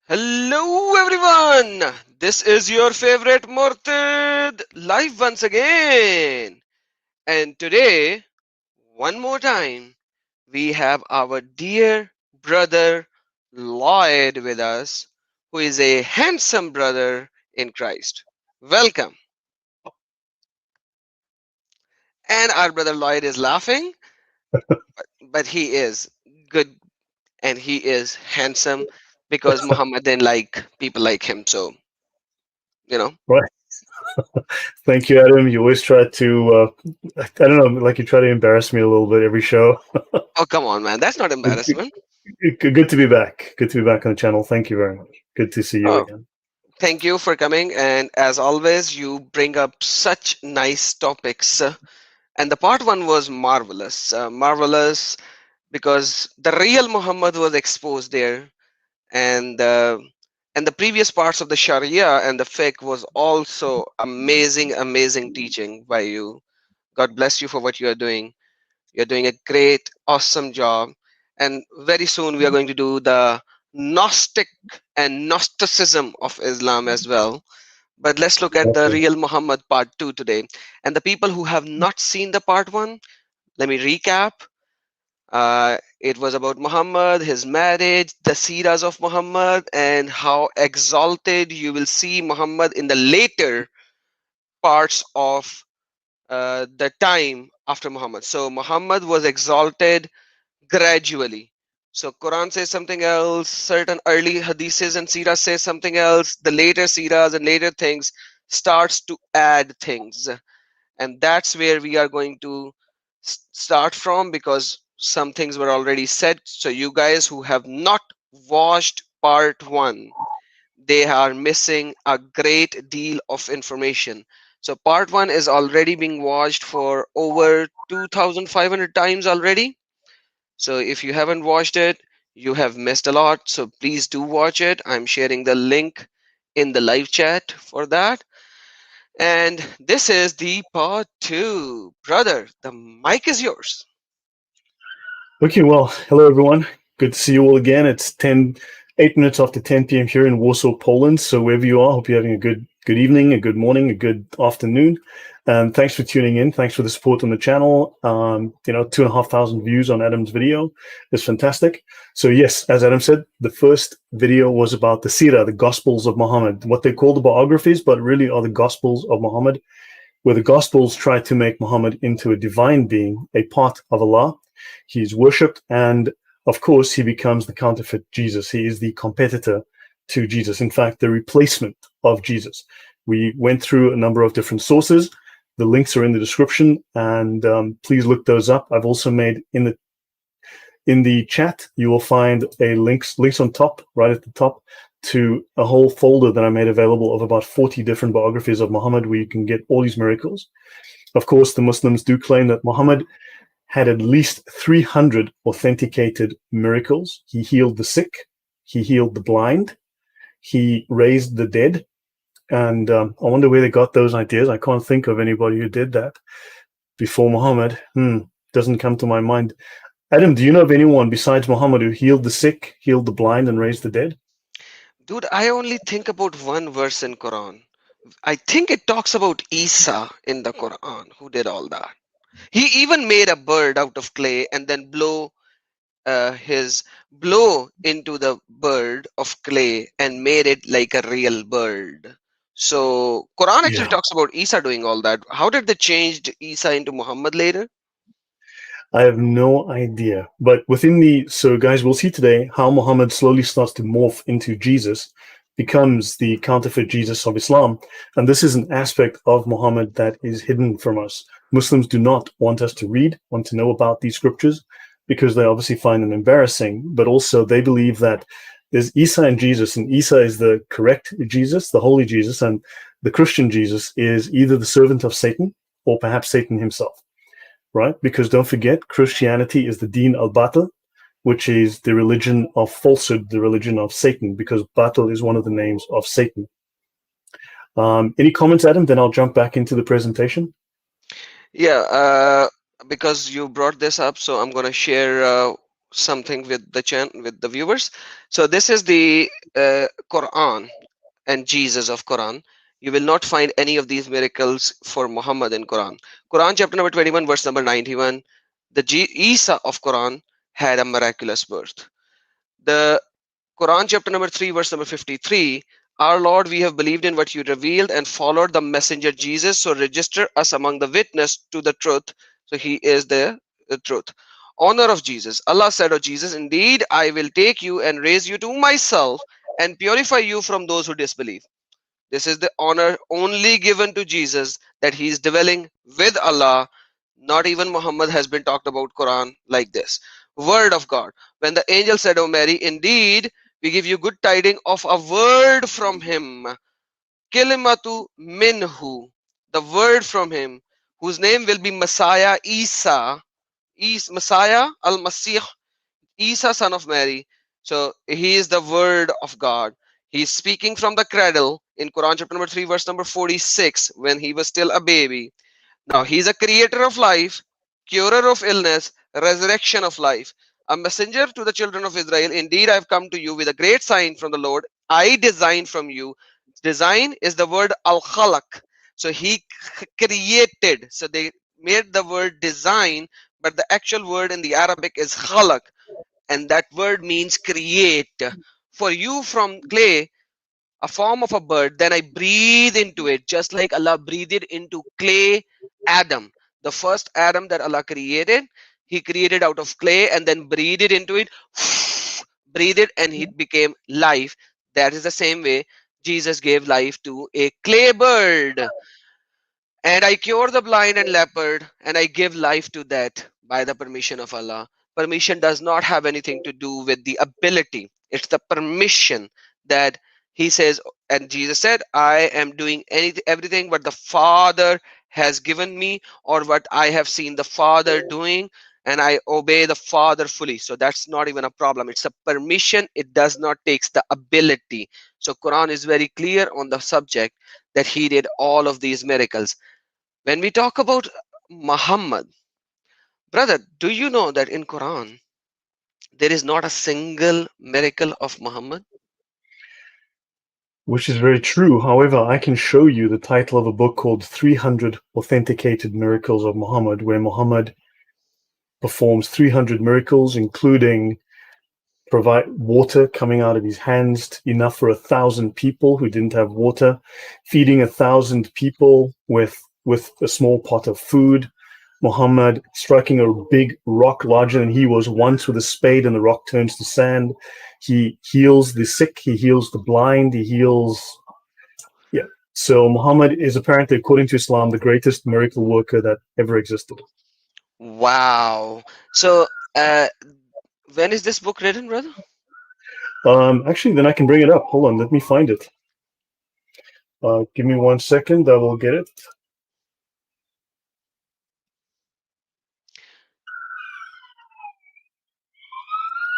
Hello everyone! This is your favorite Murtad live once again. And today, one more time, we have our dear brother Lloyd with us, who is a handsome brother in Christ. Welcome. And our brother Lloyd is laughing, but he is good and he is handsome because Muhammad didn't like people like him. So, you know. Right. Thank you, Adam. You always try to, I don't know, like you try to embarrass me a little bit every show. Oh, come on, man. That's not embarrassment. Good to be back. Good to be back on the channel. Thank you very much. Good to see you Oh, again. thank you for coming. And as always, you bring up such nice topics. And the part one was marvelous. Marvelous because the real Muhammad was exposed there. And and the previous parts of the Sharia and the fiqh was also amazing, amazing teaching by you. God bless you for what you are doing. You're doing a great, awesome job. And very soon we are going to do the Gnostic and Gnosticism of Islam as well. But let's look at the Okay. real Muhammad part 2 today. And the people who have not seen the part 1, let me recap. It was about Muhammad, his marriage, the seeras of Muhammad, and how exalted you will see Muhammad in the later parts of the time after Muhammad. So Muhammad was exalted gradually. So Quran says something else, certain early hadiths and seerah says something else, the later seerahs and later things starts to add things. And that's where we are going to start from because some things were already said. So you guys who have not watched part 1, they are missing a great deal of information. So part 1 is already being watched for over 2500 times already. So if you haven't watched it, you have missed a lot. So please do watch it. I'm sharing the link in the live chat for that. And this is the part 2. Brother, the mic is yours. Okay, well, hello everyone. Good to see you all again. It's 8 minutes after 10 p.m. here in Warsaw, Poland. So wherever you are, hope you're having a good evening, a good morning, a good afternoon. And thanks for tuning in. Thanks for the support on the channel. 2,500 views on Adam's video is fantastic. So yes, as Adam said, the first video was about the Sirah, the Gospels of Muhammad, what they call the biographies, but really are the Gospels of Muhammad, where the Gospels try to make Muhammad into a divine being, a part of Allah. He's worshipped, and of course, he becomes the counterfeit Jesus. He is the competitor to Jesus. In fact, the replacement of Jesus. We went through a number of different sources. The links are in the description, and please look those up. I've also made in the chat. You will find a links on top, right at the top, to a whole folder that I made available of about 40 different biographies of Muhammad, where you can get all these miracles. Of course, the Muslims do claim that Muhammad had at least 300 authenticated miracles. He healed the sick, he healed the blind, he raised the dead. And I wonder where they got those ideas. I can't think of anybody who did that before Muhammad. Doesn't come to my mind. Adam, do you know of anyone besides Muhammad who healed the sick, healed the blind, and raised the dead? Dude, I only think about one verse in Quran. I think it talks about Isa in the Quran who did all that. He even made a bird out of clay and then his blow into the bird of clay and made it like a real bird. So Quran actually Yeah. talks about Isa doing all that. How did they change Isa into Muhammad later? I have no idea. But so guys, we'll see today how Muhammad slowly starts to morph into Jesus, becomes the counterfeit Jesus of Islam. And this is an aspect of Muhammad that is hidden from us. Muslims do not want us to read, want to know about these scriptures, because they obviously find them embarrassing. But also they believe that there's Isa and Jesus, and Isa is the correct Jesus, the holy Jesus, and the Christian Jesus is either the servant of Satan or perhaps Satan himself, right? Because don't forget, Christianity is the Deen al-Batil, which is the religion of falsehood, the religion of Satan, because Batil is one of the names of Satan. Any comments, Adam? Then I'll jump back into the presentation. Yeah, because you brought this up, so I'm gonna share something with the viewers. So this is the Quran and Jesus of Quran. You will not find any of these miracles for Muhammad in Quran. Quran chapter number 21 verse number 91. The Isa of Quran had a miraculous birth. The Quran chapter number 3 verse number 53. Our Lord, we have believed in what you revealed and followed the messenger Jesus, so register us among the witness to the truth. So he is the truth. Honor of Jesus. Allah said of Jesus, indeed I will take you and raise you to myself and purify you from those who disbelieve. This is the honor only given to Jesus, that he is dwelling with Allah. Not even Muhammad has been talked about Quran like this. Word of God. When the angel said, "O Mary, indeed we give you good tidings of a word from him. Kilimatu minhu. The word from him, whose name will be Messiah Isa. Messiah al-Masih, Isa, son of Mary. So he is the word of God. He's speaking from the cradle in Quran chapter number 3, verse number 46, when he was still a baby. Now he's a creator of life, curer of illness, resurrection of life, a messenger to the children of Israel. Indeed, I have come to you with a great sign from the Lord. I design from you. Design is the word al khalaq. So he created. So they made the word design, but the actual word in the Arabic is khalaq, and that word means create. For you from clay, a form of a bird, then I breathe into it, just like Allah breathed into clay Adam. The first Adam that Allah created, he created out of clay and then breathed into it, breathed it, and it became life. That is the same way Jesus gave life to a clay bird. And I cure the blind and leopard, and I give life to that by the permission of Allah. Permission does not have anything to do with the ability. It's the permission that he says, and Jesus said, I am doing anything, everything what the Father has given me, or what I have seen the Father doing, and I obey the Father fully. So that's not even a problem. It's a permission. It does not take the ability. So Quran is very clear on the subject that he did all of these miracles. When we talk about Muhammad, brother, do you know that in Quran there is not a single miracle of Muhammad? Which is very true. However, I can show you the title of a book called 300 Authenticated Miracles of Muhammad, where Muhammad performs 300 miracles, including provide water coming out of his hands, enough for 1,000 people who didn't have water, feeding 1,000 people with a small pot of food, Muhammad striking a big rock larger than he was once with a spade, and the rock turns to sand. He heals the sick, he heals the blind, he heals. Yeah. So Muhammad is apparently, according to Islam, the greatest miracle worker that ever existed. Wow. So, when is this book written, brother? Actually, then I can bring it up. Hold on, let me find it. Give me 1 second, I will get it.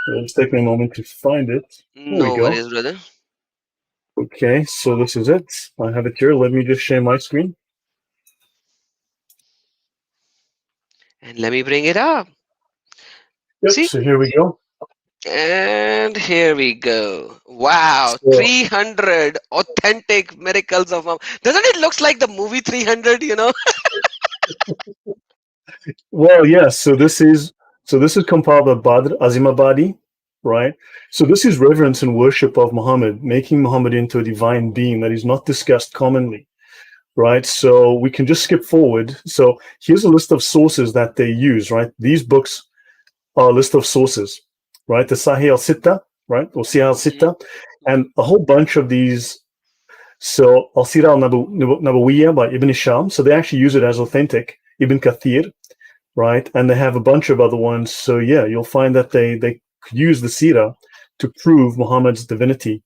It'll just take me a moment to find it. There we No go. worries, brother. Okay, so this is it. I have it here. Let me just share my screen. And let me bring it up. Yep, See? so here we go. And here we go. Wow. So, 300 authentic miracles of Muhammad. Doesn't it looks like the movie 300, you know? well, yes, so this is compiled by Badr Azimabadi, right? So this is reverence and worship of Muhammad, making Muhammad into a divine being that is not discussed commonly, right? So we can just skip forward. So here's a list of sources that they use, right? These books are a list of sources, right? The Sahih al-Sitta, right? Or Sihah Mhm, al-Sitta, and a whole bunch of these. So al-Sirah al-Nabawiyya by Ibn Sham. So they actually use it as authentic. Ibn Kathir, right? And they have a bunch of other ones. So yeah, you'll find that they use the Sirah to prove Muhammad's divinity,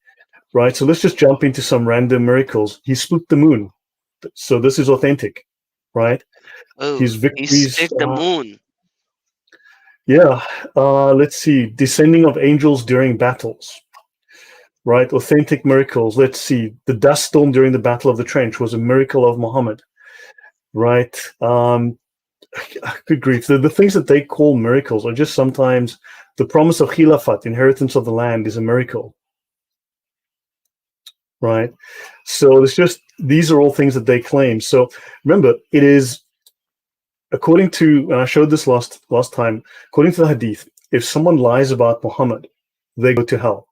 right? So let's just jump into some random miracles. He split the moon. So this is authentic, right? oh, His he victories, split the moon. yeah. Let's see, descending of angels during battles, right? Authentic miracles. Let's see, the dust storm during the Battle of the Trench was a miracle of Muhammad, right? Good grief. The things that they call miracles are just sometimes The promise of khilafat, inheritance of the land, is a miracle, right? So it's just these are all things that they claim. So remember, it is according to, and I showed this last time, according to the hadith, if someone lies about Muhammad, they go to hell,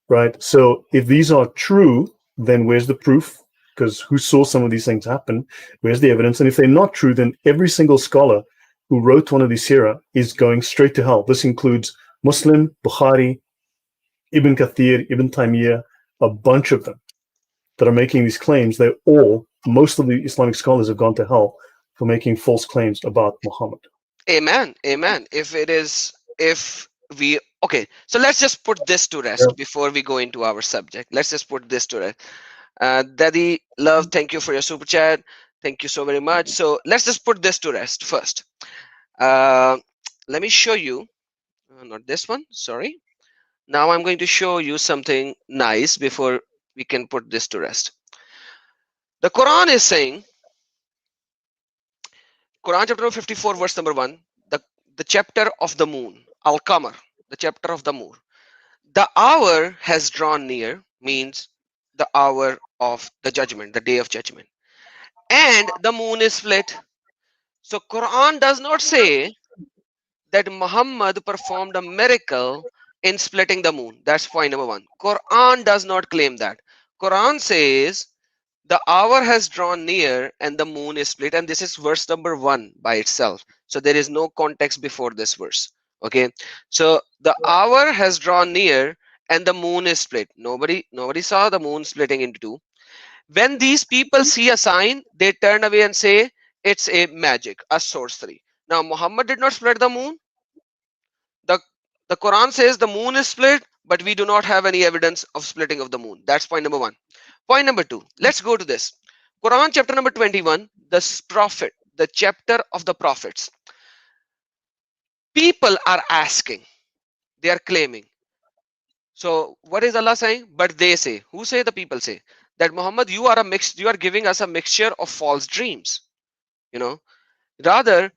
right? So if these are true, then where's the proof? Because who saw some of these things happen? Where's the evidence? And if they're not true, then every single scholar who wrote one of these seerah is going straight to hell. This includes Muslim, Bukhari, Ibn Kathir, Ibn Taymiyyah, a bunch of them that are making these claims. They're all, most of the Islamic scholars have gone to hell for making false claims about Muhammad. Amen. Amen. If it is, if we, okay, so let's just put this to Yeah. rest before we go into our subject. Let's just put this to rest. Daddy, love, thank you for your super chat. Thank you so very much. So let's just put this to rest first. Uh, let me show you, not this one, sorry. Now I'm going to show you something nice before we can put this to rest. The Quran is saying, Quran chapter 54, verse number 1, the chapter of the moon, Al-Qamar, the chapter of the moon. The hour has drawn near, means the hour of the judgment, the day of judgment. And the moon is split. So Quran does not say that Muhammad performed a miracle in splitting the moon. That's point number one. Quran does not claim that. Quran says the hour has drawn near and the moon is split, and this is verse number 1 by itself. So there is no context before this verse. Okay, so the hour has drawn near and the moon is split. Nobody saw the moon splitting into two. When these people see a sign, they turn away and say it's a magic, a sorcery. Now Muhammad did not split the moon. The the Quran says the moon is split, but we do not have any evidence of splitting of the moon. That's point number 1. Point number 2, let's go to this. Quran chapter number 21, the prophet, the chapter of the prophets. People are asking, they are claiming. So what is Allah saying? But they say, who say? The people say that Muhammad, you are giving us a mixture of false dreams. You know, rather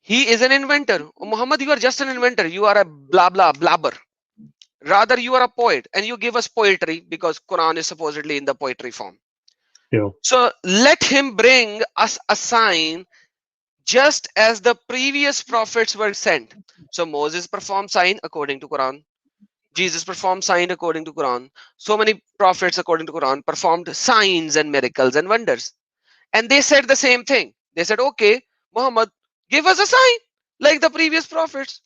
he is an inventor. Oh, Muhammad, you are just an inventor. You are a blah blah blabber. Rather, you are a poet and you give us poetry because Quran is supposedly in the poetry form. Yeah. So let him bring us a sign just as the previous prophets were sent. So Moses performed sign according to Quran. Jesus performed sign according to Quran. So many prophets according to Quran performed signs and miracles and wonders. And they said the same thing. They said, okay, Muhammad, give us a sign like the previous prophets.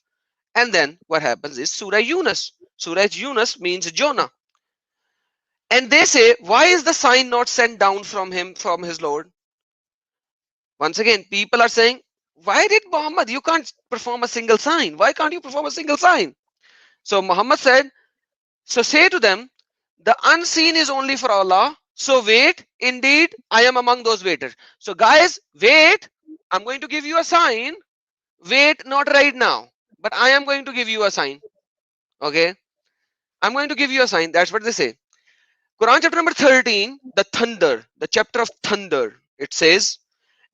And then what happens is Surah Yunus. Surah Yunus means Jonah. And they say, why is the sign not sent down from him, from his Lord? Once again, people are saying, why did Muhammad, you can't perform a single sign? Why can't you perform a single sign? So Muhammad said, so say to them, the unseen is only for Allah. So wait, indeed, I am among those waiters. So guys, wait, I'm going to give you a sign. Wait, not right now, but I am going to give you a sign. Okay, I'm going to give you a sign. That's what they say. Quran chapter number 13, the thunder, the chapter of thunder. It says,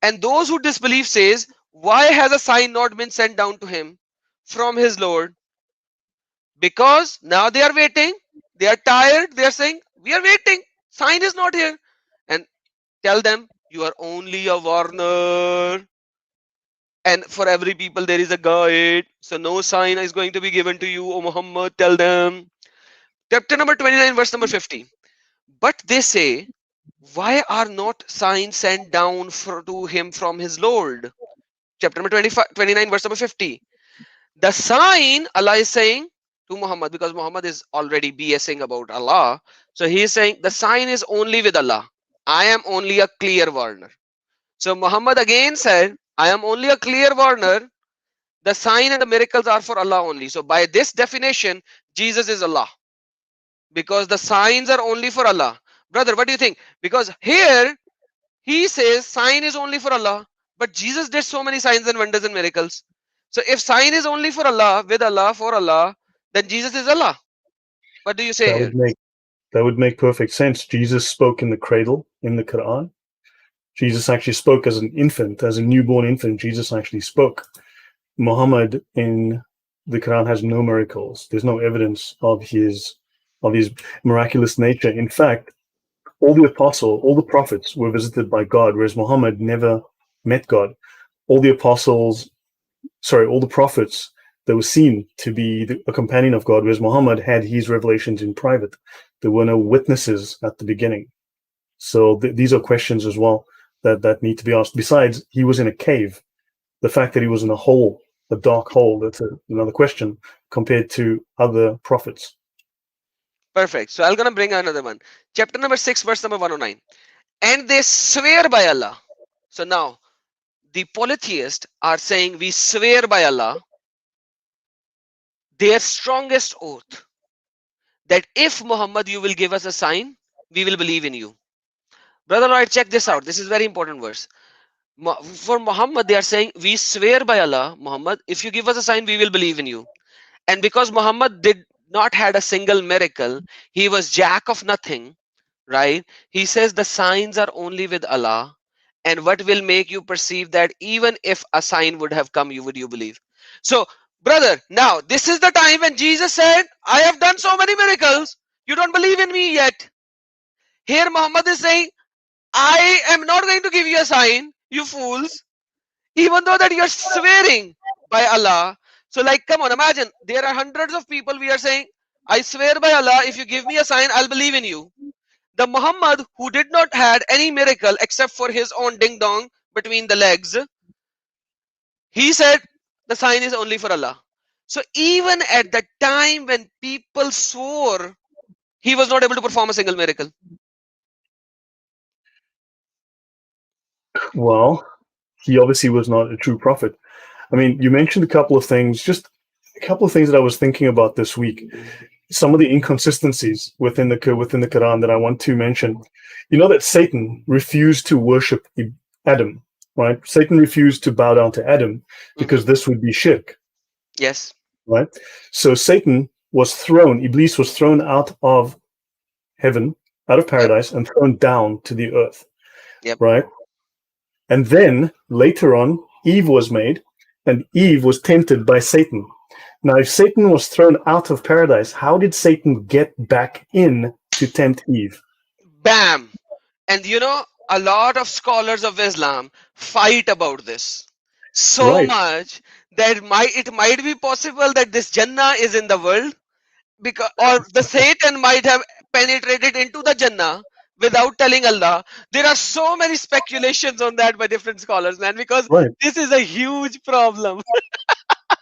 and those who disbelieve says, why has a sign not been sent down to him from his Lord? Because now they are waiting. They are tired. They are saying, we are waiting. Sign is not here. And tell them, you are only a warner. And for every people, there is a guide. So no sign is going to be given to you, O Muhammad. Tell them. Chapter number 29, verse number 50. But they say, why are not signs sent down to him from his Lord? Chapter number 25, 29, verse number 50. The sign, Allah is saying to Muhammad, because Muhammad is already BSing about Allah. So he is saying, the sign is only with Allah. I am only a clear warner. So Muhammad again said, I am only a clear warner. The sign and the miracles are for Allah only. So by this definition, Jesus is Allah. Because the signs are only for Allah. Brother, what do you think? Because here, he says sign is only for Allah. But Jesus did so many signs and wonders and miracles. So if sign is only for Allah, with Allah, for Allah, then Jesus is Allah. What do you say That here? would make that would make perfect sense. Jesus spoke in the cradle in the Quran. Jesus actually spoke as an infant, as a newborn infant. Jesus actually spoke. Muhammad in the Quran has no miracles. There's no evidence of his miraculous nature. In fact, all the prophets were visited by God, whereas Muhammad never met God. All the apostles, all the prophets that were seen to be a companion of God, whereas Muhammad had his revelations in private. There were no witnesses at the beginning. So these are questions as well that need to be asked. Besides, he was in a cave. The fact that he was in a hole, a dark hole, that's another question compared to other prophets. Perfect. So I'm gonna bring another one. Chapter number 6, verse number 109. And they swear by Allah. So now the polytheists are saying we swear by Allah, their strongest oath, that if Muhammad you will give us a sign, we will believe in you. Brother Lloyd, check this out. This is very important verse. For Muhammad, they are saying, we swear by Allah, Muhammad, if you give us a sign, we will believe in you. And because Muhammad did not had a single miracle, he was jack of nothing, right? He says the signs are only with Allah. And what will make you perceive that even if a sign would have come, you believe? So, brother, now this is the time when Jesus said, I have done so many miracles. You don't believe in me yet. Here Muhammad is saying, I am not going to give you a sign, you fools, even though that you're swearing by Allah. So, like, come on, imagine there are hundreds of people we are saying, I swear by Allah, if you give me a sign, I'll believe in you. The Muhammad who did not had any miracle except for his own ding dong between the legs, he said the sign is only for Allah. So, even at the time when people swore, he was not able to perform a single miracle. Well, he obviously was not a true prophet. I mean, you mentioned a couple of things, just a couple of things that I was thinking about this week. Some of the inconsistencies within the Quran that I want to mention. You know that Satan refused to worship Adam, right? Satan refused to bow down to Adam because this would be shirk, Yes. right? So Satan was thrown, Iblis was thrown out of heaven, out of Yep. paradise, and thrown down to the earth, Yep. right? And then later on, Eve was made, and Eve was tempted by Satan. Now, if Satan was thrown out of paradise, how did Satan get back in to tempt Eve? Bam. And you know, a lot of scholars of Islam fight about this so Right, much that it might be possible that this Jannah is in the world, because or the Satan might have penetrated into the Jannah without telling Allah. There are so many speculations on that by different scholars, man, because right. this is a huge problem.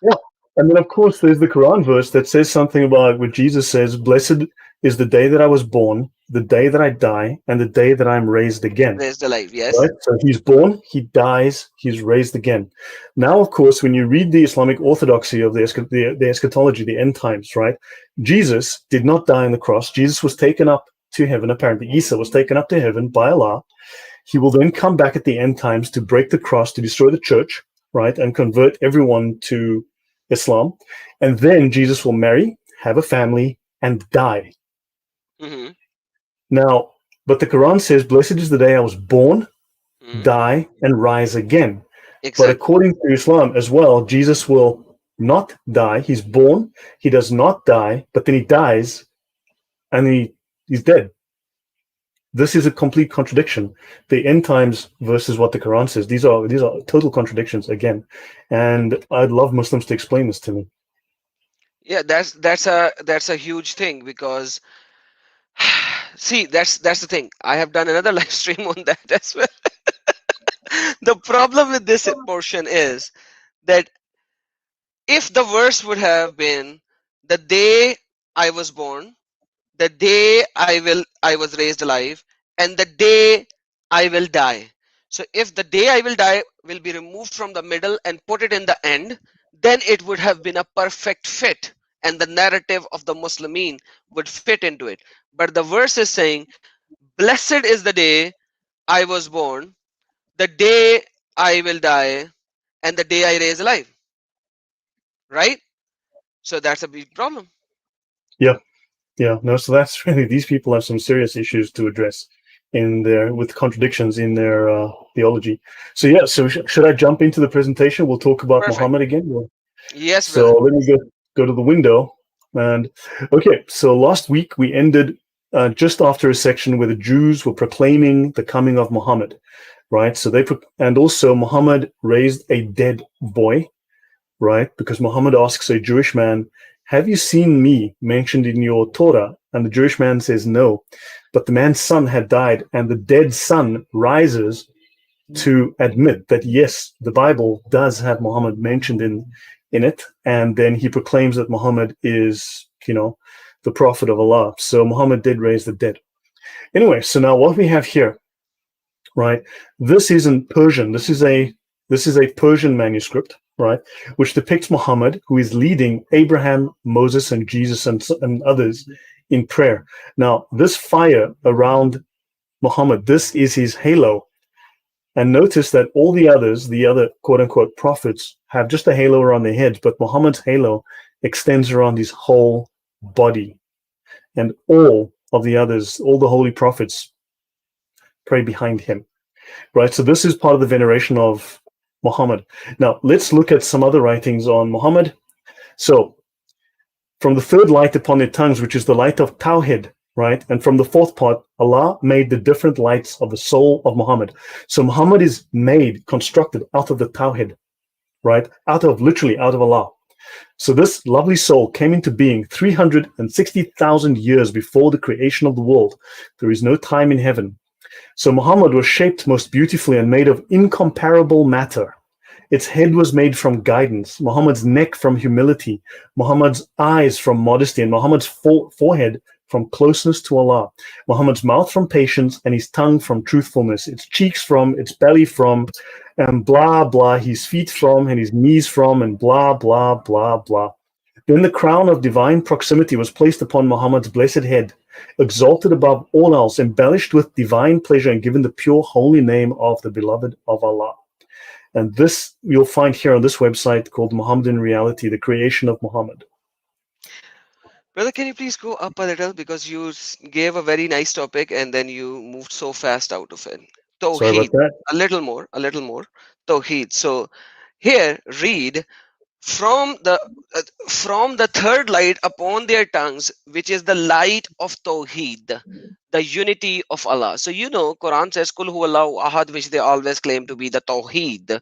Yeah. And then, of course, there's the Quran verse that says something about what Jesus says, blessed is the day that I was born, the day that I die, and the day that I'm raised again. There's the life, Right? yes. So he's born, he dies, he's raised again. Now, of course, when you read the Islamic orthodoxy of the eschatology, the end times, right? Jesus did not die on the cross. Jesus was taken up to heaven. Apparently, Isa was taken up to heaven by Allah. He will then come back at the end times to break the cross, to destroy the church, right? And convert everyone to Islam. And then Jesus will marry, have a family, and die. Mm-hmm. Now, but the Quran says, blessed is the day I was born, Mm-hmm. die, and rise again. But Exactly. according to Islam as well, Jesus will not die. He's born, he does not die, but then he dies and he's dead. This is a complete contradiction. The end times versus what the Quran says. These are total contradictions again. And I'd love Muslims to explain this to me. Yeah, that's a huge thing because see, that's the thing. I have done another live stream on that as well. The problem with this portion is that if the verse would have been the day I was born, the day I was raised alive, and the day I will die. So if the day I will die will be removed from the middle and put it in the end, then it would have been a perfect fit, and the narrative of the Muslimin would fit into it. But the verse is saying, blessed is the day I was born, the day I will die, and the day I raise alive. Right? So that's a big problem. Yeah, yeah. No, so that's really, these people have some serious issues to address in their, with contradictions in their theology. So yeah, so should I jump into the presentation? We'll talk about Perfect. Muhammad again. Yes, So brother. let me go to the window. And okay, so last week we ended just after a section where the Jews were proclaiming the coming of Muhammad, right? So and also Muhammad raised a dead boy, right? Because Muhammad asks a Jewish man, "Have you seen me mentioned in your Torah?" And the Jewish man says no. But the man's son had died, and the dead son rises to admit that yes, the Bible does have Muhammad mentioned in it, and then he proclaims that Muhammad is, the prophet of Allah. So Muhammad did raise the dead. Anyway, so now what we have here, right? This is in Persian. This is a Persian manuscript, right, which depicts Muhammad, who is leading Abraham, Moses, and Jesus and others in prayer. Now, this fire around Muhammad, this is his halo. And notice that all the others, the other quote unquote prophets, have just a halo around their heads, but Muhammad's halo extends around his whole body. And all of the others, all the holy prophets, pray behind him. Right? So this is part of the veneration of Muhammad. Now, let's look at some other writings on Muhammad. So, from the third light upon their tongues, which is the light of Tawhid, right? And from the fourth part, Allah made the different lights of the soul of Muhammad. So Muhammad is made, constructed out of the Tawhid, right? Literally out of Allah. So this lovely soul came into being 360,000 years before the creation of the world. There is no time in heaven. So Muhammad was shaped most beautifully and made of incomparable matter. Its head was made from guidance, Muhammad's neck from humility, Muhammad's eyes from modesty, and Muhammad's forehead from closeness to Allah, Muhammad's mouth from patience, and his tongue from truthfulness, its cheeks from, its belly from, and blah, blah, his feet from, and his knees from, and blah, blah, blah, blah. Then the crown of divine proximity was placed upon Muhammad's blessed head, exalted above all else, embellished with divine pleasure, and given the pure holy name of the beloved of Allah. And this you'll find here on this website called Muhammadan Reality, the creation of Muhammad. Brother, can you please go up a little because you gave a very nice topic and then you moved so fast out of it. Sorry about Tawheed, that. a little more, a little more. Tawheed. So here, read from the from the third light upon their tongues, which is the light of Tawheed, the unity of Allah. So Quran says Kul huwallahu ahad, which they always claim to be the Tawheed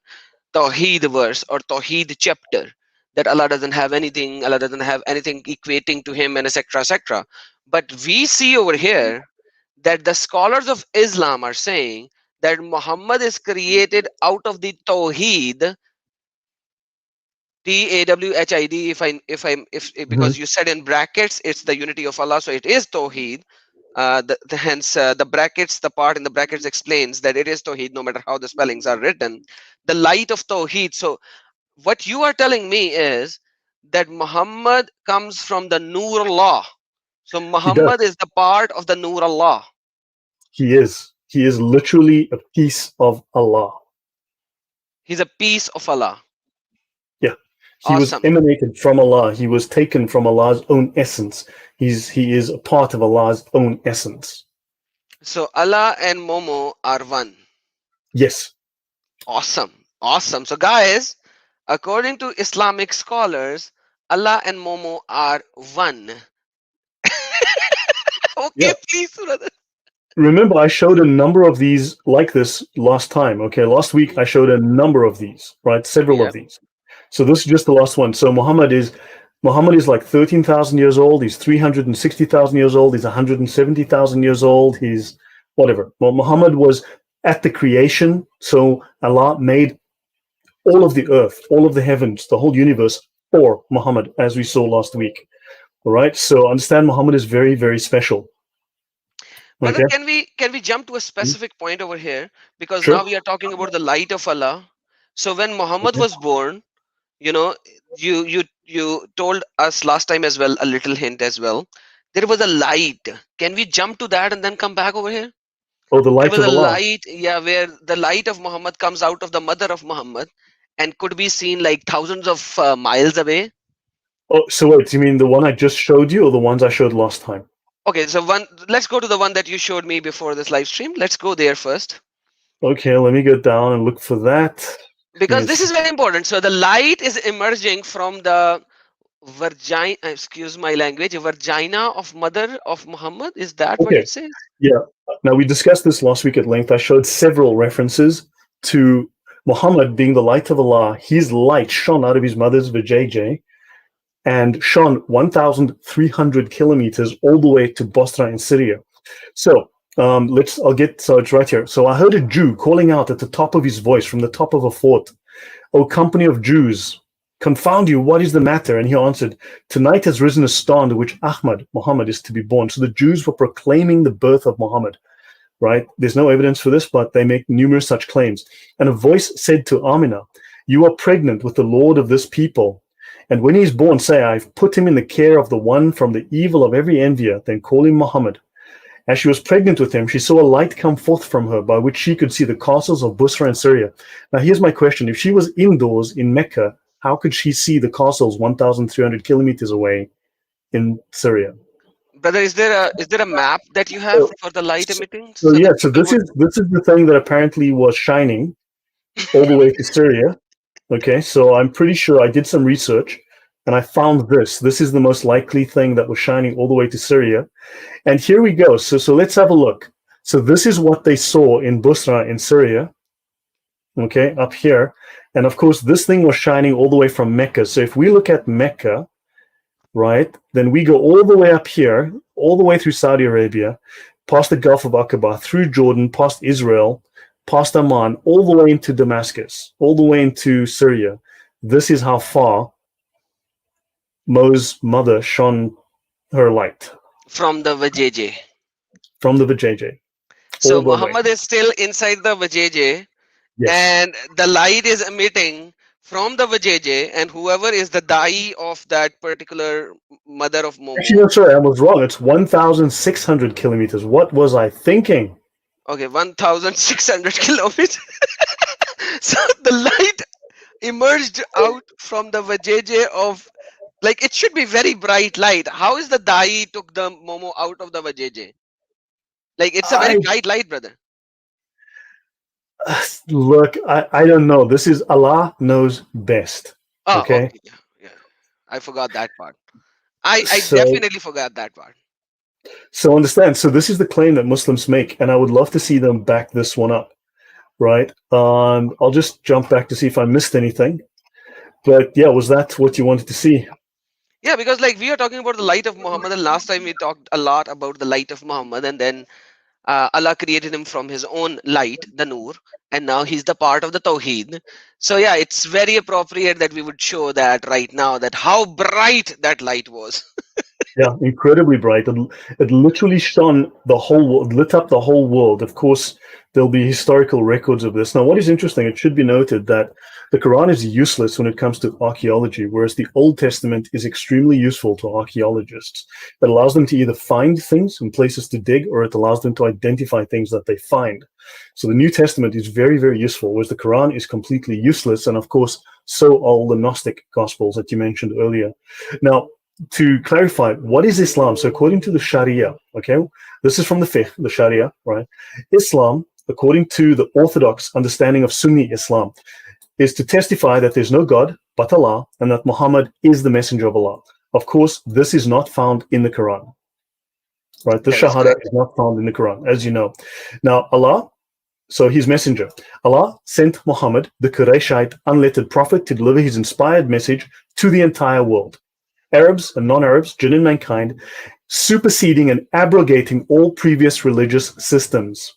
verse or Tawheed chapter, that Allah doesn't have anything, Allah doesn't have anything equating to him, and etc. etc. But we see over here that the scholars of Islam are saying that Muhammad is created out of the Tawheed, Tawhid. If Mhm. because you said in brackets it's the unity of Allah, so it is Tawheed. Hence the brackets, the part in the brackets explains that it is Tawheed, no matter how the spellings are written. The light of Tawheed. So what you are telling me is that Muhammad comes from the Nur Allah. So He Muhammad does. is the part of the Nur Allah. He is. He is literally a piece of Allah. He's a piece of Allah. Yeah. He was Awesome. emanated from Allah. He was taken from Allah's own essence. He is a part of Allah's own essence. So Allah and Momo are one. Yes. Awesome. Awesome. So guys, according to Islamic scholars, Allah and Momo are one. Okay, Yeah. please, brother. Remember, I showed a number of these like this last time. Okay. Last week, I showed a number of these, right? Several Yeah. of these. So this is just the last one. So Muhammad is like 13,000 years old. He's 360,000 years old. He's 170,000 years old. He's whatever. Well, Muhammad was at the creation. So Allah made all of the earth, all of the heavens, the whole universe for Muhammad, as we saw last week. All right. So understand Muhammad is very, very special. Brother, Okay. can we jump to a specific point over here? Because now Sure. we are talking about the light of Allah. So when Muhammad Okay. was born, you know, you told us last time as well, a little hint as well. There was a light. Can we jump to that and then come back over here? Oh, the There light was of a Allah. light, yeah, where the light of Muhammad comes out of the mother of Muhammad and could be seen like thousands of miles away. Oh, so wait, you mean the one I just showed you or the ones I showed last time? Okay, so let's go to the one that you showed me before this live stream. Let's go there first. Okay, let me go down and look for that. Because this Yes. is very important. So the light is emerging from the vagina, excuse my language, vagina of mother of Muhammad. Is that what Okay. it says? Yeah. Now, we discussed this last week at length. I showed several references to Muhammad being the light of Allah. His light shone out of his mother's vajayjay and shone 1,300 kilometers all the way to Bosra in Syria. So so it's right here. So I heard a Jew calling out at the top of his voice from the top of a fort, O company of Jews, confound you, what is the matter? And he answered, tonight has risen a star under which Ahmad, Muhammad, is to be born. So the Jews were proclaiming the birth of Muhammad, right? There's no evidence for this, but they make numerous such claims. And a voice said to Amina, you are pregnant with the Lord of this people. And when he is born, say, I've put him in the care of the one from the evil of every envier, then call him Muhammad. As she was pregnant with him, she saw a light come forth from her by which she could see the castles of Busra and Syria. Now, here's my question. If she was indoors in Mecca, how could she see the castles 1,300 kilometers away in Syria? Brother, is there a map that you have So, for the light so, emitting so so yeah, that so people would? this is the thing that apparently was shining all the way to Syria. Okay, so I'm pretty sure I did some research and I found this. This is the most likely thing that was shining all the way to Syria. And here we go. So let's have a look. So this is what they saw in Busra in Syria, okay, up here. And of course, this thing was shining all the way from Mecca. So if we look at Mecca, right, then we go all the way up here, all the way through Saudi Arabia, past the Gulf of Aqaba, through Jordan, past Israel, past Amman, all the way into Damascus, all the way into Syria. This is how far Mo's mother shone her light From the Vajayjay. from the Vajayjay, So all the way. Muhammad is still inside the Vajayjay, Yes. and the light is emitting from the Vajayjay, and whoever is the Dai of that particular mother of Actually, Momo. no, sorry, I was wrong. It's 1,600 kilometers. What was I thinking? Okay, 1,600 kilometers. So the light emerged out from the Vajayjay of, like, it should be very bright light. How is the Dai took the Momo out of the Vajayjay? Like, it's a very I bright light, brother. look. I don't know. This is Allah knows best. Oh, Okay, okay, yeah, yeah. I forgot that part. I so definitely forgot that part. understand. So this is the claim that Muslims make, and I would love to see them back this one up. Right. I'll just jump back to see if I missed anything. But yeah, was that what you wanted to see? Yeah, because like we are talking about the light of Muhammad, and last time we talked a lot about the light of Muhammad, and then Allah created him from His own light, the Noor, and now he's the part of the Tawheed. So yeah, it's very appropriate that we would show that right now, that how bright that light was. Yeah, incredibly bright. It literally shone the whole world, lit up the whole world. Of course, there'll be historical records of this. Now, what is interesting, it should be noted that the Quran is useless when it comes to archaeology, whereas the Old Testament is extremely useful to archaeologists. It allows them to either find things and places to dig, or it allows them to identify things that they find. So the New Testament is very, very useful, whereas the Quran is completely useless. And of course, so are all the Gnostic Gospels that you mentioned earlier. Now, to clarify, what is Islam? So, according to the Sharia, okay, this is from the fiqh, the Sharia, right? Islam, according to the orthodox understanding of Sunni Islam, is to testify that there's no God but Allah and that Muhammad is the messenger of Allah. Of course, this is not found in the Quran, right? The That is Shahada correct. is not found in the Quran, as you know. Now, Allah, so his messenger, Allah sent Muhammad, the Qurayshite unlettered prophet, to deliver his inspired message to the entire world. Arabs and non-Arabs, jinn and mankind, superseding and abrogating all previous religious systems.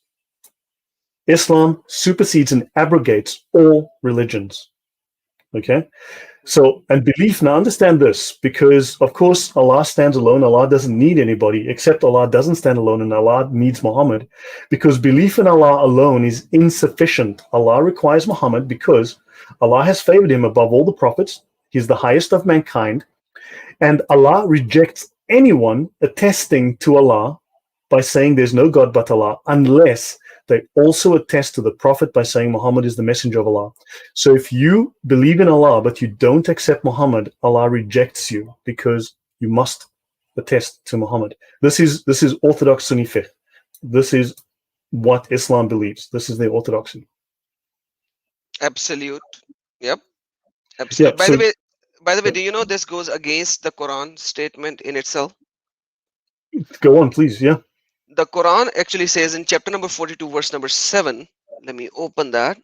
Islam supersedes and abrogates all religions. Okay? So, and belief, now understand this, because of course Allah stands alone. Allah doesn't need anybody, except Allah doesn't stand alone and Allah needs Muhammad, because belief in Allah alone is insufficient. Allah requires Muhammad because Allah has favored him above all the prophets. He's the highest of mankind. And Allah rejects anyone attesting to Allah by saying there's no God but Allah, unless they also attest to the Prophet by saying Muhammad is the messenger of Allah. So if you believe in Allah but you don't accept Muhammad, Allah rejects you because you must attest to Muhammad. This is Orthodox Sunni fiqh. This is what Islam believes. This is their orthodoxy. Absolute. Yep. Yeah. Absolute. By the So way, yeah, do you know this goes against the Quran statement in itself? go on, please. Yeah. The Quran actually says in chapter number 42, verse number 7. Let me open that.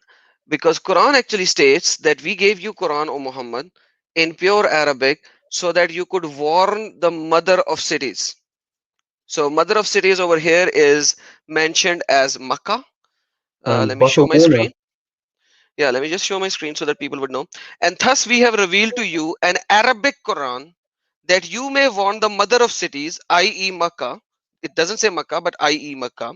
Because Quran actually states that we gave you Quran, O Muhammad, in pure Arabic so that you could warn the mother of cities. So mother of cities over here is mentioned as Makkah. Let And me Baka show my Warner. screen. Yeah, let me just show my screen so that people would know. And thus we have revealed to you an Arabic Quran that you may warn the mother of cities, i.e. Makkah. It doesn't say Makkah, but i.e. Makkah,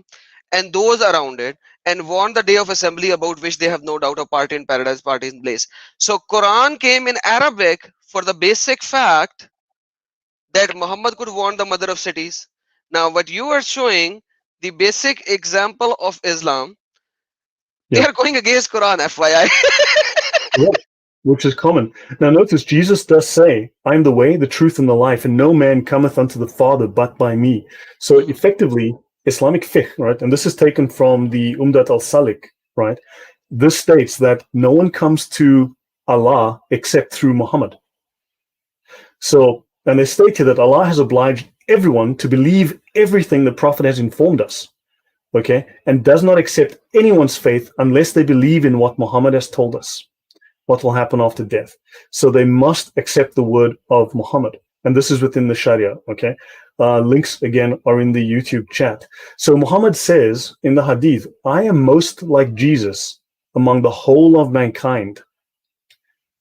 and those around it, and warn the day of assembly about which they have no doubt of party in paradise, party in bliss. So Quran came in Arabic for the basic fact that Muhammad could warn the mother of cities. Now, what you are showing, the basic example of Islam, they Yeah. are going against Quran, FYI. Right. Which is common. Now, notice Jesus does say, I am the way, the truth, and the life, and no man cometh unto the Father but by me. So, Mhm. effectively, Islamic fiqh, right? And this is taken from the Umdat al Salik, right? This states that no one comes to Allah except through Muhammad. So, and they state here that Allah has obliged everyone to believe everything the Prophet has informed us, okay? And does not accept anyone's faith unless they believe in what Muhammad has told us, what will happen after death. So they must accept the word of Muhammad. And this is within the Sharia, okay? Links again are in the YouTube chat. So Muhammad says in the Hadith, I am most like Jesus among the whole of mankind.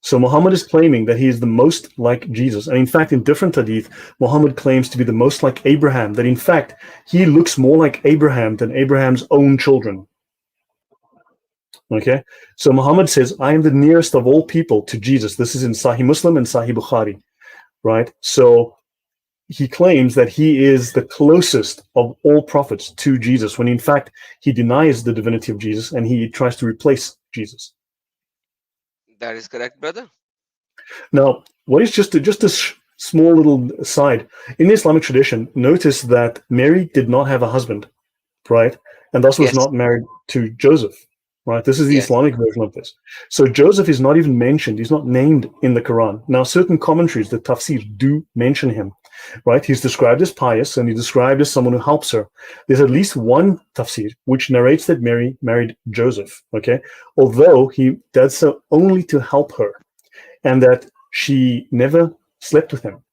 So Muhammad is claiming that he is the most like Jesus. And in fact, in different hadith, Muhammad claims to be the most like Abraham, that in fact, he looks more like Abraham than Abraham's own children. Okay. So Muhammad says, I am the nearest of all people to Jesus. This is in Sahih Muslim and Sahih Bukhari, right? So he claims that he is the closest of all prophets to Jesus, when in fact, he denies the divinity of Jesus and he tries to replace Jesus. That is correct, brother. Now, what is just a small little aside in the Islamic tradition? Notice that Mary did not have a husband, right, and thus was Yes, not married to Joseph, right? This is the yes. Islamic version of this. So Joseph is not even mentioned; he's not named in the Quran. Now, certain commentaries, the tafsir, do mention him, right? He's described as pious, and he's described as someone who helps her. There's at least one tafsir which narrates that Mary married Joseph, okay, although he does so only to help her and that she never slept with him,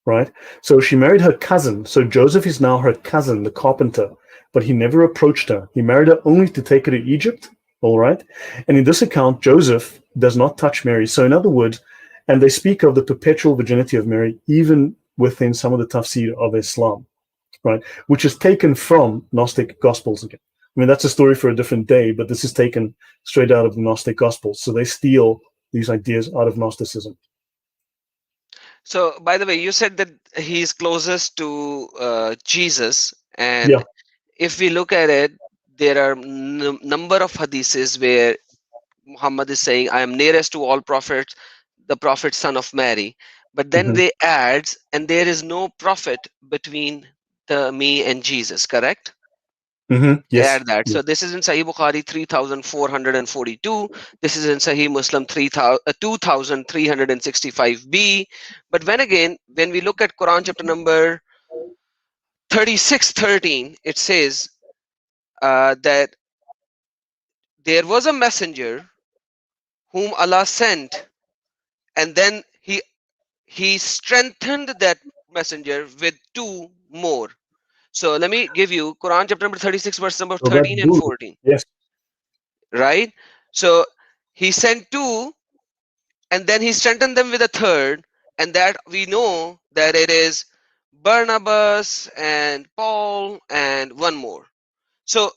right? So she married her cousin. So Joseph is now her cousin, the carpenter, but he never approached her. He married her only to take her to Egypt, all right? And in this account, Joseph does not touch Mary. So, in other words, and they speak of the perpetual virginity of Mary even within some of the tafsir of Islam, right? Which is taken from Gnostic Gospels again. I mean, that's a story for a different day, but this is taken straight out of the Gnostic Gospels. So they steal these ideas out of Gnosticism. So, by the way, you said that he's closest to Jesus, Yeah. and if we look at it, there are number of hadiths where Muhammad is saying, "I am nearest to all prophets, the prophet son of Mary." But then Hmm. they adds, and there is no prophet between the me and Jesus. Correct? Hmm. They Yes. add that. Yes. So this is in Sahih Bukhari 3442. This is in Sahih Muslim 2365b. But when we look at Quran chapter number 36:13, it says that there was a messenger whom Allah sent, and then he strengthened that messenger with two more. So let me give you Quran chapter number 36, verse number So that's 13 and good. 14. Yes. Right? So he sent two, and then he strengthened them with a third, and that we know that it is Barnabas and Paul and one more. So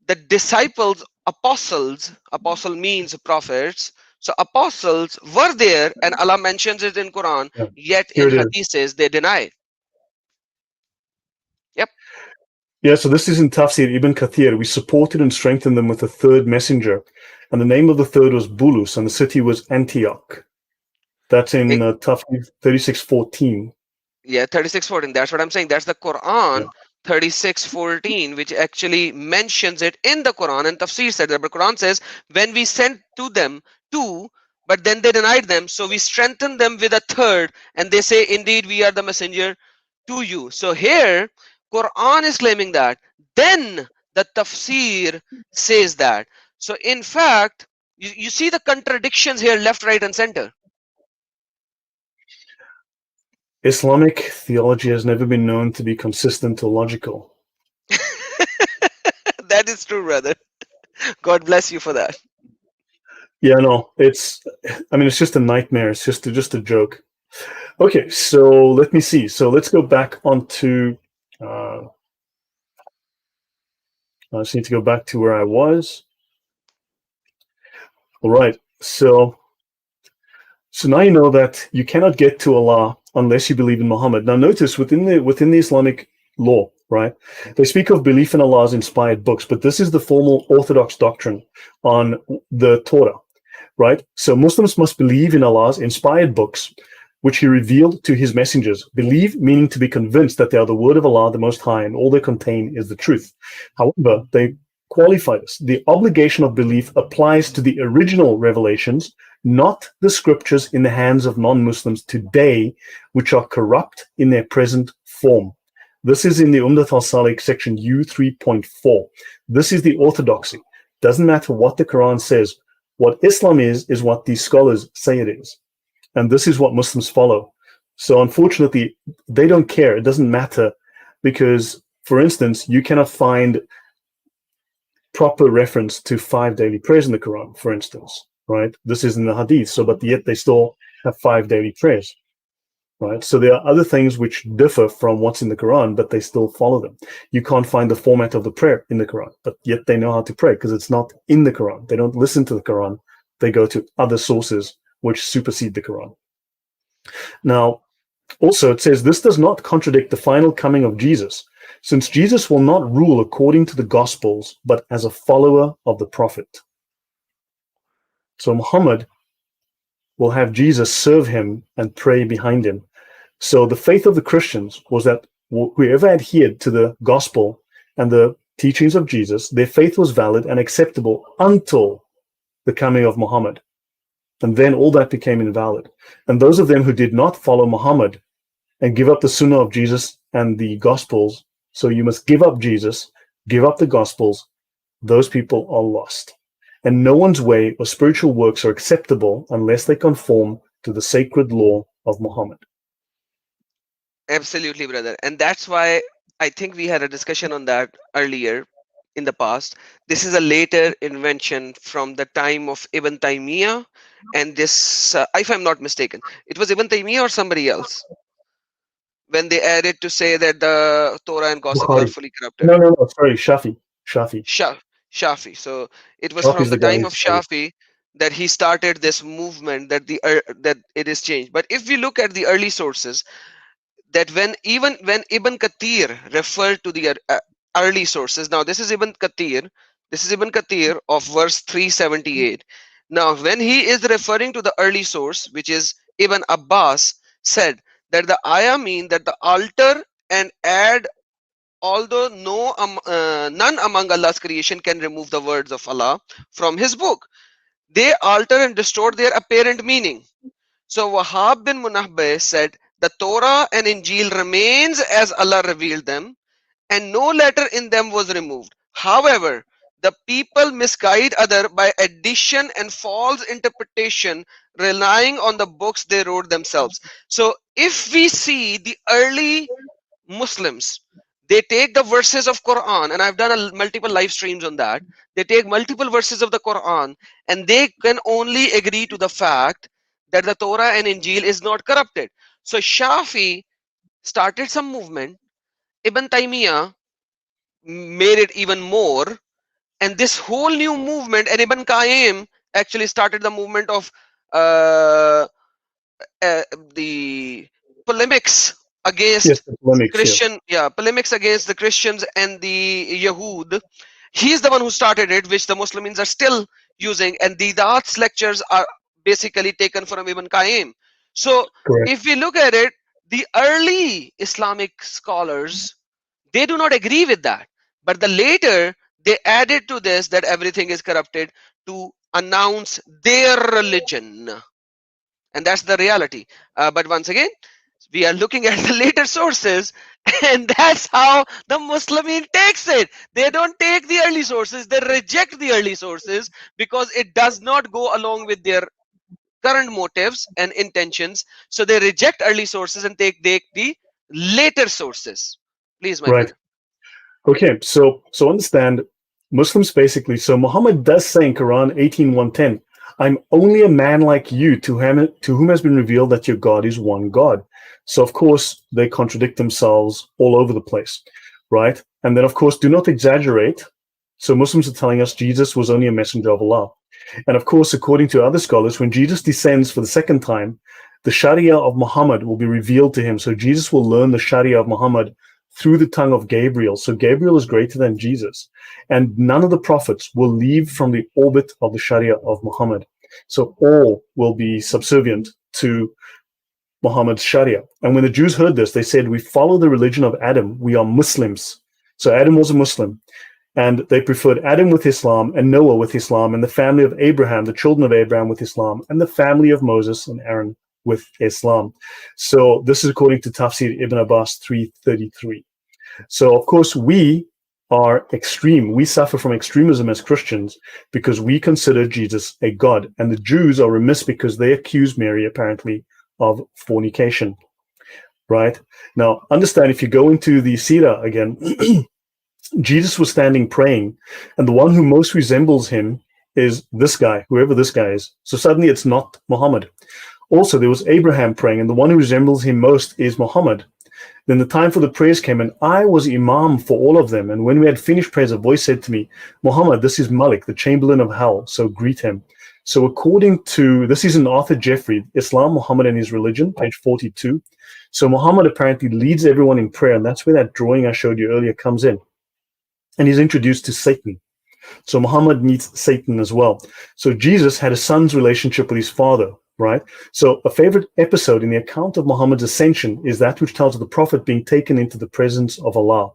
the disciples, apostles, apostle means prophets, so apostles were there, and Allah mentions it in Quran, Yeah. yet Here in it is. hadiths they deny. Yep. Yeah. So this is in Tafsir Ibn Kathir. We supported and strengthened them with a third messenger. And the name of the third was Bulus, and the city was Antioch. That's Eh, in Tafsir 36:14. yeah, 36:14. That's what I'm saying. That's the Yeah. Quran 36:14, which actually mentions it in the Quran, and Tafsir said that the Quran says, when we sent to them two, but then they denied them, so we strengthened them with a third, and they say, indeed, we are the messenger to you. So here, Quran is claiming that. Then the Tafsir says that. So in fact, you see the contradictions here, left, right, and center. Islamic theology has never been known to be consistent or logical. That is true, brother. God bless you for that. Yeah, no, it's. I mean, it's just a nightmare. It's just a joke. Okay, so let me see. So let's go back onto. I just need to go back to where I was. All right. So now you know that you cannot get to Allah unless you believe in Muhammad. Now notice within the Islamic law, right? They speak of belief in Allah's inspired books, but this is the formal orthodox doctrine on the Torah, right? So Muslims must believe in Allah's inspired books, which He revealed to His messengers. Believe meaning to be convinced that they are the word of Allah, the Most High, and all they contain is the truth. However, they qualify this. The obligation of belief applies to the original revelations, not the scriptures in the hands of non-Muslims today, which are corrupt in their present form. This is in the Umdat al-Salik section U 3.4. This is the orthodoxy. Doesn't matter what the Quran says. What Islam is what these scholars say it is. And this is what Muslims follow. So unfortunately, they don't care. It doesn't matter because, for instance, you cannot find proper reference to 5 daily prayers in the Quran, for instance, right? This is in the Hadith. So, but yet they still have 5 daily prayers, right? So there are other things which differ from what's in the Quran, but they still follow them. You can't find the format of the prayer in the Quran, but yet they know how to pray because it's not in the Quran. They don't listen to the Quran. They go to other sources which supersede the Quran. Now, also, it says this does not contradict the final coming of Jesus, since Jesus will not rule according to the Gospels, but as a follower of the Prophet. So Muhammad will have Jesus serve him and pray behind him. So the faith of the Christians was that whoever adhered to the Gospel and the teachings of Jesus, their faith was valid and acceptable until the coming of Muhammad. And then all that became invalid. And those of them who did not follow Muhammad and give up the Sunnah of Jesus and the Gospels, so you must give up Jesus, give up the Gospels, those people are lost. And no one's way or spiritual works are acceptable unless they conform to the sacred law of Muhammad. Absolutely, brother. And that's why I think we had a discussion on that earlier in the past. This is a later invention from the time of Ibn Taymiyyah. And this, if I'm not mistaken, it was Ibn Taymiyyah or somebody else when they added to say that the Torah and Gospels are Bukhari. fully corrupted. No, sorry, Shafi. Shafi. Shafi. So it was Shafi from is the the guy time who of started. Shafi that he started this movement that that it is changed. But if we look at the early sources, that when Ibn Kathir referred to the early sources, now this is Ibn Kathir of verse 378. Now, when he is referring to the early source, which is Ibn Abbas, said that the ayah mean that the altar and add, although none among Allah's creation can remove the words of Allah from His book. They alter and distort their apparent meaning. So Wahab bin Munabbih said, the Torah and Injil remains as Allah revealed them, and no letter in them was removed. However, the people misguide other by addition and false interpretation, relying on the books they wrote themselves. So if we see the early Muslims, they take the verses of Quran, and I've done multiple live streams on that. They take multiple verses of the Quran, and they can only agree to the fact that the Torah and Injil is not corrupted. So Shafi started some movement. Ibn Taymiyyah made it even more, and this whole new movement, and Ibn Qayyim actually started the movement of uh, the polemics Yes, against the polemics, yes. polemics against the Christians and the Yahud. He's the one who started it, which the Muslims are still using, and the Didat's lectures are basically taken from Ibn Qayyim. So Correct. if we look at it, the early Islamic scholars, They do not agree with that. But the later they added to this that everything is corrupted to announce their religion. And that's the reality. But once again, we are looking at the later sources, and that's how the Muslimin takes it. They don't take the early sources, they reject the early sources because it does not go along with their current motives and intentions. So they reject early sources and take the later sources. Please, my Right. brother. Okay, so understand, Muslims basically. So Muhammad does say in Quran 18:110, "I'm only a man like you to whom has been revealed that your God is one God." So of course they contradict themselves all over the place, right? And then of course do not exaggerate. So Muslims are telling us Jesus was only a messenger of Allah. And of course, according to other scholars, when Jesus descends for the second time, the Sharia of Muhammad will be revealed to him. So Jesus will learn the Sharia of Muhammad through the tongue of Gabriel. So Gabriel is greater than Jesus. And none of the prophets will leave from the orbit of the Sharia of Muhammad. So all will be subservient to Muhammad's Sharia. And when the Jews heard this, they said, "We follow the religion of Adam. We are Muslims." So Adam was a Muslim. And they preferred Adam with Islam and Noah with Islam and the family of Abraham, the children of Abraham with Islam, and the family of Moses and Aaron with Islam. So this is according to Tafsir Ibn Abbas 333. So of course we are extreme. We suffer from extremism as Christians because we consider Jesus a god. And the Jews are remiss because they accuse Mary apparently of fornication. Right? Now understand, if you go into the Sirah again, Jesus was standing praying, and the one who most resembles him is this guy, whoever this guy is. So suddenly it's not Muhammad. Also, there was Abraham praying, and the one who resembles him most is Muhammad. Then the time for the prayers came, and I was Imam for all of them. And when we had finished prayers, a voice said to me, "Muhammad, this is Malik, the Chamberlain of Hell, so greet him." So according to, this is in Arthur Jeffrey, Islam, Muhammad and His Religion, page 42. So Muhammad apparently leads everyone in prayer, and that's where that drawing I showed you earlier comes in. And he's introduced to Satan. So Muhammad meets Satan as well. So Jesus had a son's relationship with his father, right? So a favorite episode in the account of Muhammad's ascension is that which tells of the prophet being taken into the presence of Allah.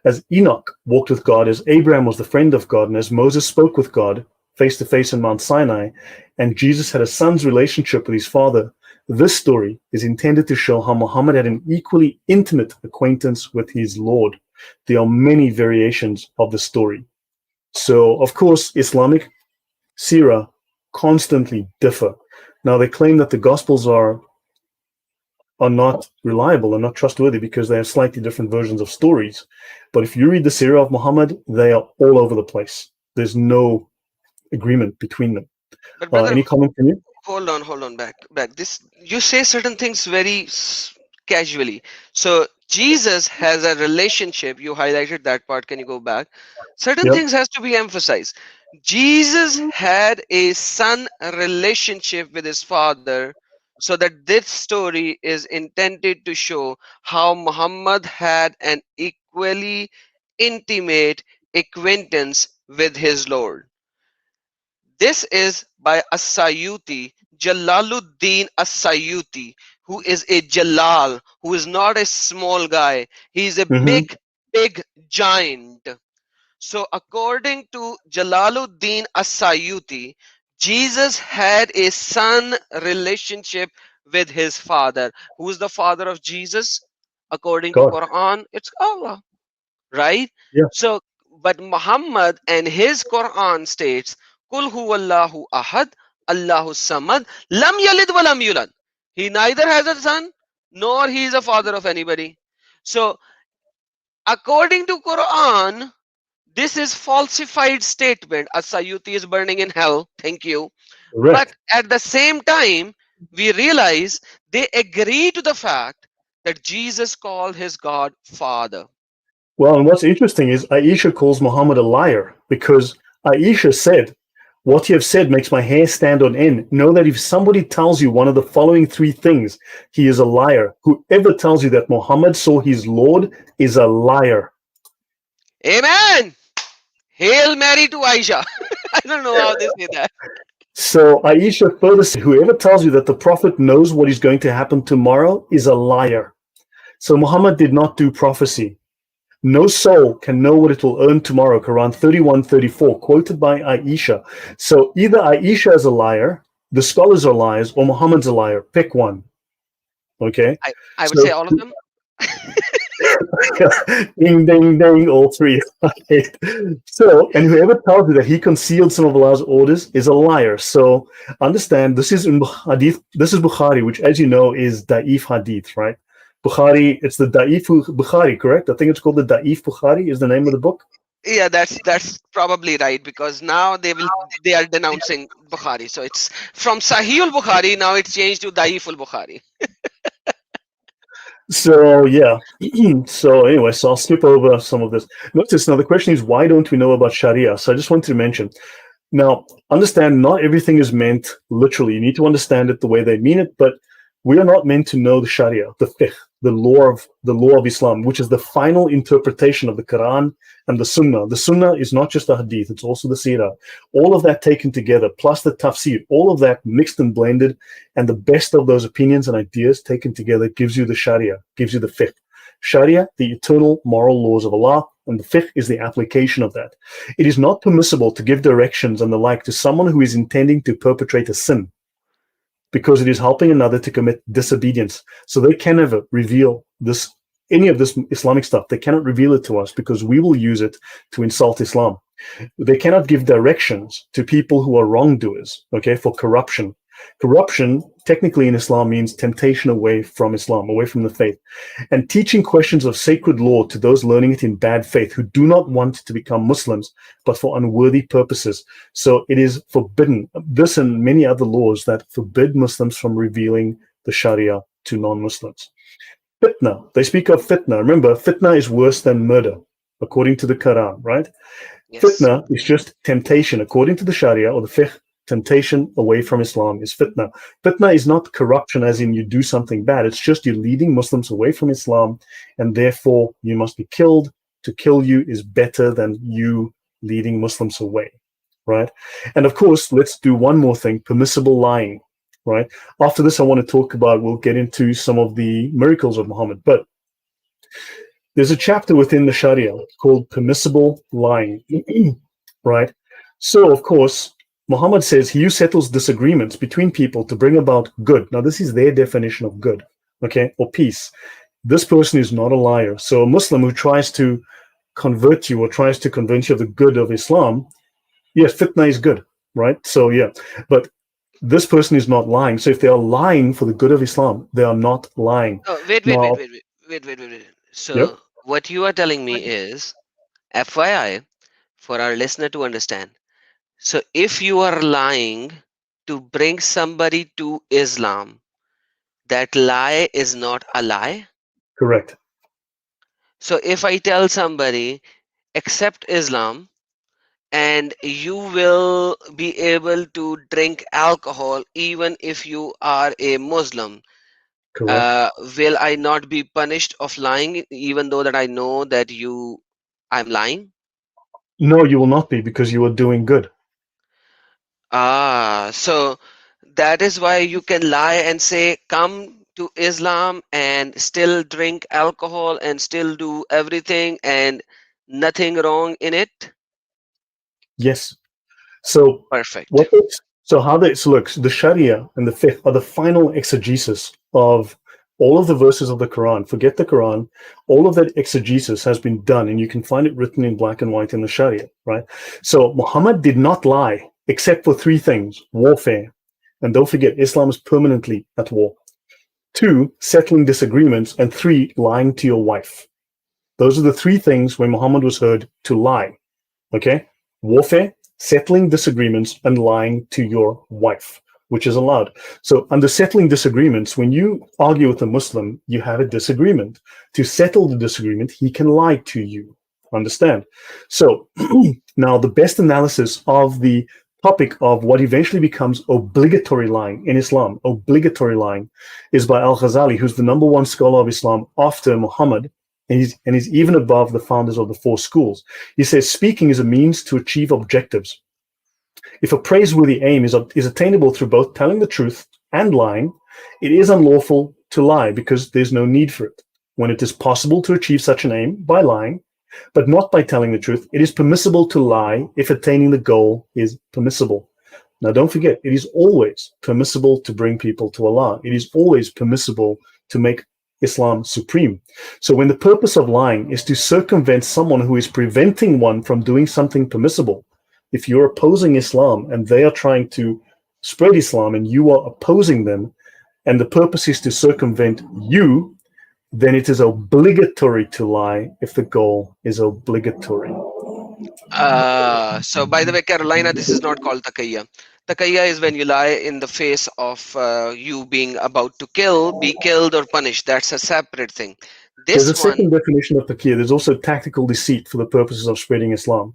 As Enoch walked with God, as Abraham was the friend of God, and as Moses spoke with God face to face in Mount Sinai, and Jesus had a son's relationship with his father, this story is intended to show how Muhammad had an equally intimate acquaintance with his Lord. There are many variations of the story. So, of course, Islamic Sirah constantly differ. Now, they claim that the Gospels are not reliable and not trustworthy because they have slightly different versions of stories. But if you read the Sirah of Muhammad, they are all over the place. There's no agreement between them. But brother, Any comment from you? hold on, back. This, you say certain things very casually. So Jesus has a relationship. You highlighted that part. Can you go back? Certain Yep. things has to be emphasized. Jesus had a son relationship with his father, so that this story is intended to show how Muhammad had an equally intimate acquaintance with his Lord. This is by As-Sayuti, Jalaluddin As-Sayuti, who is a Jalal, who is not a small guy. He is a Mm-hmm. big giant. So according to Jalaluddin As-Sayuti, Jesus had a son relationship with his father. Who is the father of Jesus? According to God. Quran, it's Allah, right? Yeah. So, but Muhammad and his Quran states, "Kul huwallahu ahad, Allahu samad, lam yalid wa lam yulad." He neither has a son nor he is a father of anybody. So, according to Quran, this is falsified statement. As-Sayuti is burning in hell. Thank you. But Correct. at the same time, we realize they agree to the fact that Jesus called his God Father. Well, and what's interesting is Aisha calls Muhammad a liar because Aisha said, "What you have said makes my hair stand on end. Know that if somebody tells you one of the following three things, he is a liar. Whoever tells you that Muhammad saw his Lord is a liar." Amen. Hail Mary to Aisha. I don't know how they say that. So Aisha further said, "Whoever tells you that the Prophet knows what is going to happen tomorrow is a liar." So Muhammad did not do prophecy. No soul can know what it will earn tomorrow. Quran 31:34, quoted by Aisha. So either Aisha is a liar, the scholars are liars, or Muhammad's a liar. Pick one. Okay. I would say So all of them. ding, ding, ding, all three. Right. So, and whoever tells you that he concealed some of Allah's orders is a liar. So understand this is in Hadith, this is Bukhari, which, as you know, is Da'if Hadith, right? Bukhari, it's the Da'if Bukhari, correct? I think it's called the Da'if Bukhari, is the name of the book. Yeah, that's probably right, because now they are denouncing Bukhari. So it's from Sahih al-Bukhari, now it's changed to Daif al-Bukhari. So yeah. So anyway, so I'll skip over some of this. Notice now the question is, why don't we know about Sharia? So I just wanted to mention. Now, understand, not everything is meant literally. You need to understand it the way they mean it, but we are not meant to know the Sharia, the fiqh, the law of Islam, which is the final interpretation of the Quran and the Sunnah. The Sunnah is not just the Hadith; it's also the Sirah. All of that taken together, plus the Tafsir, all of that mixed and blended, and the best of those opinions and ideas taken together gives you the Sharia, gives you the fiqh. Sharia, the eternal moral laws of Allah, and the fiqh is the application of that. It is not permissible to give directions and the like to someone who is intending to perpetrate a sin, because it is helping another to commit disobedience. So they can never reveal this, any of this Islamic stuff. They cannot reveal it to us because we will use it to insult Islam. They cannot give directions to people who are wrongdoers, okay, for corruption. Corruption, technically in Islam, means temptation away from Islam, away from the faith, and teaching questions of sacred law to those learning it in bad faith who do not want to become Muslims, but for unworthy purposes. So it is forbidden, this and many other laws that forbid Muslims from revealing the Sharia to non-Muslims. Fitna, they speak of fitna. Remember, fitna is worse than murder, according to the Quran, right? Yes. Fitna is just temptation, according to the Sharia or the fiqh. Temptation away from Islam is fitna. Fitna is not corruption, as in you do something bad. It's just you're leading Muslims away from Islam, and therefore you must be killed. To kill you is better than you leading Muslims away, right? And of course, let's do one more thing: permissible lying, right? After this, I want to talk about. We'll get into some of the miracles of Muhammad, but there's a chapter within the Sharia called permissible lying, right? So, of course, Muhammad says he who settles disagreements between people to bring about good. Now, this is their definition of good, okay, or peace. This person is not a liar. So a Muslim who tries to convert you or tries to convince you of the good of Islam, yes, fitna is good, right? So, yeah, but this person is not lying. So if they are lying for the good of Islam, they are not lying. Oh, wait, wait, wait, Now, wait, wait, wait, wait, wait, wait. yep, So what you are telling me is, FYI, for our listener to understand. So if you are lying to bring somebody to Islam, that lie is not a lie. correct. So if I tell somebody, accept Islam, and you will be able to drink alcohol even if you are a Muslim, Correct. will I not be punished of lying, even though that I know that I'm lying? No, you will not be, because you are doing good. So that is why you can lie and say, come to Islam and still drink alcohol and still do everything and nothing wrong in it. Yes. So Perfect. what is, so how this looks, the Sharia and the fiqh are the final exegesis of all of the verses of the Quran. Forget the Quran. All of that exegesis has been done, and you can find it written in black and white in the Sharia, right? So Muhammad did not lie except for three things: warfare. And don't forget, Islam is permanently at war. Two, settling disagreements. And three, lying to your wife. Those are the three things where Muhammad was heard to lie. Okay? Warfare, settling disagreements, and lying to your wife, which is allowed. So, under settling disagreements, when you argue with a Muslim, you have a disagreement. To settle the disagreement, he can lie to you. Understand? So, now the best analysis of the topic of what eventually becomes obligatory lying in Islam, obligatory lying, is by Al-Ghazali, who's the number one scholar of Islam after Muhammad, and he's even above the founders of the four schools. He says speaking is a means to achieve objectives. If a praiseworthy aim is attainable through both telling the truth and lying, it is unlawful to lie because there's no need for it. When it is possible to achieve such an aim by lying, but not by telling the truth. It is permissible to lie if attaining the goal is permissible. Now, don't forget, it is always permissible to bring people to Allah. It is always permissible to make Islam supreme. So when the purpose of lying is to circumvent someone who is preventing one from doing something permissible, if you're opposing Islam and they are trying to spread Islam and you are opposing them, and the purpose is to circumvent you, then it is obligatory to lie if the goal is obligatory. So by the way, Carolina, this is not called takayya. Takayya is when you lie in the face of you being about to be killed or punished. That's a separate thing. There's a This one, second definition of taqiyya. There's also tactical deceit for the purposes of spreading Islam.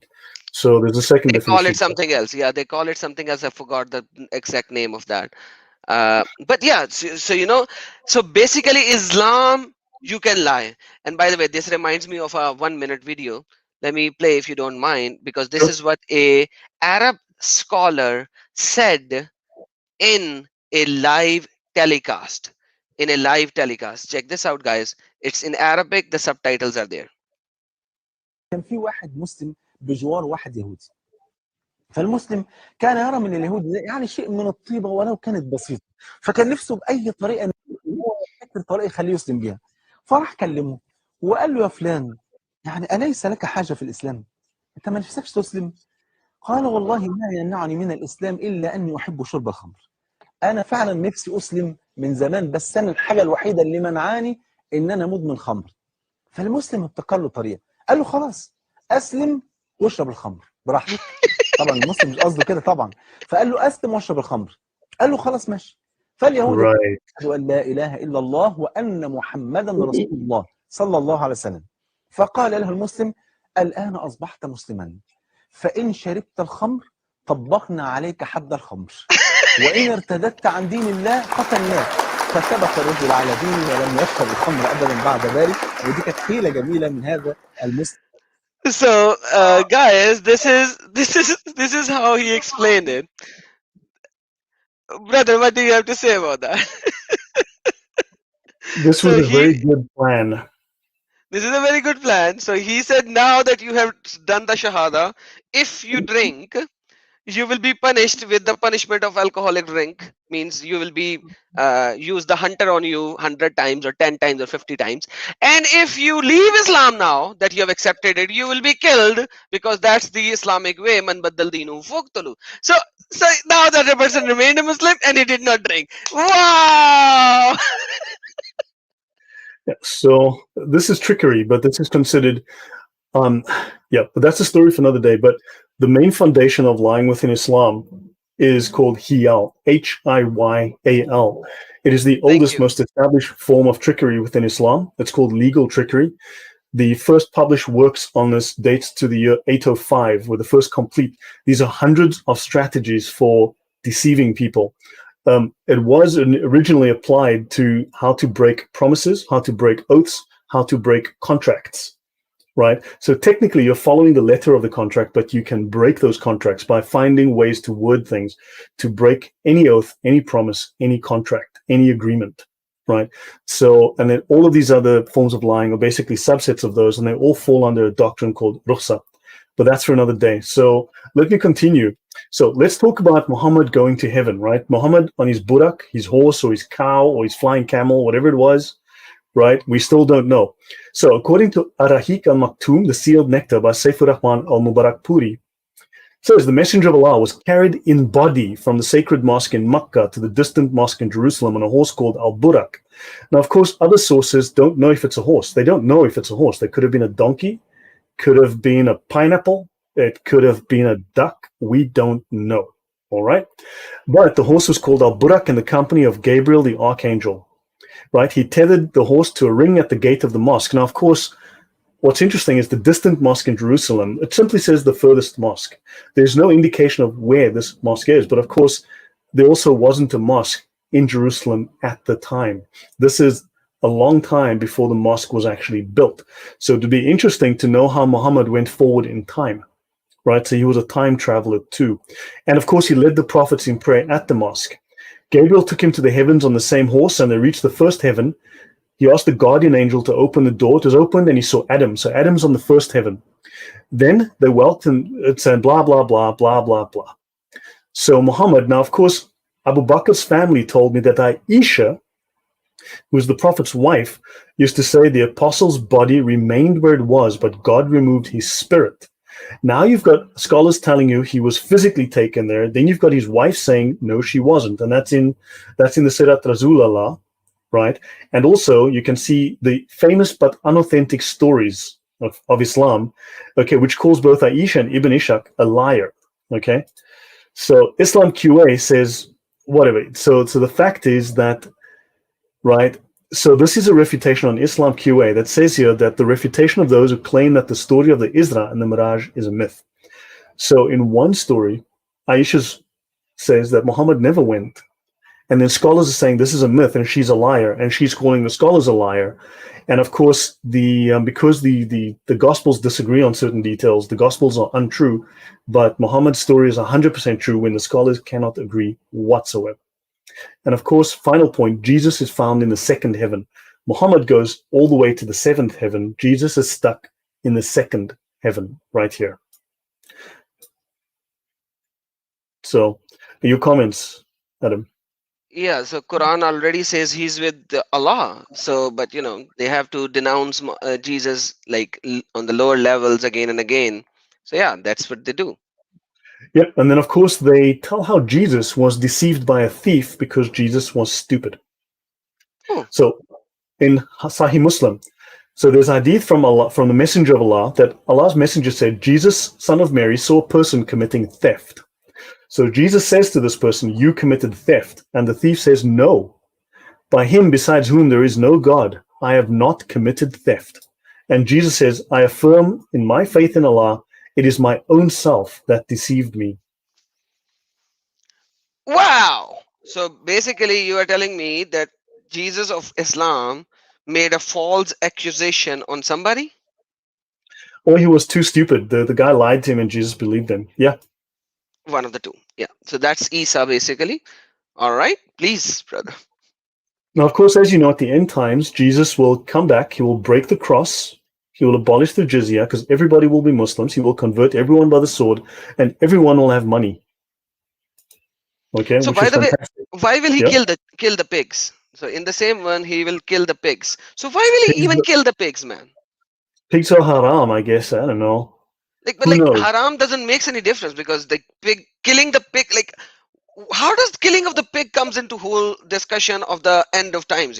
So there's a second they call definition. it something else. Yeah, they call it something else. I forgot the exact name of that. But yeah, so basically Islam, you can lie. And by the way, this reminds me of a 1-minute video. Let me play if you don't mind, because this is what a Arab scholar said in a live telecast. In a live telecast. Check this out, guys. It's in Arabic. The subtitles are there. كان في واحد مسلم بجوار واحد يهودي. فالمسلم كان يرى من اليهود يعني شيء من الطيبه ولو كانت بسيطه، فكان نفسه باي طريقه إن هو يفكر طريقه يخليه يسلم بيها. فراح كلمه وقال له: يا فلان، يعني اليس لك حاجه في الاسلام؟ انت ما نفسكش تسلم؟ قال: والله ما يمنعني من الاسلام الا اني احب شرب الخمر. انا فعلا نفسي اسلم من زمان، بس انا الحاجه الوحيده اللي منعاني ان انا مدمن خمر. فالمسلم ابتكر له طريقه، قال له: خلاص اسلم واشرب الخمر براحتك. طبعا المسلم مش قصده كده طبعا، فقال له: اسلم واشرب الخمر. قال له: خلاص ماشي. فاليهودي اشهد ان لا اله الا الله وان محمدا رسول الله صلى الله عليه وسلم. فقال له المسلم: الان اصبحت مسلما، فان شربت الخمر طبقنا عليك حد الخمر، وان ارتدت عن دين الله قتلناك. فثبت الرجل على دينه ولم يشرب الخمر ابدا بعد ذلك. ودي كانت حيله جميله من هذا المسلم. So, guys, this is how he explained it. Brother, what do you have to say about that? This was a very good plan. This is a very good plan. So he said, now that you have done the shahada, if you drink, you will be punished with the punishment of alcoholic drink. Means you will be use the hunter on you 100 times or 10 times or 50 times. And if you leave Islam now that you have accepted it, you will be killed, because that's the Islamic way. Man baddal deenu fuqtulu. So now that a person remained a Muslim and he did not drink. Wow. Yeah, so this is trickery, but this is considered but that's a story for another day. But the main foundation of lying within Islam is called hiyal, Hiyal. It is the oldest, most established form of trickery within Islam. It's called legal trickery. The first published works on this dates to the year 805, were the first complete. These are hundreds of strategies for deceiving people. It was originally applied to how to break promises, how to break oaths, how to break contracts. Right. So technically you're following the letter of the contract, but you can break those contracts by finding ways to word things, to break any oath, any promise, any contract, any agreement. Right. So, and then all of these other forms of lying are basically subsets of those, and they all fall under a doctrine called rukhsa. But that's for another day. So let me continue. So let's talk about Muhammad going to heaven, right? Muhammad on his burak, his horse or his cow or his flying camel, whatever it was, right? We still don't know. So according to Ar-Rahiq al-Maktoum, the sealed nectar by Saifur Rahman al-Mubarakpuri, says the Messenger of Allah was carried in body from the sacred mosque in Makkah to the distant mosque in Jerusalem on a horse called al-Burak. Now, of course, other sources don't know if it's a horse. They don't know if it's a horse. They could have been a donkey, could have been a pineapple, it could have been a duck. We don't know. All right. But the horse was called al-Burak in the company of Gabriel the archangel. Right, he tethered the horse to a ring at the gate of the mosque. Now, of course, what's interesting is the distant mosque in Jerusalem. It simply says the furthest mosque. There's no indication of where this mosque is. But of course, there also wasn't a mosque in Jerusalem at the time. This is a long time before the mosque was actually built. So it'd be interesting to know how Muhammad went forward in time. Right, so he was a time traveler too. And of course, he led the prophets in prayer at the mosque. Gabriel took him to the heavens on the same horse, and they reached the first heaven. He asked the guardian angel to open the door. It was opened and he saw Adam. So Adam's on the first heaven. Then they welcomed, it said blah, blah, blah, blah, blah, blah. So Muhammad, now of course, Abu Bakr's family told me that Aisha, who was the Prophet's wife, used to say the apostle's body remained where it was, but God removed his spirit. Now you've got scholars telling you he was physically taken there. Then you've got his wife saying, no, she wasn't. And that's in the Sirat Rasulullah, right? And also you can see the famous but unauthentic stories of Islam, okay, which calls both Aisha and Ibn Ishaq a liar, okay? So Islam QA says, whatever. So the fact is that, right, so this is a refutation on Islam QA that says here that the refutation of those who claim that the story of the Isra and the Miraj is a myth. So in one story, Aisha says that Muhammad never went. And then scholars are saying this is a myth and she's a liar, and she's calling the scholars a liar. And of course, because the Gospels disagree on certain details, the Gospels are untrue, but Muhammad's story is 100% true when the scholars cannot agree whatsoever. And of course, final point, Jesus is found in the second heaven. Muhammad goes all the way to the seventh heaven. Jesus is stuck in the second heaven right here. So, your comments, Adam? Yeah, so Quran already says he's with Allah. So, but they have to denounce Jesus like on the lower levels again and again. So yeah, that's what they do. Yep, and then of course they tell how Jesus was deceived by a thief because Jesus was stupid. Oh. So in Sahih Muslim, so there's hadith from Allah, from the Messenger of Allah, that Allah's Messenger said, Jesus, son of Mary, saw a person committing theft. So Jesus says to this person, you committed theft. And the thief says, no. By him besides whom there is no God, I have not committed theft. And Jesus says, I affirm in my faith in Allah, it is my own self that deceived me. Wow. So basically you are telling me that Jesus of Islam made a false accusation on somebody? Or he was too stupid. The guy lied to him and Jesus believed him. Yeah. One of the two. Yeah. So that's Isa basically. All right. Please, brother. Now, of course, as you know, at the end times, Jesus will come back. He will break the cross. He will abolish the jizya because everybody will be Muslims. He will convert everyone by the sword and everyone will have money. Okay, So which by is the way, fantastic. why will he Yeah. kill the pigs? So in the same one, he will kill the pigs. So why will he Pigs, even kill the pigs, man? pigs are haram, I guess. I don't know. But Who knows? haram doesn't make any difference because the pig killing the pig, how does killing of the pig comes into whole discussion of the end of times?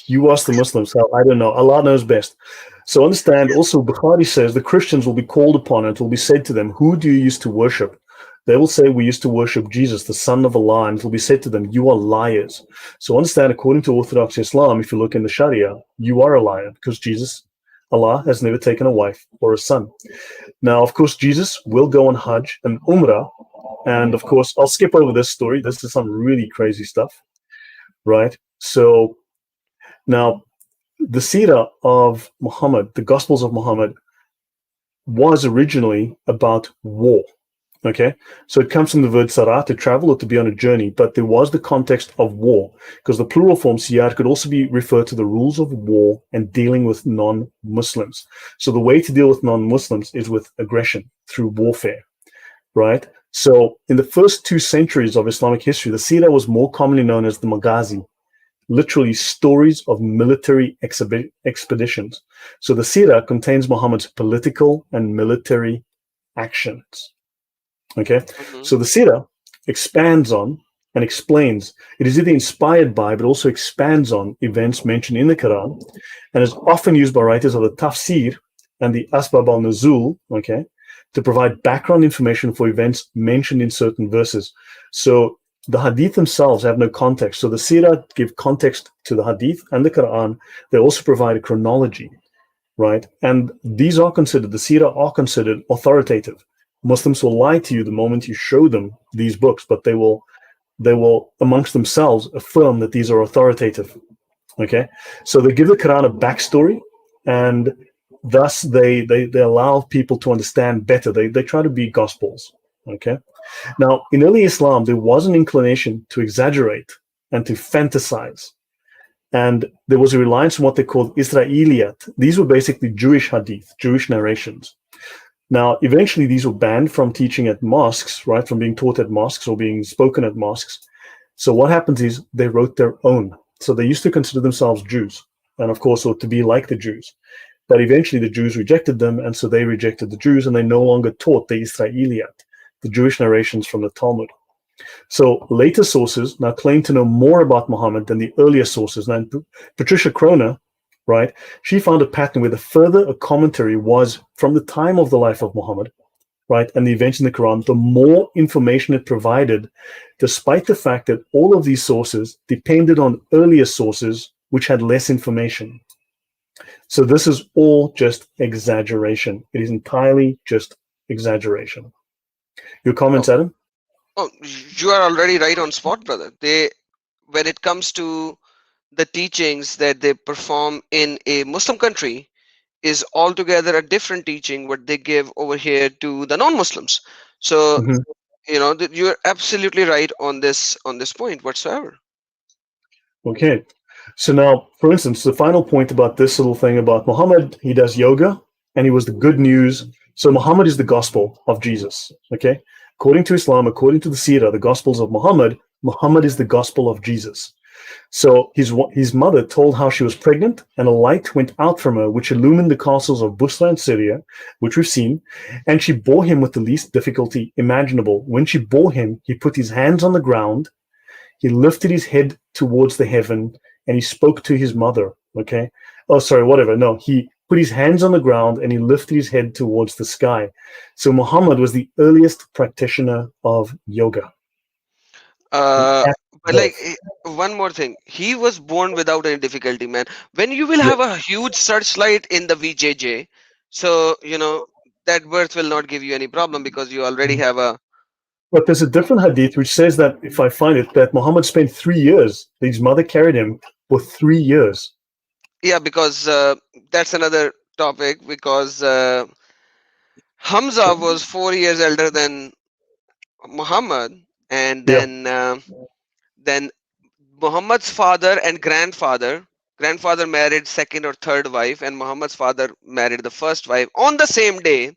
You ask the Muslims. So I don't know. Allah knows best. So understand also, Bukhari says the Christians will be called upon and it will be said to them, who do you used to worship? They will say, we used to worship Jesus, the Son of Allah, and it will be said to them, you are liars. So understand, according to Orthodox Islam, if you look in the Sharia, you are a liar because Jesus, Allah, has never taken a wife or a son. Now, of course, Jesus will go on Hajj and Umrah. And of course, I'll skip over this story. This is some really crazy stuff, right? So now, the Sirah of Muhammad, the Gospels of Muhammad, was originally about war. Okay, so it comes from the word sarah, to travel or to be on a journey, but there was the context of war because the plural form siyar could also be referred to the rules of war and dealing with non-Muslims. So the way to deal with non-Muslims is with aggression through warfare, right? So in the first 2 centuries of Islamic history, the Sirah was more commonly known as the Maghazi, literally stories of military expeditions. So the Sirah contains Muhammad's political and military actions. Okay, so the Sirah expands on and explains. It is either inspired by, but also expands on events mentioned in the Quran, and is often used by writers of the Tafsir and the Asbab al-Nuzul, okay, to provide background information for events mentioned in certain verses. So the Hadith themselves have no context. So the Sirah give context to the Hadith and the Quran. They also provide a chronology, right? And these are considered, the Sirah are considered authoritative. Muslims will lie to you the moment you show them these books, but they will amongst themselves affirm that these are authoritative. Okay, so they give the Quran a backstory, and thus they allow people to understand better. They try to be gospels. Okay, now in early Islam there was an inclination to exaggerate and to fantasize. And there was a reliance on what they called Israeliyat. These were basically Jewish hadith, Jewish narrations. Now, eventually, these were banned from teaching at mosques, right? From being taught at mosques or being spoken at mosques. So what happens is they wrote their own. So they used to consider themselves Jews, and of course, or to be like the Jews. But eventually, the Jews rejected them, and so they rejected the Jews, and they no longer taught the Israeliyat, the Jewish narrations from the Talmud. So later sources now claim to know more about Muhammad than the earlier sources. Now, Patricia Kroner, right, she found a pattern where the further a commentary was from the time of the life of Muhammad, right, and the events in the Quran, the more information it provided, despite the fact that all of these sources depended on earlier sources which had less information. So this is all just exaggeration. It is entirely just exaggeration. Your comments, Oh, Adam? oh, you are already right on spot, brother. When it comes to the teachings that they perform in a Muslim country, is altogether a different teaching what they give over here to the non-Muslims. So Mhm. you're absolutely right on this point whatsoever. Okay. So now, for instance, the final point about this little thing about Muhammad, he does yoga and he was the good news. So Muhammad is the gospel of Jesus. Okay. According to Islam, according to the Sirah, the gospels of Muhammad, Muhammad is the gospel of Jesus. So his mother told how she was pregnant, and a light went out from her, which illumined the castles of Busra and Syria, which we've seen, and she bore him with the least difficulty imaginable. When she bore him, he put his hands on the ground, he lifted his head towards the heaven, and he spoke to his mother. Okay. Oh, sorry, whatever. No, he put his hands on the ground and he lifted his head towards the sky. So Muhammad was the earliest practitioner of yoga. Uh, At but like birth. one more thing, he was born without any difficulty, man. When you will Yeah. have a huge searchlight in the VJJ, so that birth will not give you any problem because you already have a. But there's a different hadith which says that, if I find it, that Muhammad spent 3 years, his mother carried him for 3 years. Yeah, because that's another topic because Hamza was 4 years elder than Muhammad, and Yeah. then Muhammad's father and grandfather married second or third wife, and Muhammad's father married the first wife on the same day.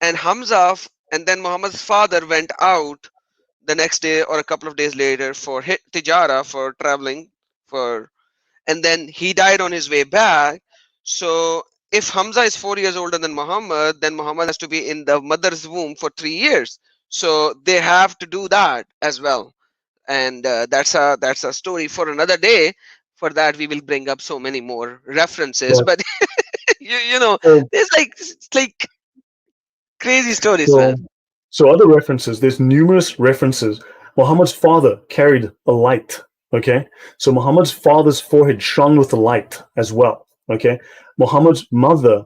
And and then Muhammad's father went out the next day or a couple of days later for tijara, for traveling, for and then he died on his way back. So if Hamza is 4 years older than Muhammad, then Muhammad has to be in the mother's womb for 3 years. So they have to do that as well, and that's a story for another day. For that, we will bring up so many more references, Right. but you know, So, there's like crazy stories, man. so, so other references, there's numerous references. Muhammad's father carried a light. Okay. So Muhammad's father's forehead shone with a light as well. Okay. Muhammad's mother,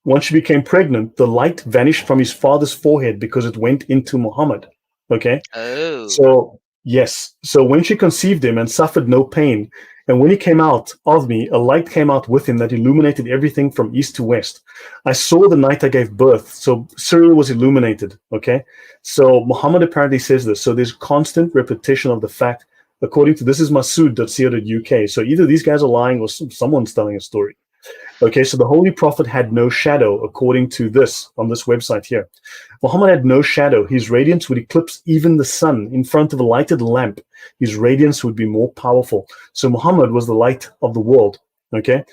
once she became pregnant, the light vanished from his father's forehead because it went into Muhammad. Okay. Oh. So, yes. So when she conceived him and suffered no pain, and when he came out of me, a light came out with him that illuminated everything from east to west. I saw the night I gave birth. So Syria was illuminated. Okay. So Muhammad apparently says this. So there's constant repetition of the fact, according to this is Masood.co.uk. So either these guys are lying or someone's telling a story. Okay, so the Holy Prophet had no shadow, according to this on this website here. Muhammad had no shadow. His radiance would eclipse even the sun. In front of a lighted lamp, his radiance would be more powerful. So Muhammad was the light of the world. Okay,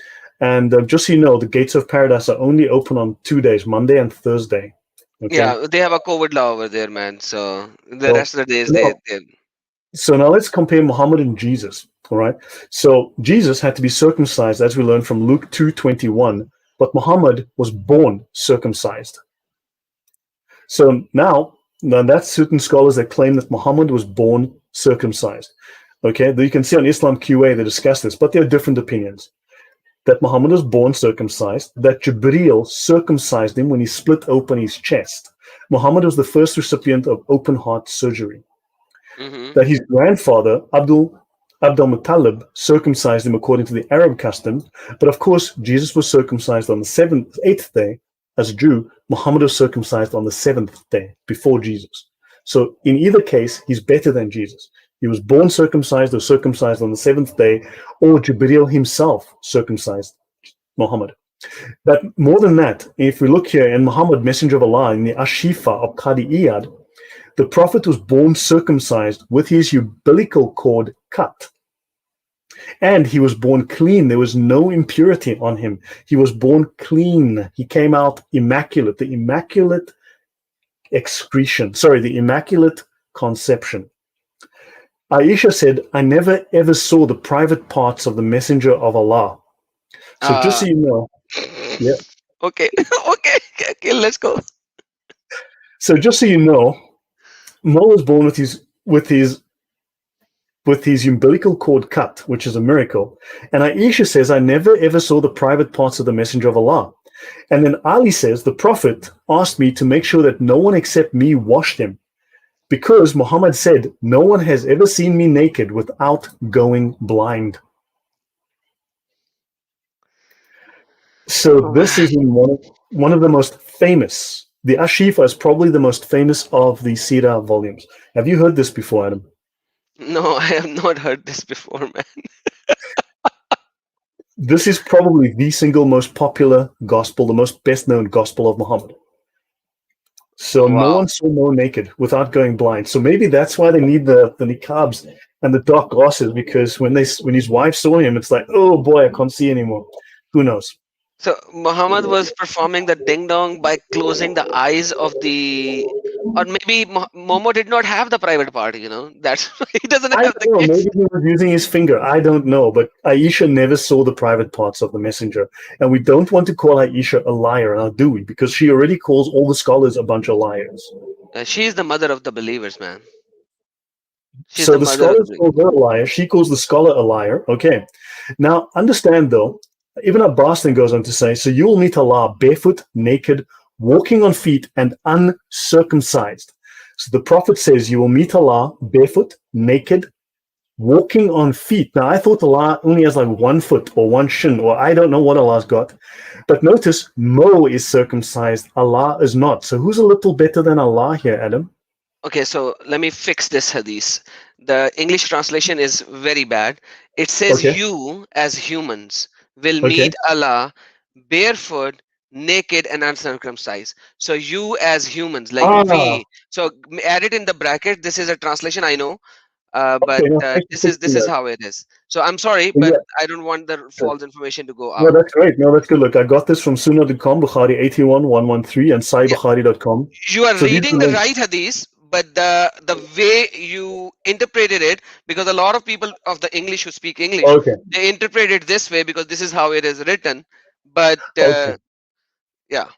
and just so you know, the gates of paradise are only open on 2 days, Monday and Thursday. Okay, Yeah, they have a COVID law over there, man. So the so rest of the days now, they so now let's compare Muhammad and Jesus. All right, so Jesus had to be circumcised, as we learn from Luke 2:21, but Muhammad was born circumcised. So now that's certain scholars that claim that Muhammad was born circumcised. Okay, you can see on Islam QA they discuss this, but there are different opinions. That Muhammad was born circumcised, that Jibreel circumcised him when he split open his chest. Muhammad was the first recipient of open heart surgery. hmm That his grandfather, Abdul Muttalib, circumcised him according to the Arab custom. But of course, Jesus was circumcised on the eighth day as a Jew. Muhammad was circumcised on the seventh day before Jesus. So in either case, he's better than Jesus. He was born circumcised or circumcised on the seventh day, or Jibril himself circumcised Muhammad. But more than that, if we look here in Muhammad, Messenger of Allah, in the Ashifa of Qadi Iyad, the Prophet was born circumcised with his umbilical cord cut. And he was born clean. There was no impurity on him. He was born clean. He came out immaculate, the immaculate excretion. Sorry, the immaculate conception. Aisha said, I never ever saw the private parts of the Messenger of Allah. So just Uh, so you know, yeah. okay, okay, okay, let's go. So just so you know, Mo was born with his umbilical cord cut, which is a miracle. And Aisha says, I never ever saw the private parts of the Messenger of Allah. And then Ali says, the Prophet asked me to make sure that no one except me washed him, because Muhammad said, no one has ever seen me naked without going blind. So this is in one of the most famous. The Ashifa is probably the most famous of the Sirah volumes. Have you heard this before, Adam? No, I have not heard this before, man. This is probably the single most popular gospel, the most best known gospel of Muhammad. So no Wow. one saw Mo naked without going blind. So maybe that's why they need the niqabs and the dark glasses, because when his wife saw him, it's like, oh boy, I can't see anymore. Who knows? So Muhammad was performing the ding dong by closing the eyes of the, or maybe Momo did not have the private part. That's why he doesn't I have don't the know. kids. Maybe he was using his finger. I don't know. But Aisha never saw the private parts of the messenger. And we don't want to call Aisha a liar, now do we? Because she already calls all the scholars a bunch of liars. She is the mother of the believers, man. She's So the the mother of the scholars believers. call her a liar. She calls the scholar a liar. Okay. Now, understand though, Ibn Abbas then goes on to say, so you will meet Allah barefoot, naked, walking on feet, and uncircumcised. So the Prophet says you will meet Allah barefoot, naked, walking on feet. Now, I thought Allah only has like 1 foot or one shin, or I don't know what Allah's got. But notice, Mo is circumcised, Allah is not. So who's a little better than Allah here, Adam? Okay, so let me fix this hadith. The English translation is very bad. It says Okay, you as humans will okay. meet Allah barefoot, naked, and uncircumcised. So you as humans, like Ah, we. So add it in the bracket. This is a translation, I know, okay. but Now, thanks for this is fixing this is that. how it is. So I'm sorry, Well, but yeah, I don't want the sure. false information to go No, out. that's great. No, that's good. Look, I got this from Sunnah.com, Bukhari 81113, and SahihBukhari.com. You are So these are reading the the links. right hadith, but the way you interpreted it, because a lot of people of the English who speak English, Okay, they interpret it this way because this is how it is written. But okay. yeah.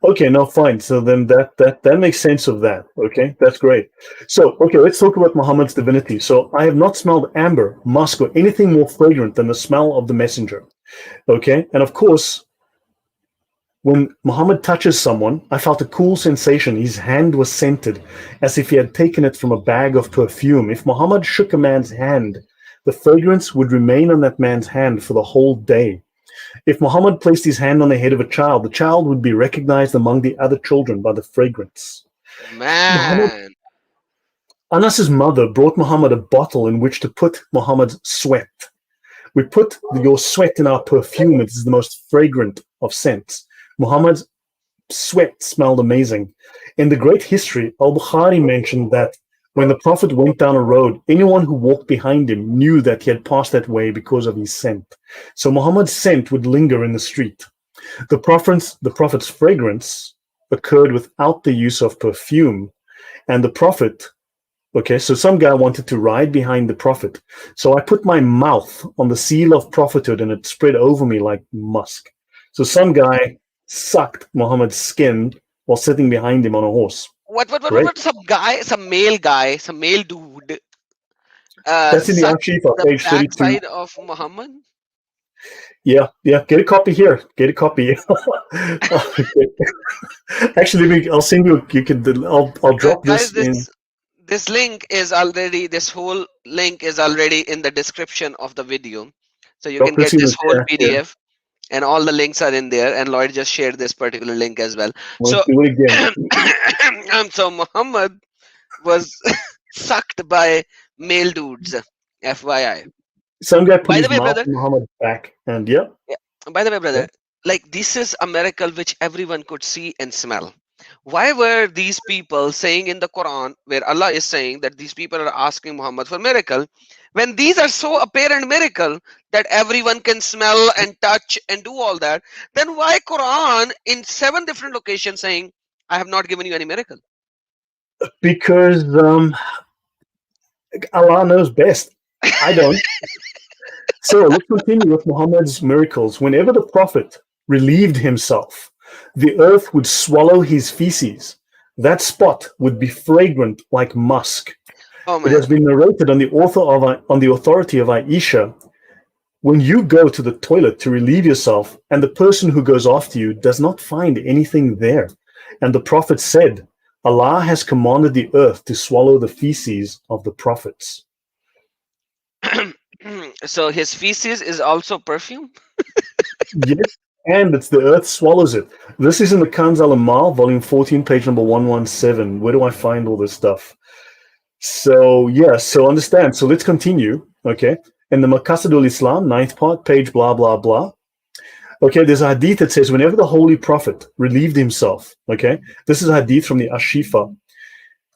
Okay, no, fine. So then that makes sense of that. Okay, that's great. So, okay, let's talk about Muhammad's divinity. So I have not smelled amber, musk, or anything more fragrant than the smell of the messenger. Okay, and of course, when Muhammad touches someone, I felt a cool sensation. His hand was scented, as if he had taken it from a bag of perfume. If Muhammad shook a man's hand, the fragrance would remain on that man's hand for the whole day. If Muhammad placed his hand on the head of a child, the child would be recognized among the other children by the fragrance. Muhammad, Man. Anas's mother brought Muhammad a bottle in which to put Muhammad's sweat. We put your sweat in our perfume. It is the most fragrant of scents. Muhammad's sweat smelled amazing. In the great history, Al-Bukhari mentioned that when the Prophet went down a road, anyone who walked behind him knew that he had passed that way because of his scent. So Muhammad's scent would linger in the street. The Prophet's fragrance occurred without the use of perfume. And the Prophet, okay, so some guy wanted to ride behind the Prophet. So I put my mouth on the seal of prophethood and it spread over me like musk. So some guy sucked Muhammad's skin while sitting behind him on a horse. Great. Some male guy, some male dude That's in the sucked Ashifa, the page 32. backside of Muhammad? Yeah, yeah. Get a copy here. Get a copy. Okay. Actually, I'll send you. You can. I'll drop Guys, this in. this whole link is already in the description of the video. So you Drop can this get in this the whole chat. Yeah. PDF and all the links are in there, and Lloyd just shared this particular link as well. Let's So do it again. so Muhammad was sucked by Male dudes. FYI. Some guy put By the his way, mouth brother. on Muhammad's back, and yeah, Yeah, by the way, yeah. brother, like this is a miracle which everyone could see and smell. Why were these people saying in the Quran, where Allah is saying that these people are asking Muhammad for miracle, when these are so apparent miracle that everyone can smell and touch and do all that, then why Quran in 7 different locations saying, I have not given you any miracle? Because Allah knows best. I don't. So let's continue with Muhammad's miracles. Whenever the Prophet relieved himself, the earth would swallow his feces. That spot would be fragrant like musk. Oh It has man. been narrated on the authority of Aisha. When you go to the toilet to relieve yourself, and the person who goes after you does not find anything there, and the Prophet said, Allah has commanded the earth to swallow the feces of the prophets. So his feces is also perfume? Yes, and it's the earth swallows it. This is in the Kanz al Amal, volume 14, page number 117. Where do I find all this stuff? So, yeah, so understand. So let's continue. Okay. In the Maqasidul Islam, ninth part, page blah, blah, blah. Okay, there's a hadith that says whenever the Holy Prophet relieved himself, okay, this is a hadith from the Ashifa,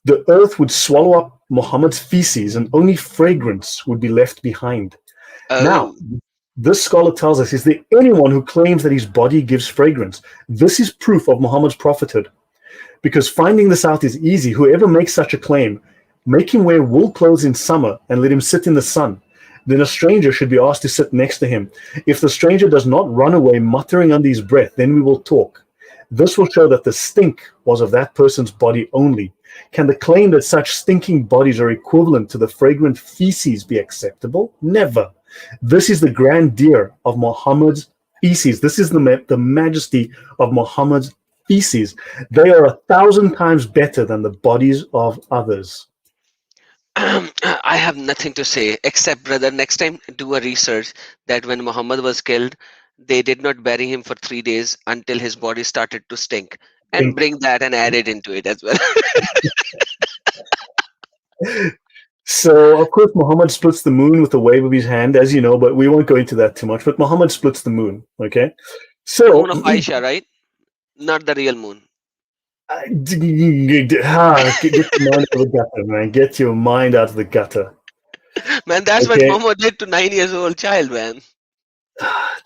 the earth would swallow up Muhammad's feces and only fragrance would be left behind. Now, Oh. this scholar tells us, is there anyone who claims that his body gives fragrance? This is proof of Muhammad's prophethood. Because finding this out is easy. Whoever makes such a claim, make him wear wool clothes in summer and let him sit in the sun. Then a stranger should be asked to sit next to him. If the stranger does not run away muttering under his breath, then we will talk. This will show that the stink was of that person's body only. Can the claim that such stinking bodies are equivalent to the fragrant feces be acceptable? Never. This is the grandeur of Muhammad's feces. This is the majesty of Muhammad's feces. They are 1,000 times better than the bodies of others. I have nothing to say except, brother, next time do a research that when Muhammad was killed, they did not bury him for 3 days until his body started to stink, and Think. bring that and add it into it as well. So, of course, Muhammad splits the moon with a wave of his hand, as you know, but we won't go into that too much. But Muhammad splits the moon, okay? The So, moon of Aisha, right? Not the real moon. get your mind out of the gutter, man. Get your mind out of the gutter, Man, that's what okay? Muhammad did to 9 years old child, man.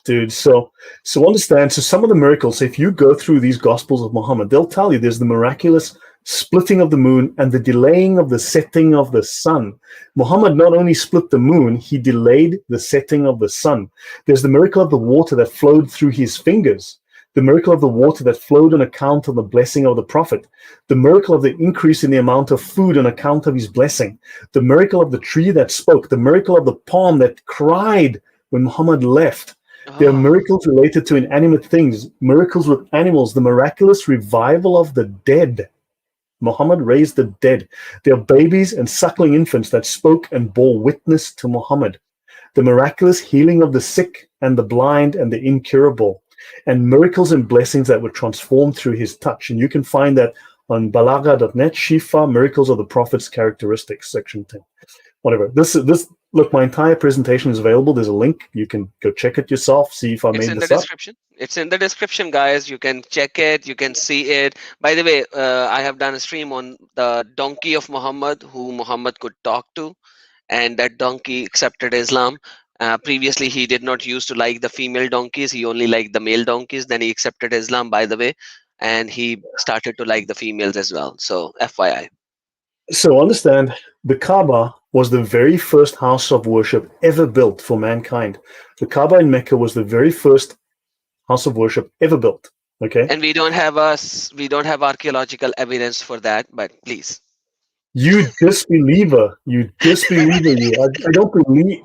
Dude, so understand. So some of the miracles, if you go through these Gospels of Muhammad, they'll tell you there's the miraculous splitting of the moon and the delaying of the setting of the sun. Muhammad not only split the moon, he delayed the setting of the sun. There's the miracle of the water that flowed through his fingers, the miracle of the water that flowed on account of the blessing of the Prophet, the miracle of the increase in the amount of food on account of his blessing, the miracle of the tree that spoke, the miracle of the palm that cried when Muhammad left. There are Oh, miracles related to inanimate things, miracles with animals, the miraculous revival of the dead. Muhammad raised the dead. There are babies and suckling infants that spoke and bore witness to Muhammad. The miraculous healing of the sick and the blind and the incurable, and miracles and blessings that were transformed through his touch. And you can find that on balagha.net, Shifa, Miracles of the Prophet's Characteristics, section 10. Whatever. This look, my entire presentation is available. There's a link. You can go check it yourself, see if I it's made in the this up. description. It's in the description, guys. You can check it. You can see it. By the way, I have done a stream on the donkey of Muhammad, who Muhammad could talk to, and that donkey accepted Islam. Previously, he did not used to like the female donkeys. He only liked the male donkeys. Then he accepted Islam, by the way, and he started to like the females as well. So, FYI. So understand, the Kaaba was the very first house of worship ever built for mankind. The Kaaba in Mecca was the very first house of worship ever built. Okay. And we don't have archaeological evidence for that, but please. You disbeliever. You disbeliever. I don't believe.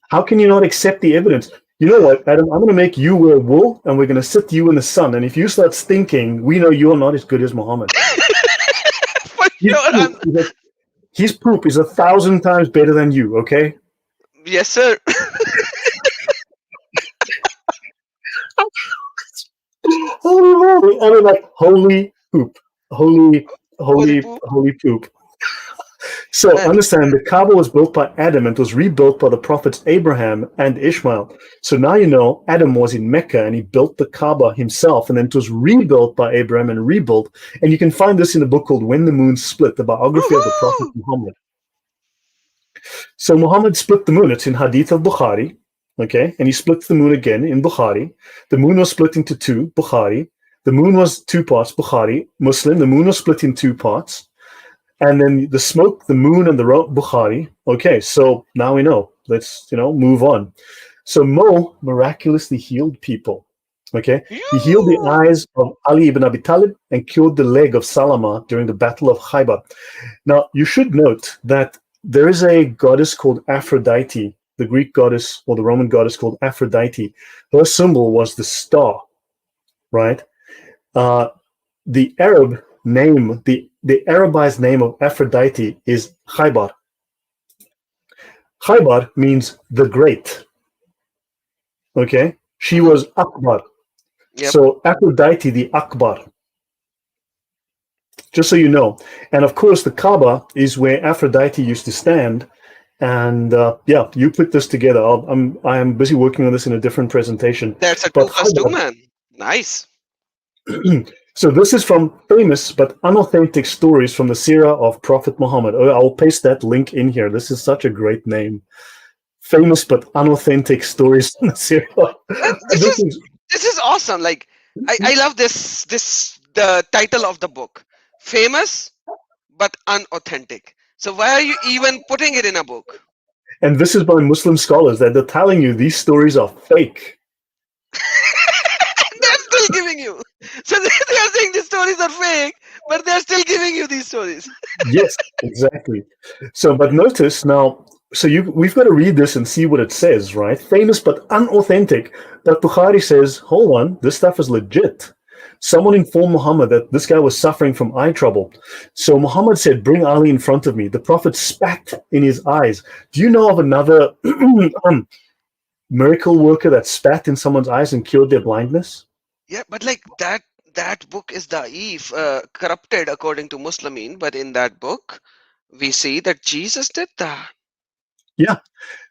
How can you not accept the evidence? You know what, Adam? I'm going to make you wear wool and we're going to sit you in the sun. And if you start stinking, we know you're not as good as Muhammad. For His sure. poop is a, his poop is 1,000 times better than you, okay? Yes, sir. Holy, I mean, like, holy poop. Holy, Holy holy, poop. holy poop. So Man, understand the Kaaba was built by Adam and was rebuilt by the prophets Abraham and Ishmael. So now you know Adam was in Mecca and he built the Kaaba himself, and then it was rebuilt by Abraham and rebuilt. And you can find this in a book called When the Moon Split, the biography of the Prophet woohoo! Muhammad. So Muhammad split the moon. It's in Hadith of Bukhari. Okay. And he splits the moon again in Bukhari. The moon was split into two, Bukhari. The moon was two parts, Bukhari, Muslim. The moon was split in two parts. And then the smoke, the moon, and the Bukhari. Okay. So now we know. Let's, move on. So Mo miraculously healed people. Okay. He healed the You. eyes of Ali ibn Abi Talib and cured the leg of Salama during the Battle of Khaybar. Now, you should note that there is a goddess called Aphrodite, the Greek goddess or the Roman goddess called Aphrodite. Her symbol was the star, right? Uh, the Arab name, the Arabized name of Aphrodite is Khaybar. Khaybar means the great, okay? She Mhm. was Akbar. Yep. So Aphrodite, the Akbar, just so you know. And of course, the Kaaba is where Aphrodite used to stand. And yeah, you put this together. I am busy working on this in a different presentation. That's a But 2 plus 2, man. Nice. so this is from famous but unauthentic stories from the Sirah of Prophet Muhammad. Oh, I'll paste that link in here. This is such a great name. Famous but unauthentic stories from the Sirah. And this This is is this is awesome. Like I love this the title of the book. Famous but unauthentic. So why are you even putting it in a book? and this is by Muslim scholars that they're telling you these stories are fake. They're still giving you. So they are saying these stories are fake, but they're still giving you these stories. Yes, exactly. So, but notice now, so we've got to read this and see what it says, right? Famous but unauthentic. But Bukhari says, hold on, this stuff is legit. Someone informed Muhammad that this guy was suffering from eye trouble. So Muhammad said, bring Ali in front of me. The Prophet spat in his eyes. Do you know of another miracle worker that spat in someone's eyes and cured their blindness? Yeah, but like that book is da'if, corrupted according to Muslimin, but in that book we see that Jesus did that. Yeah.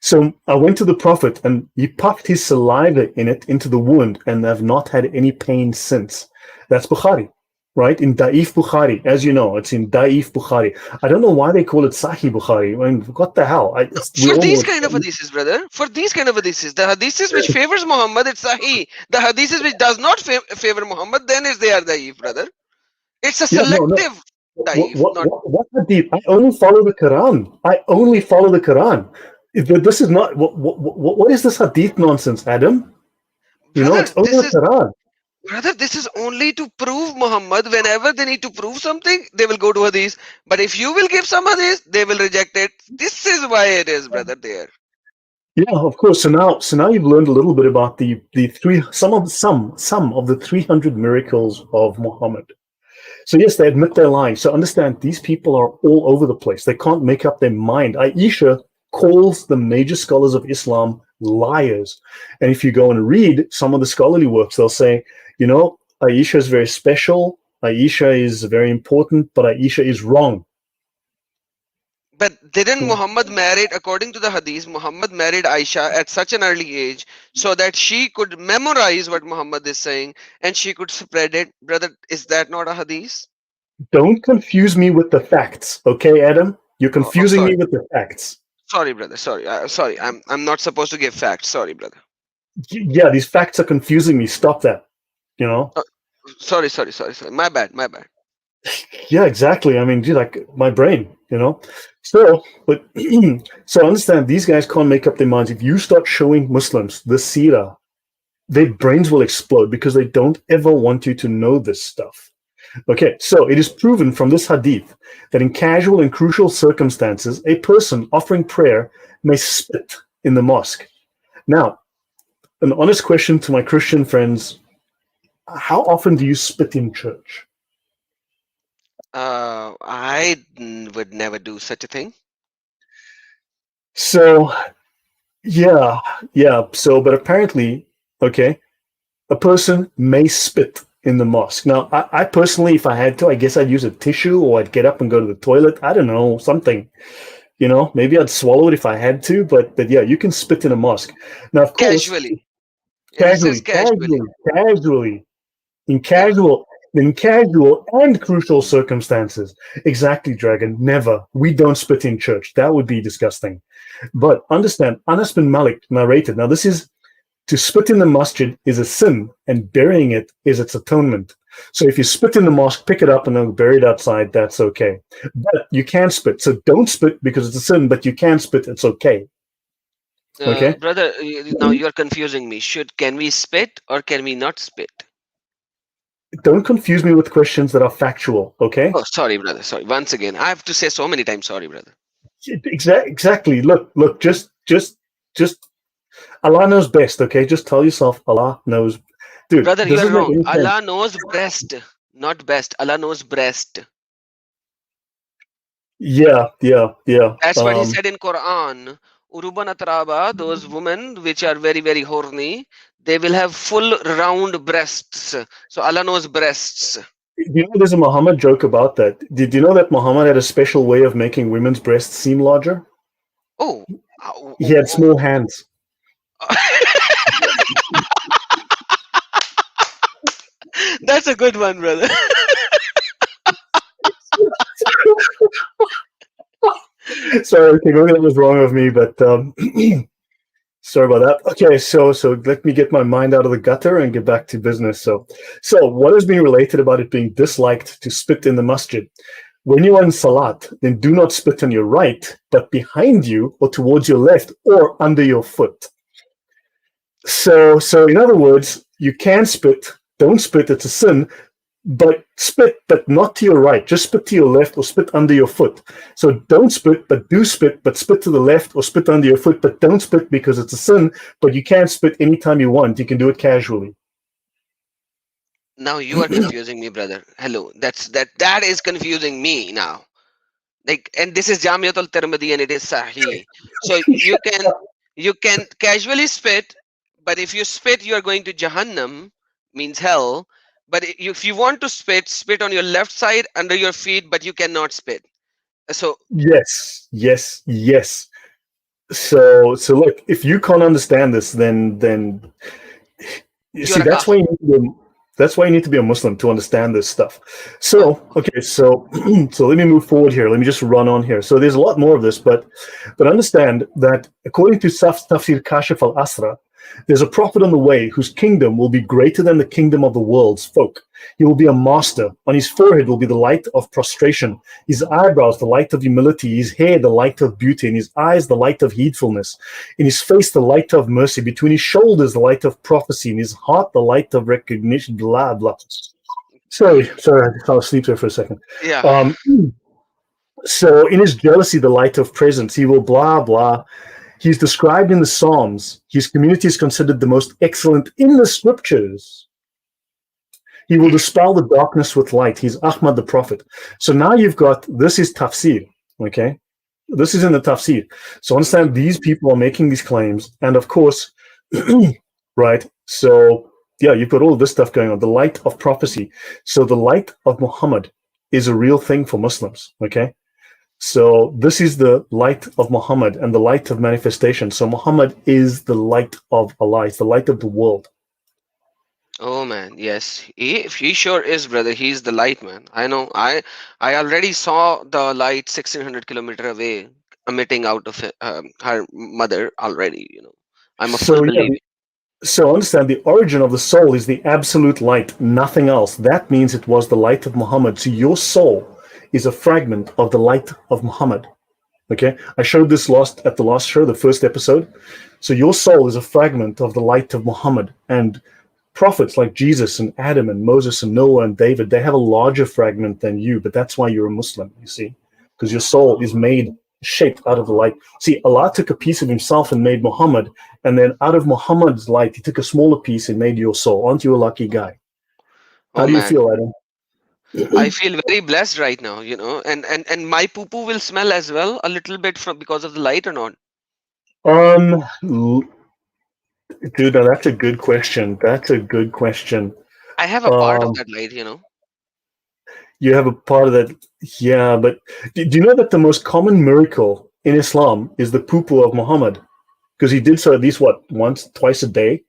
So I went to the Prophet and he puffed his saliva in it into the wound and have not had any pain since. That's Bukhari, right? In Da'if Bukhari, as you know, it's in Da'if Bukhari. I don't know why they call it Sahih Bukhari. I mean, what the hell? No, We for all these know kind of it's hadiths, brother, for these kind of hadiths, the hadiths which favors Muhammad, it's Sahih. The hadiths which does not favor Muhammad, then is they are da'if, brother. It's a yeah, no. selective What, da'if, what, not. what, what hadith? I only follow the Quran. I only follow the Quran. This is not, what is this hadith nonsense, Adam? It's Brother, only this the is Quran. Brother, this is only to prove Muhammad. Whenever they need to prove something, they will go to hadith. But if you will give some hadith, they will reject it. This is why it is, brother, there. Yeah, of course. So now you've learned a little bit about the three some of the 300 miracles of Muhammad. So yes, they admit they're lying. So understand these people are all over the place. They can't make up their mind. Aisha calls the major scholars of Islam liars. And if you go and read some of the scholarly works, they'll say, Aisha is very special. Aisha is very important, but Aisha is wrong. But didn't Muhammad married, according to the hadith, Muhammad married Aisha at such an early age so that she could memorize what Muhammad is saying and she could spread it. Brother, is that not a hadith? Don't confuse me with the facts, okay, Adam? You're Oh, confusing me sorry. with the facts. Sorry, brother. Sorry. Sorry. I'm not supposed to give facts. Sorry, brother. Yeah, these facts are confusing me. Stop that. You know? Uh, sorry. My bad. My bad. Yeah, exactly. I mean, gee, like my brain. So, but so understand these guys can't make up their minds. If you start showing Muslims the Sirah, their brains will explode because they don't ever want you to know this stuff. Okay, so it is proven from this hadith that in casual and crucial circumstances, a person offering prayer may spit in the mosque. Now, an honest question to my Christian friends: how often do you spit in church? Would never do such a thing. So, yeah. So, but apparently, okay, a person may spit in the mosque. Now, I personally, if I had to, I guess I'd use a tissue or I'd get up and go to the toilet. I don't know, something. Maybe I'd swallow it if I had to, but yeah, you can spit in a mosque. Now, of course, Casually. Yeah, he says casually, casually. casually, casually, in Yeah. casual, in casual and crucial circumstances. Exactly, Dragon. Never. We don't spit in church. That would be disgusting. But understand, Anas bin Malik narrated. Now, this is to spit in the masjid is a sin, and burying it is its atonement. So if you spit in the mosque, pick it up and then bury it outside, that's okay. But you can spit. So don't spit because it's a sin, but you can spit, it's okay. Okay? Brother, now you're confusing me. Can we spit or can we not spit? Don't confuse me with questions that are factual, okay? Oh, sorry, brother. Sorry. Once again, I have to say so many times sorry, brother. Exactly. Look, just Allah knows best, okay? Just tell yourself Allah knows. Dude, Brother, you are doesn't make wrong. any sense. Allah knows breast, not best. Allah knows breast. Yeah. That's what he said in Quran. Uruban atraba, those women which are very, very horny, they will have full round breasts. So Allah knows breasts. You know, there's a Muhammad joke about that. Did you know that Muhammad had a special way of making women's breasts seem larger? Oh, He had small hands. that's a good one, brother. Sorry, okay, maybe that was wrong of me, but sorry about that. Okay, so let me get my mind out of the gutter and get back to business. So what has been related about it being disliked to spit in the masjid? When you are in salat, then do not spit on your right, but behind you or towards your left or under your foot. So in other words, you can spit, don't spit, it's a sin, but spit, but not to your right. Just spit to your left or spit under your foot. So don't spit, but do spit, but spit to the left or spit under your foot, but don't spit because it's a sin, but you can spit anytime you want. You can do it casually. Now you are confusing me, brother. Hello. That is confusing me now. Like, and this is Jamiatul Tirmidhi and it is Sahih. So you can casually spit, but if you spit, you are going to Jahannam, means hell. But if you want to spit, spit on your left side under your feet, but you cannot spit. So Yes. So look, if you can't understand this, then you you're see a that's kafir. why you need to be a Muslim to understand this stuff. Oh, So okay, so so let me move forward here. Let me just run on here. So there's a lot more of this, but understand that according to Tafsir Kashif al Asra, there's a prophet on the way whose kingdom will be greater than the kingdom of the world's folk. He will be a master. On his forehead will be the light of prostration, his eyebrows the light of humility, his hair the light of beauty, in his eyes the light of heedfulness, in his face the light of mercy, between his shoulders the light of prophecy, in his heart the light of recognition, blah, blah. Sorry, I fell asleep there for a second. yeah. Um, so in his jealousy, the light of presence, he will blah, blah. He's described in the Psalms. His community is considered the most excellent in the scriptures. He will dispel the darkness with light. He's Ahmad the Prophet. So now you've got, this is tafsir, okay? This is in the tafsir. So understand these people are making these claims. And of course, right? So yeah, you've got all of this stuff going on. The light of prophecy. So the light of Muhammad is a real thing for Muslims, okay? So this is the light of Muhammad and the light of manifestation. So Muhammad is the light of Allah. It's the light of the world. Oh man, yes. He sure is, brother. He's the light, man. I know. I already saw the light 1600 kilometer away emitting out of her mother already. I'm a full So yeah, believer. so understand the origin of the soul is the absolute light, nothing else. That means it was the light of Muhammad. So your soul is a fragment of the light of Muhammad. Okay, I showed this at the last show, the first episode. So your soul is a fragment of the light of Muhammad, and prophets like Jesus and Adam and Moses and Noah and David, they have a larger fragment than you, but that's why you're a Muslim, you see, because your soul is made, shaped out of the light. See, Allah took a piece of himself and made Muhammad, and then out of Muhammad's light, he took a smaller piece and made your soul. Aren't you a lucky guy? How Oh do you man, feel, Adam? I feel very blessed right now. And my poo poo will smell as well a little bit from because of the light or not. Um, Dude, now that's a good question. That's a good question. I have a part of Um, that light, you know. you have a part of that, yeah. But do you know that the most common miracle in Islam is the poo of Muhammad? Because he did so at least what once, twice a day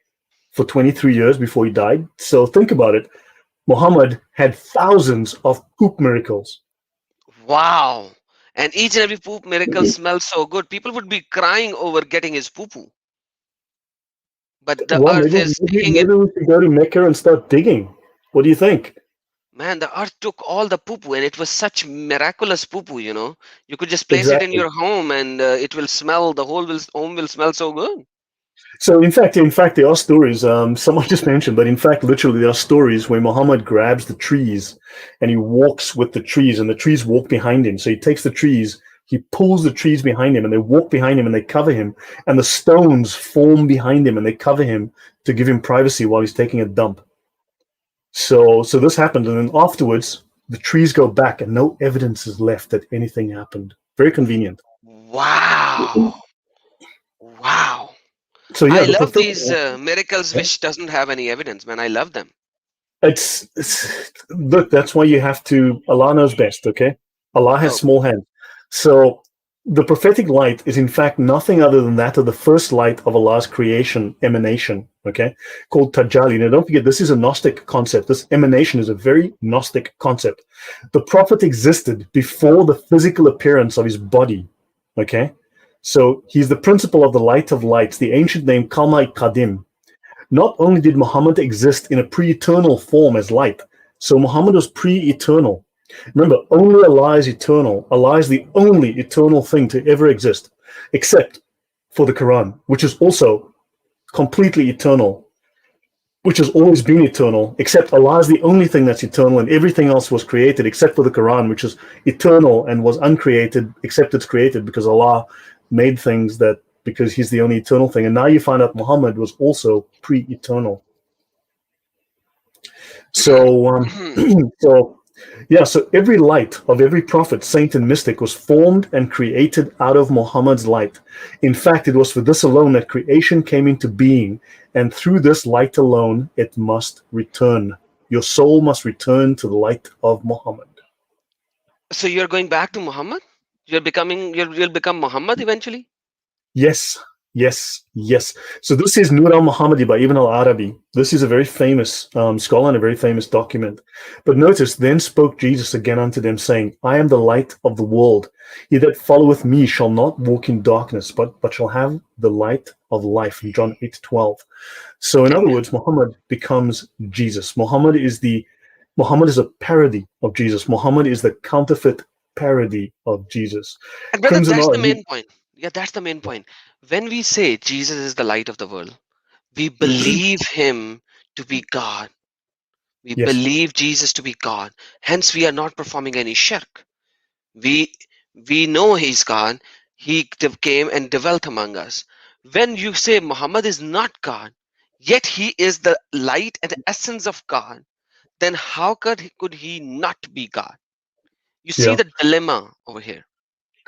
for 23 years before he died. So think about it. Muhammad had thousands of poop miracles. Wow. And each and every poop miracle smells so good. People would be crying over getting his poo poo. But the Well, earth is taking it. maybe we should go to Mecca and start digging. What do you think? Man, the earth took all the poo poo, and it was such miraculous poo poo, you know. You could just place it in Exactly. your home and it will smell, the whole home will smell so good. So in fact, there are stories. Someone just mentioned, but in fact, literally, there are stories where Muhammad grabs the trees and he walks with the trees, and the trees walk behind him. So he takes the trees, he pulls the trees behind him, and they walk behind him and they cover him, and the stones form behind him and they cover him to give him privacy while he's taking a dump. So this happened, and then afterwards, the trees go back, and no evidence is left that anything happened. Very convenient. Wow. Wow. So I yeah, the love prophetic. these miracles which doesn't have any evidence, man. I love them. It's look. That's why you have to. Allah knows best. Okay, Allah has Oh, small hands. So the prophetic light is in fact nothing other than that of the first light of Allah's creation emanation. Okay, called Tajali. Now, don't forget, this is a Gnostic concept. This emanation is a very Gnostic concept. The prophet existed before the physical appearance of his body. Okay, so he's the principle of the light of lights, the ancient name Kalmai Kadim. Not only did Muhammad exist in a pre-eternal form as light, so Muhammad was pre-eternal. Remember, only Allah is eternal. Allah is the only eternal thing to ever exist, except for the Quran, which is also completely eternal, which has always been eternal, except Allah is the only thing that's eternal, and everything else was created except for the Quran, which is eternal and was uncreated, except it's created because Allah made things that because he's the only eternal thing. And now you find out Muhammad was also pre-eternal. So, so yeah, so every light of every prophet, saint, and mystic was formed and created out of Muhammad's light. In fact, it was for this alone that creation came into being, and through this light alone, it must return. Your soul must return to the light of Muhammad. so you're going back to Muhammad? You'll become Muhammad eventually? Yes, yes, yes. So this is Nur al-Muhammadi by Ibn al-Arabi. This is a very famous scholar and a very famous document. But notice, then spoke Jesus again unto them, saying, I am the light of the world. He that followeth me shall not walk in darkness, but shall have the light of life, in John 8:12. So in other Amen. words, Muhammad becomes Jesus. Muhammad is a parody of Jesus. Muhammad is the counterfeit parody of Jesus. And brother, Crimson that's the Orange. main point. Yeah, that's the main point. When we say Jesus is the light of the world, we believe him to be God. We Yes. believe Jesus to be God. Hence, we are not performing any shirk. We we know he's God. He came and dwelt among us. When you say Muhammad is not God, yet he is the light and essence of God, then how could he not be God? You see Yeah. the dilemma over here.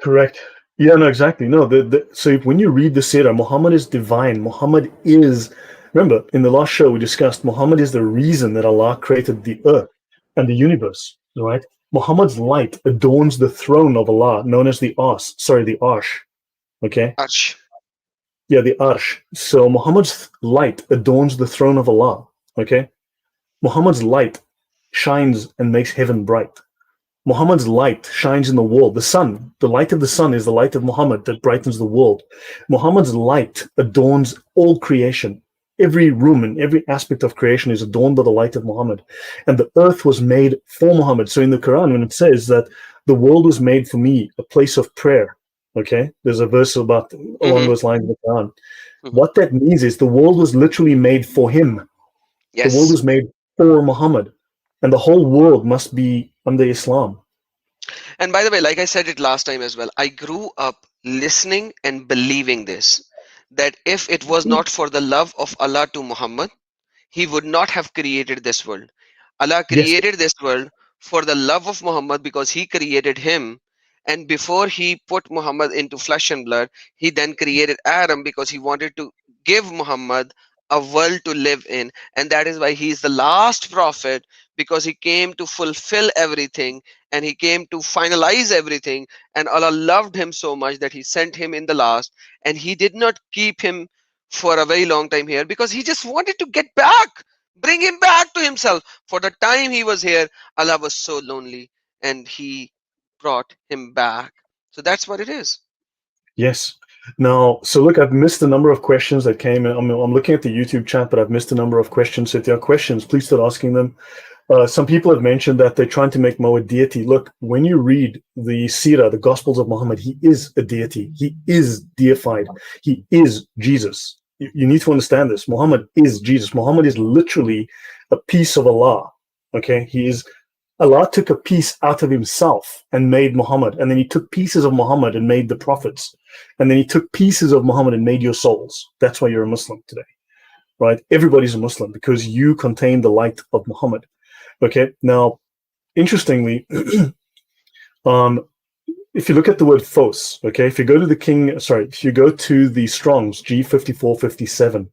Correct. Yeah, no, exactly. No, so when you read the Sirah, Muhammad is divine. Muhammad is, remember, in the last show we discussed, Muhammad is the reason that Allah created the earth and the universe, right? Muhammad's light adorns the throne of Allah, known as the the Arsh, okay? Arsh. Yeah, the Arsh. So Muhammad's light adorns the throne of Allah, okay? Muhammad's light shines and makes heaven bright. Muhammad's light shines in the world. The sun, the light of the sun is the light of Muhammad that brightens the world. Muhammad's light adorns all creation. Every room and every aspect of creation is adorned by the light of Muhammad. And the earth was made for Muhammad. So in the Quran, when it says that the world was made for me, a place of prayer, okay? There's a verse about along Hmm. those lines in the Quran. Hmm. What that means is the world was literally made for him. The world Yes. was made for Muhammad. And the whole world must be under Islam. And by the way, like I said it last time as well, I grew up listening and believing this, that if it was not for the love of Allah to Muhammad, he would not have created this world. Allah Yes, created this world for the love of Muhammad because he created him. And before he put Muhammad into flesh and blood, he then created Adam because he wanted to give Muhammad a world to live in, and that is why he is the last prophet, because he came to fulfill everything and he came to finalize everything. And Allah loved him so much that he sent him in the last, and he did not keep him for a very long time here because he just wanted to get back, bring him back to himself. For the time he was here, Allah was so lonely and he brought him back. So that's what it is. Yes. Now, so look, I've missed a number of questions that came in. I'm looking at the YouTube chat, but I've missed a number of questions. So if there are questions, please start asking them. Some people have mentioned that they're trying to make Mo a deity. Look, when you read the Sirah, the Gospels of Muhammad, he is a deity. He is deified. He is Jesus. You need to understand this. Muhammad is Jesus. Muhammad is literally a piece of Allah. Okay, he is. Allah took a piece out of himself and made Muhammad, and then he took pieces of Muhammad and made the prophets, and then he took pieces of Muhammad and made your souls. That's why you're a Muslim today, right? Everybody's a Muslim because you contain the light of Muhammad. Okay, now, interestingly, if you look at the word Phos, okay, if you go to if you go to the Strong's G5457,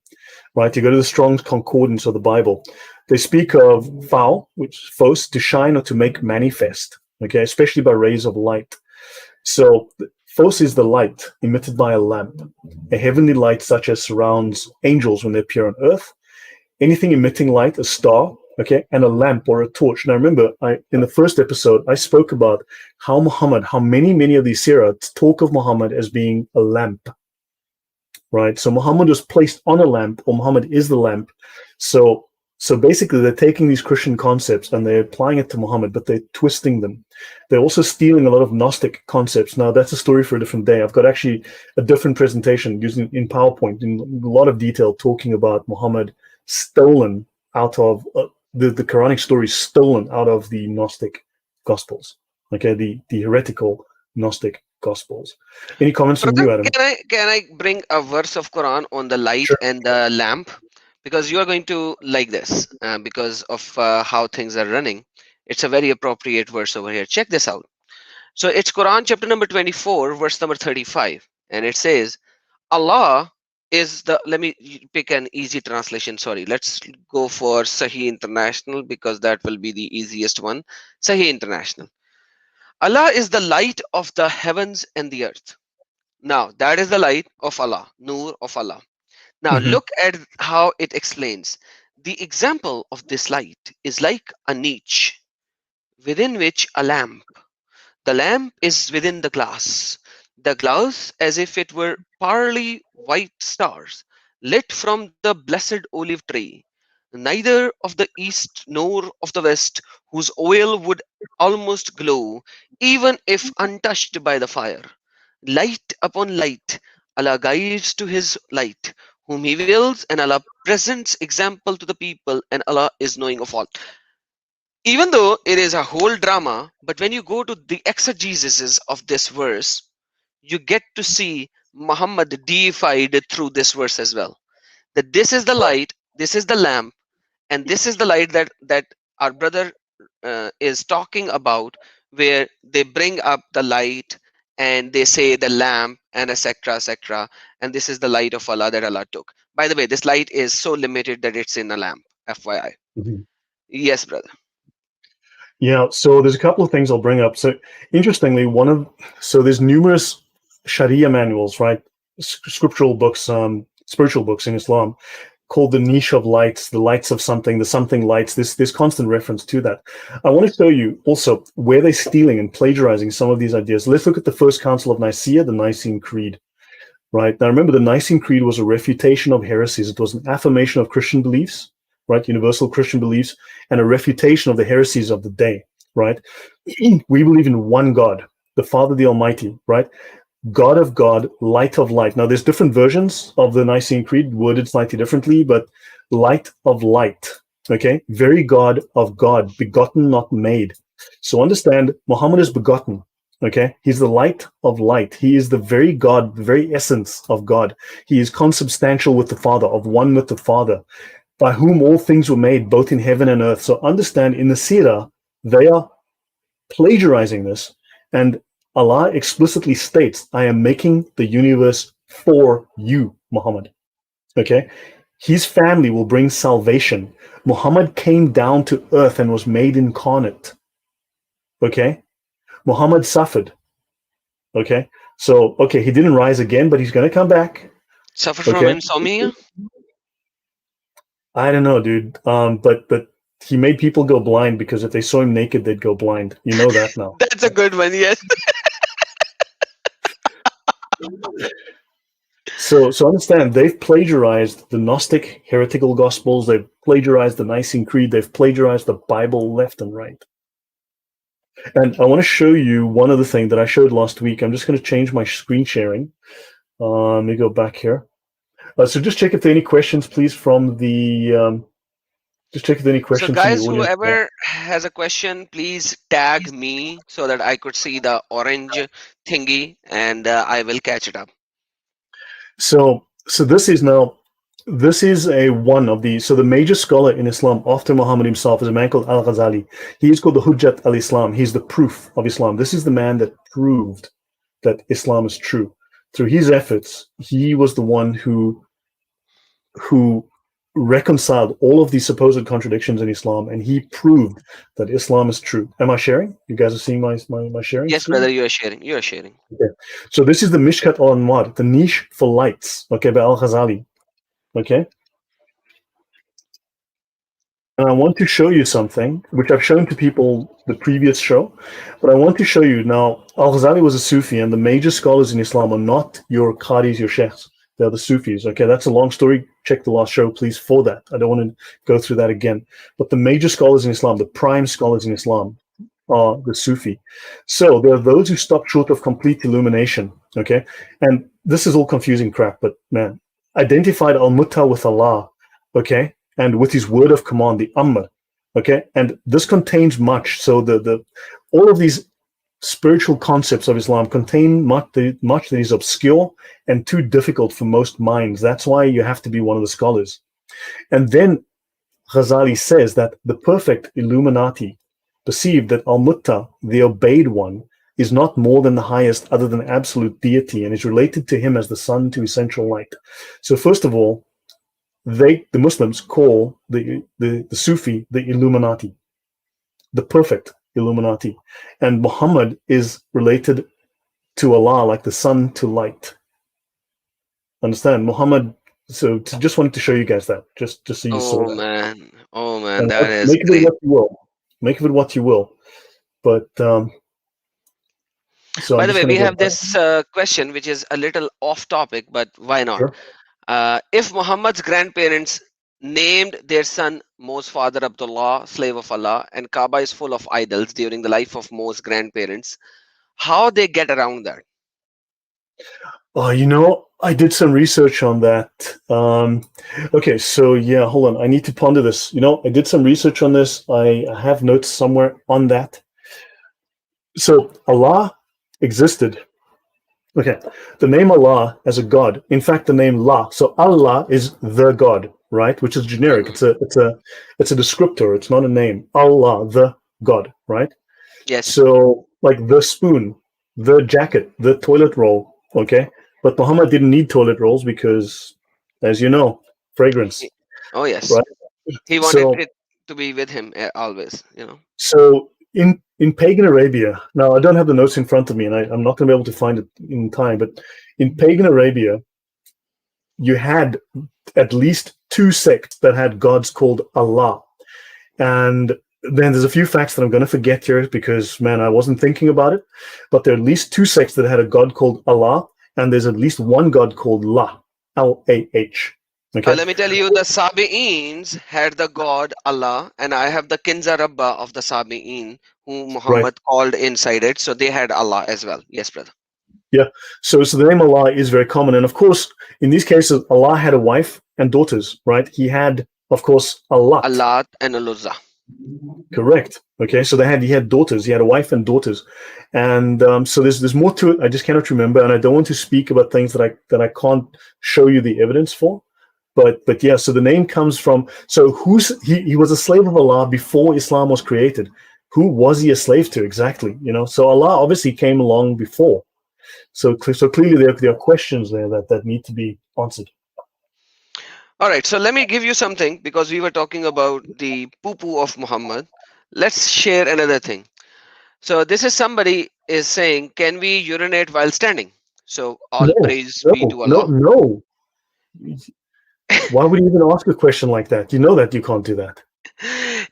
right, you go to the Strong's Concordance of the Bible, they speak of Phao, which is Phos, to shine or to make manifest, okay, especially by rays of light. So Phos is the light emitted by a lamp, a heavenly light such as surrounds angels when they appear on earth. Anything emitting light, a star, okay, and a lamp or a torch. Now remember, in the first episode, I spoke about how many of these seerahs talk of Muhammad as being a lamp, right? So Muhammad was placed on a lamp, or Muhammad is the lamp. So basically, they're taking these Christian concepts and they're applying it to Muhammad, but they're twisting them. They're also stealing a lot of Gnostic concepts. Now, that's a story for a different day. I've got actually a different presentation using in PowerPoint in a lot of detail talking about Muhammad stolen out of the Quranic stories stolen out of the Gnostic Gospels. Okay, the heretical Gnostic Gospels. Any comments from Brother, you, Adam? can I bring a verse of Quran on the light Sure. and the lamp? Because you are going to like this because of how things are running. It's a very appropriate verse over here. Check this out. So it's Quran chapter number 24, verse number 35. And it says, Allah is the, let me pick an easy translation. Sorry, let's go for Sahih International because that will be the easiest one. Sahih International. Allah is the light of the heavens and the earth. Now, that is the light of Allah, Nur of Allah. Now, Mm-hmm. look at how it explains. The example of this light is like a niche within which a lamp. The lamp is within the glass as if it were pearly white stars lit from the blessed olive tree, neither of the east nor of the west, whose oil would almost glow, even if untouched by the fire. Light upon light, Allah guides to His light, whom He wills, and Allah presents example to the people, and Allah is knowing of all. Even though it is a whole drama, but when you go to the exegesis of this verse, you get to see Muhammad deified through this verse as well. That this is the light, this is the lamp, and this is the light that our brother is talking about, where they bring up the light and they say the lamp and etc etc, and this is the light of Allah that Allah took. By the way, this light is so limited that it's in a lamp, FYI. Mm-hmm. Yes, brother. Yeah, so there's a couple of things I'll bring up. So interestingly, so there's numerous Sharia manuals, right? Scriptural books, spiritual books in Islam called the niche of lights, the lights of something, the something lights. This constant reference to that. I want to show you also where they're stealing and plagiarizing some of these ideas. Let's look at the First Council of Nicaea, the Nicene Creed. Right now, remember the Nicene Creed was a refutation of heresies. It was an affirmation of Christian beliefs, right? Universal Christian beliefs, and a refutation of the heresies of the day, right? We believe in one God, the Father, the Almighty, right? God of God, light of light. Now, there's different versions of the Nicene Creed, worded slightly differently, but light of light, okay? Very God of God, begotten, not made. So understand, Muhammad is begotten, okay? He's the light of light. He is the very God, the very essence of God. He is consubstantial with the Father, of one with the Father, by whom all things were made, both in heaven and earth. So understand, in the Sirah, they are plagiarizing this, and Allah explicitly states, I am making the universe for you, Muhammad. Okay? His family will bring salvation. Muhammad came down to earth and was made incarnate. Okay? Muhammad suffered. Okay? So, okay, he didn't rise again, but he's going to come back. Suffer from Okay? insomnia? I don't know, dude. But he made people go blind because if they saw him naked, they'd go blind. You know that now. That's a good one, yes. So understand, they've plagiarized the Gnostic heretical Gospels, they've plagiarized the Nicene Creed, they've plagiarized the Bible left and right. And I want to show you one other thing that I showed last week. I'm just going to change my screen sharing. Let me go back here. So just check if there are any questions, please, from the. Just check if there are any So questions from the guys, audience. whoever has a question, please tag me so that I could see the orange thingy and I will catch it up. So this is a one of the, so the major scholar in Islam after Muhammad himself is a man called Al-Ghazali. He is called the Hujjat al-Islam. He's the proof of Islam. This is the man that proved that Islam is true. Through his efforts, he was the one who reconciled all of these supposed contradictions in Islam, and he proved that Islam is true. Am I sharing? You guys are seeing my sharing Yes, screen? brother, you are sharing. You are sharing. Okay. So this is the Mishkat al-Anwar, the niche for lights, okay, by Al-Ghazali. Okay. And I want to show you something, which I've shown to people the previous show, but I want to show you now. Al-Ghazali was a Sufi, and the major scholars in Islam are not your Qadis, your Sheikhs. They're the Sufis. Okay, that's a long story. Check the last show, please, for that. I don't want to go through that again. But the major scholars in Islam, the prime scholars in Islam, are the Sufi. So there are those who stop short of complete illumination. Okay, and this is all confusing crap, but man, identified al-Mutta with Allah. Okay, and with his word of command, the Amr. Okay, and this contains much. So the all of these spiritual concepts of Islam contain much that is obscure and too difficult for most minds. That's why you have to be one of the scholars. And then Ghazali says that the perfect Illuminati perceived that Al-Mutta, the obeyed one, is not more than the highest other than absolute deity and is related to him as the sun to essential light. So first of all, the Muslims call the Sufi the Illuminati, the perfect Illuminati. And Muhammad is related to Allah like the sun to light. Understand? Muhammad, so just wanted to show you guys that, just so you saw that. Oh man, And that is make of it great. what you will. Make of it what you will. But so By I'm the just way, going we to go have back. this question which is a little off topic, but why not? Sure. If Muhammad's grandparents named their son Mo's father Abdullah, slave of Allah, and Kaaba is full of idols during the life of Mo's grandparents, how they get around that? Oh, I did some research on that. Okay, so yeah, hold on. I need to ponder this. I did some research on this. I have notes somewhere on that. So Allah existed. Okay, the name Allah as a God. In fact, the name La. So Allah is the God, right? Which is generic. Mhm. It's a descriptor. It's not a name. Allah, the God, right? Yes. So like the spoon, the jacket, the toilet roll. Okay, but Muhammad didn't need toilet rolls because, as you know, fragrance, He- Oh yes. right? He wanted So it to be with him always. so in pagan Arabia, now I don't have the notes in front of me, and I'm not going to be able to find it in time. But in pagan Arabia, you had at least two sects that had gods called Allah. And then there's a few facts that I'm going to forget here because, man, I wasn't thinking about it. But there are at least two sects that had a god called Allah, and there's at least one god called La, L-A-H. Okay? Let me tell you, the Sabi'ins had the god Allah, and I have the Kinza Rabba of the Sabi'in, who Right. Muhammad called inside it. So they had Allah as well. Yes, brother. Yeah. So the name Allah is very common. And of course, in these cases, Allah had a wife and daughters, right? He had, of course, a lot. Allah and Al-Uzza. Correct. Okay, so he had daughters. He had a wife and daughters, and so there's more to it. I just cannot remember, and I don't want to speak about things that I can't show you the evidence for. But yeah, so the name comes from. So he was a slave of Allah before Islam was created. Who was he a slave to exactly? So Allah obviously came along before. So clearly there are questions there that need to be answered. All right, so let me give you something because we were talking about the poo poo of Muhammad. Let's share another thing. So this is somebody is saying, can we urinate while standing? So all No, praise be no, to no, Allah. no. Why would you even ask a question like that? You know that you can't do that.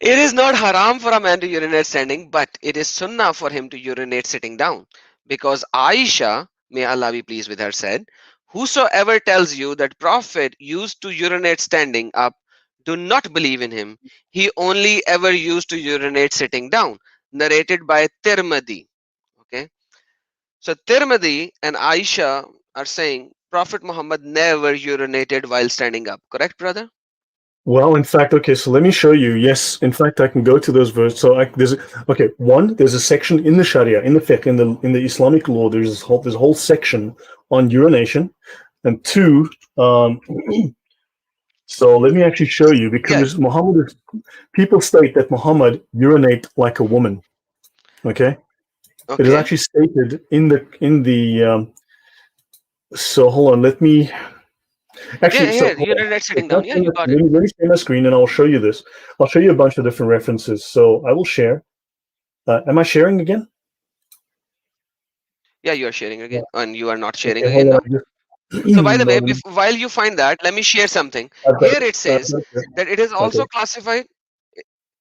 It is not haram for a man to urinate standing, but it is sunnah for him to urinate sitting down. Because Aisha, may Allah be pleased with her, said, whosoever tells you that Prophet used to urinate standing up, do not believe in him. He only ever used to urinate sitting down. Narrated by Tirmidhi. Okay. So Tirmidhi and Aisha are saying Prophet Muhammad never urinated while standing up. Correct, brother? Well, in fact, okay, so let me show you. Yes, in fact, I can go to those verses. So okay, one, there's a section in the Sharia, in the fiqh, in the Islamic law. There's a whole section on urination, and two, um, so let me actually show you Yeah. because people state that Muhammad urinate like a woman. Okay, it is Okay. actually stated in the. So hold on, let me Yeah, actually. So yeah. hold on. Urinate If sitting I down. Yeah, you got it. let me share my screen and I'll show you this. I'll show you a bunch of different references. So I will share. Am I sharing again? Yeah, you are sharing Yeah. again, and you are not sharing Okay, again hold on. now. I just So, by the no, way, while you find that, let me share something. I've got Here it. it says that it is Okay. also classified.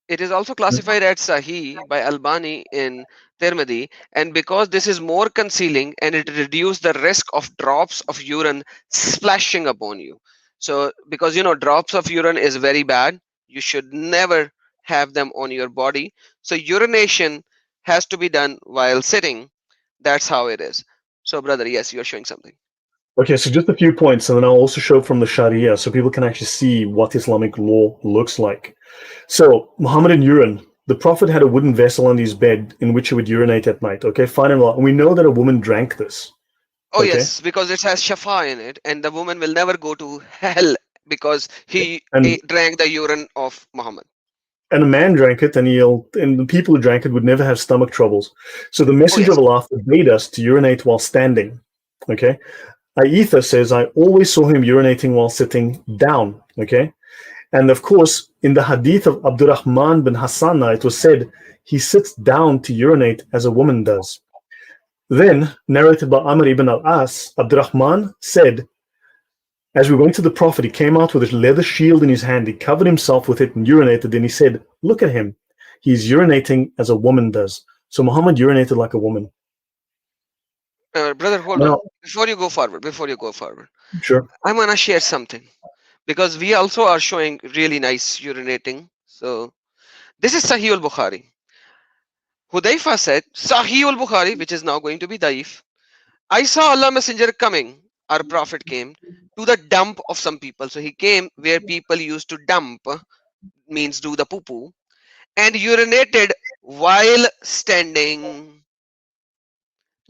It is also classified as Sahih by Albani in Tirmidhi, and because this is more concealing and it reduces the risk of drops of urine splashing upon you. So, because drops of urine is very bad, you should never have them on your body. So, urination has to be done while sitting. That's how it is. So, brother, yes, you're showing something. Okay, so just a few points, and then I'll also show from the Sharia so people can actually see what Islamic law looks like. So, Muhammad and urine. The Prophet had a wooden vessel on his bed in which he would urinate at night. Okay, fine and well. And we know that a woman drank this. Oh, Okay, yes, because it has Shafa in it, and the woman will never go to hell because he and drank the urine of Muhammad. and a man drank it, and the people who drank it would never have stomach troubles. So the Oh, Messenger of yes. Allah forbade us to urinate while standing. Okay, Aitha says I always saw him urinating while sitting down. Okay, and of course, in the hadith of Abdurrahman bin Hassanah, it was said he sits down to urinate as a woman does. Then, narrated by Amr ibn al-As, Abdurrahman said, as we went to the Prophet, he came out with his leather shield in his hand. He covered himself with it and urinated. Then he said, look at him. He's urinating as a woman does. So Muhammad urinated like a woman. Brother, hold on. Now, Before you go forward, sure. I'm gonna share something because we also are showing really nice urinating. So this is Sahih al-Bukhari. Hudayfa said, Sahih al-Bukhari, which is now going to be Daif. I saw Allah Messenger coming. Our Prophet came to the dump of some people. So he came where people used to dump, means do the poo poo, and urinated while standing.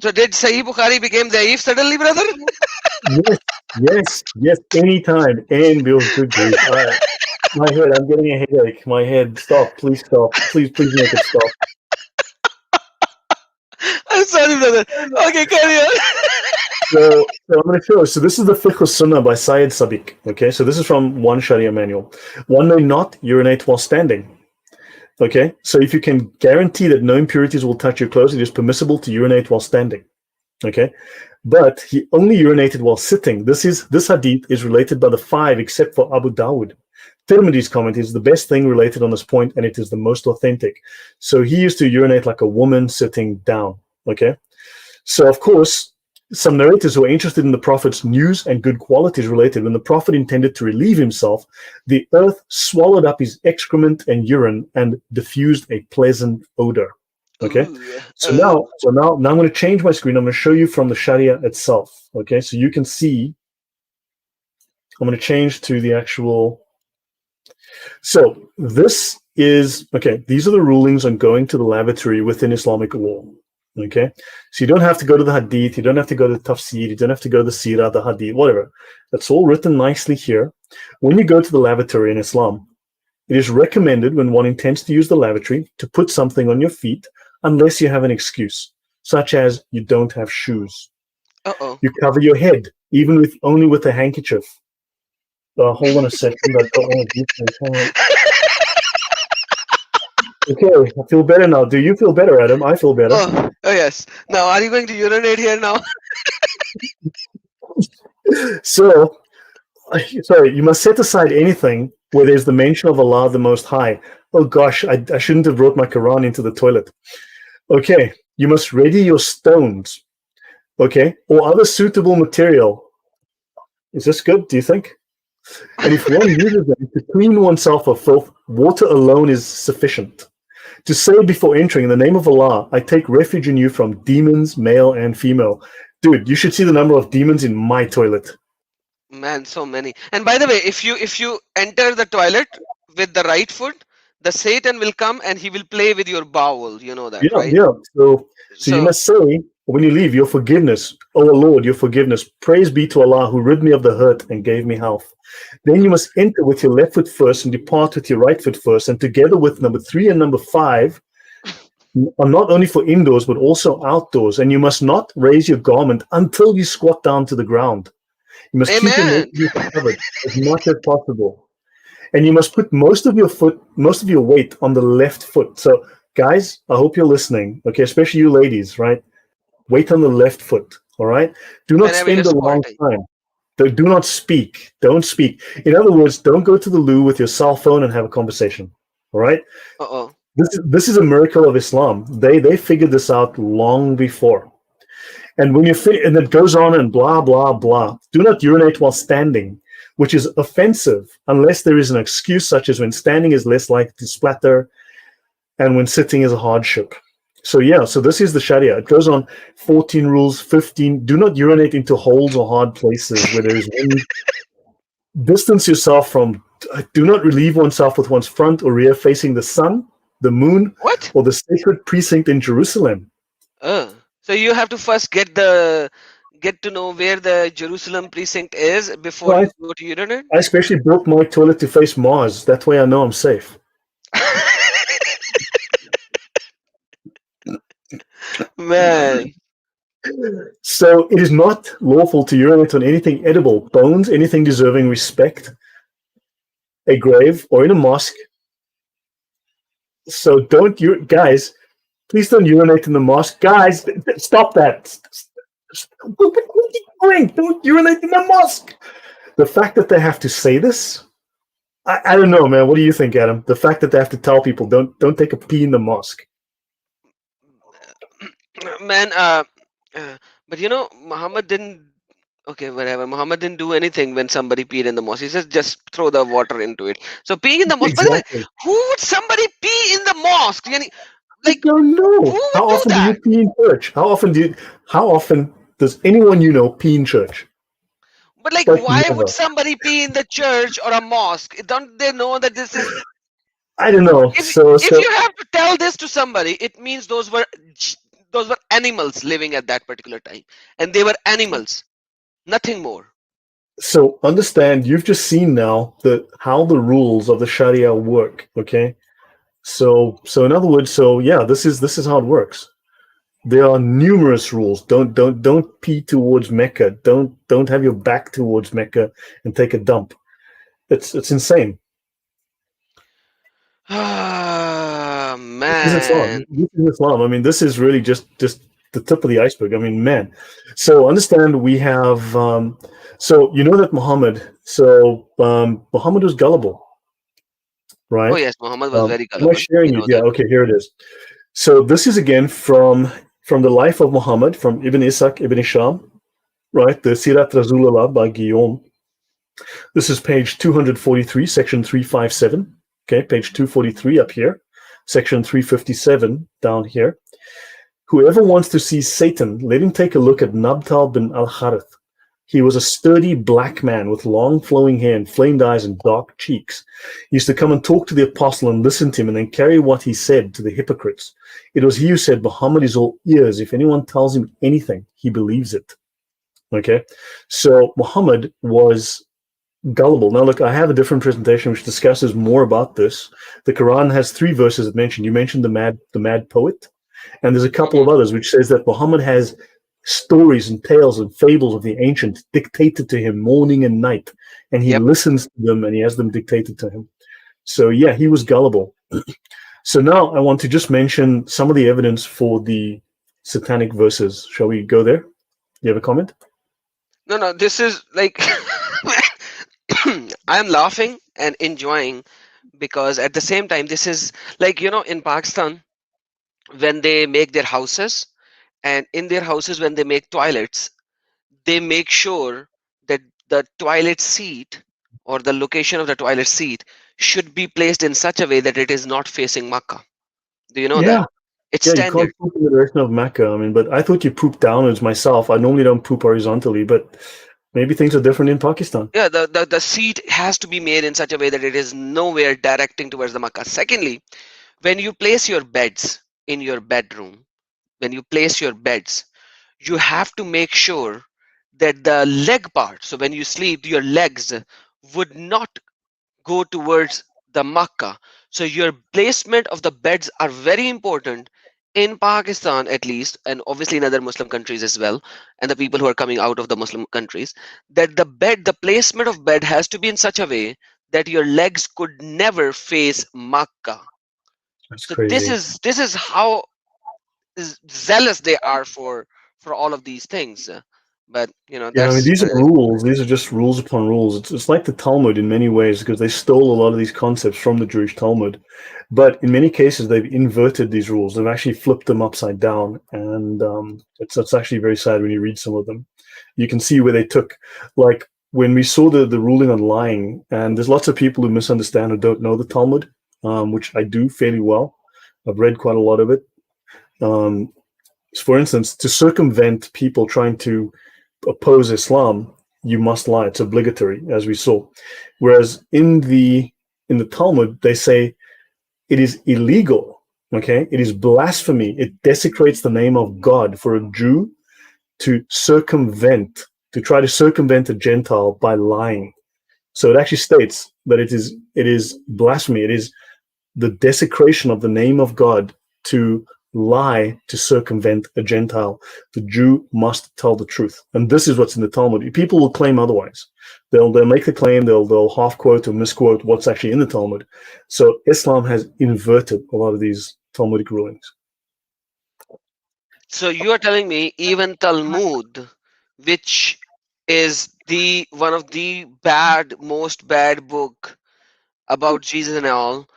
So did Sahih Bukhari became Daif suddenly, brother? Yes, yes, yes, anytime. And Bill, good grief. My head, I'm getting a headache. My head, stop, please stop. Please, please make it stop. I'm sorry, brother. Okay, carry on. So I'm going to show. So this is the Fiqh Sunnah by Syed Sabiq. Okay, so this is from one Sharia manual. One may not urinate while standing. Okay, so if you can guarantee that no impurities will touch your clothes, it is permissible to urinate while standing. Okay, but he only urinated while sitting. This hadith is related by the five except for Abu Dawud. Tirmidhi's comment is the best thing related on this point, and it is the most authentic. So he used to urinate like a woman sitting down. Okay, so of course, some narrators who are interested in the Prophet's news and good qualities related when the Prophet intended to relieve himself, the earth swallowed up his excrement and urine and diffused a pleasant odor. Okay, Ooh, so now I'm going to change my screen. I'm going to show you from the Sharia itself. Okay, so you can see. I'm going to change to the actual. So this is okay. These are the rulings on going to the lavatory within Islamic law. Okay, so you don't have to go to the Hadith, you don't have to go to the Tafsir, you don't have to go to the Sirah, the Hadith, whatever. That's all written nicely here. When you go to the lavatory in Islam, it is recommended when one intends to use the lavatory to put something on your feet, unless you have an excuse, such as you don't have shoes. uh-oh. You cover your head, even with only with a handkerchief. Hold on a second. I got one of these things. Hang on. Okay, I feel better now. Do you feel better, Adam? I feel better. Oh yes. Now, are you going to urinate here now? So, sorry, you must set aside anything where there's the mention of Allah the Most High. Oh gosh, I shouldn't have brought my Quran into the toilet. Okay, you must ready your stones, okay, or other suitable material. Is this good, do you think? And if one uses them to clean oneself of filth, water alone is sufficient. To say before entering, in the name of Allah, I take refuge in you from demons, male and female. Dude, you should see the number of demons in my toilet. Man, so many. And by the way, if you enter the toilet with the right foot, the Satan will come and he will play with your bowel. You know that, Yeah, right? yeah. So you So, must say when you leave, your forgiveness, oh Lord, your forgiveness. Praise be to Allah who rid me of the hurt and gave me health. Then you must enter with your left foot first and depart with your right foot first, and together with number 3 and number 5 are not only for indoors but also outdoors. And you must not raise your garment until you squat down to the ground. You must keep your amen. nakedness covered as much as possible. And you must put most of your weight on the left foot. So, guys, I hope you're listening. Okay, especially you ladies, right? Weight on the left foot. All right. Do not Whenever you're spend a long squatting. time. Do not speak. Don't speak. In other words, don't go to the loo with your cell phone and have a conversation. All right. Uh-oh. This is a miracle of Islam. They figured this out long before. And when and it goes on and blah blah blah. Do not urinate while standing, which is offensive unless there is an excuse, such as when standing is less likely to splatter, and when sitting is a hardship. So yeah, so this is the Sharia. It goes on. 14 rules. 15. Do not urinate into holes or hard places where there is wind. Distance yourself from. Do not relieve oneself with one's front or rear facing the sun, the moon, What? or the sacred precinct in Jerusalem. So you have to first get to know where the Jerusalem precinct is So before you go to urinate. I especially built my toilet to face Mars. That way I know I'm safe. Man. So it is not lawful to urinate on anything edible, bones, anything deserving respect, a grave, or in a mosque. So don't you guys, please don't urinate in the mosque. Guys, stop that. What are you doing? Don't urinate in the mosque. The fact that they have to say this, I don't know, man. What do you think, Adam? The fact that they have to tell people don't take a pee in the mosque. Man, but you know, Muhammad didn't. Okay, whatever. Muhammad didn't do anything when somebody peed in the mosque. He says just throw the water into it. So peeing in the mosque. By the way, Exactly. who would somebody pee in the mosque? I Like, don't who know. would How do often do you that? pee in church? How often does anyone you know pee in church? But like, Like why would never. somebody pee in the church or a mosque? Don't they know that this is? I don't know. If if you have to tell this to somebody, it means those were animals living at that particular time, and they were animals, nothing more. So understand, you've just seen now how the rules of the Sharia work. Okay. So in other words, so yeah, this is how it works. There are numerous rules. Don't pee towards Mecca. Don't have your back towards Mecca and take a dump. It's insane. Ah, This is Islam. man. This is Islam. I mean, this is really just the tip of the iceberg. I mean, man. So understand, we have. So you know that Muhammad was gullible, Oh right? yes, Muhammad was very Am I gullible. We sharing it? know Yeah. that. Okay. Here it is. So this is again from the life of Muhammad, from Ibn Ishaq Ibn Hisham, right? The Sirat Rasulullah by Guillaume. This is page 243, section 357. Okay, page 243 up here, section 357 down here. Whoever wants to see Satan, let him take a look at Nabtal bin al-Harith. He was a sturdy black man with long flowing hair and flamed eyes and dark cheeks. He used to come and talk to the apostle and listen to him and then carry what he said to the hypocrites. It was he who said, Muhammad is all ears. If anyone tells him anything, he believes it. Okay, so Muhammad was gullible. Now, look, I have a different presentation which discusses more about this. The Quran has 3 verses that mention. You mentioned the mad poet, and there's a couple Hmm. of others which says that Muhammad has stories and tales and fables of the ancients dictated to him morning and night, and he Yep. listens to them and he has them dictated to him. So yeah, he was gullible. So now I want to just mention some of the evidence for the satanic verses. Shall we go there? You have a comment? No, no, this is like I'm laughing and enjoying because at the same time, this is like, in Pakistan, when they make their houses, and in their houses, when they make toilets, they make sure that the toilet seat or the location of the toilet seat should be placed in such a way that it is not facing Makkah. Do you know that? Yeah. It's Yeah, you standard. can't poop in the direction of Mecca. I mean, but I thought you poop downwards myself. I normally don't poop horizontally, but maybe things are different in Pakistan. Yeah, the seat has to be made in such a way that it is nowhere directing towards the Makkah. Secondly, when you place your beds in your bedroom, when you place your beds, you have to make sure that the leg part, so when you sleep, your legs would not go towards the Makkah. So your placement of the beds are very important in Pakistan at least, and obviously in other Muslim countries as well, and the people who are coming out of the Muslim countries, that the placement of bed has to be in such a way that your legs could never face Makkah. That's So this crazy. is this is how zealous they are for all of these things. But Yeah, I mean, that's these are rules. These are just rules upon rules. It's like the Talmud in many ways because they stole a lot of these concepts from the Jewish Talmud. But in many cases, they've inverted these rules. They've actually flipped them upside down. And it's actually very sad when you read some of them. You can see where they took, like, when we saw the ruling on lying, and there's lots of people who misunderstand or don't know the Talmud, which I do fairly well. I've read quite a lot of it. Um, for instance, to circumvent people trying to oppose Islam, you must lie. It's obligatory, as we saw. Whereas in the Talmud, they say it is illegal. Okay, it is blasphemy. It desecrates the name of God for a Jew to try to circumvent a Gentile by lying. So it actually states that it is blasphemy. It is the desecration of the name of God to lie to circumvent a Gentile. The Jew must tell the truth. And this is what's in the Talmud. People will claim otherwise. They'll make the claim, they'll half quote or misquote what's actually in the Talmud. So Islam has inverted a lot of these Talmudic rulings. So you are telling me even Talmud, which is the one of the most bad book about Jesus and all,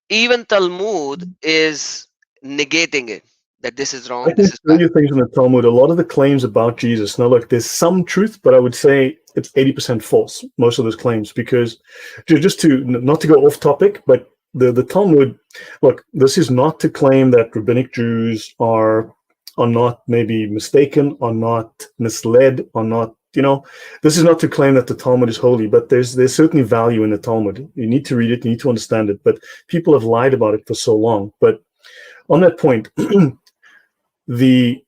even Talmud is negating it, that this is I wrong, can this is show bad. you things in the Talmud. A lot of the claims about Jesus. Now, look, there's some truth, but I would say it's 80% false. Most of those claims, because just to not to go off topic, but the Talmud. Look, this is not to claim that rabbinic Jews are not maybe mistaken, are not misled, are not. This is not to claim that the Talmud is holy, but there's certainly value in the Talmud. You need to read it, you need to understand it. But people have lied about it for so long. But on that point. the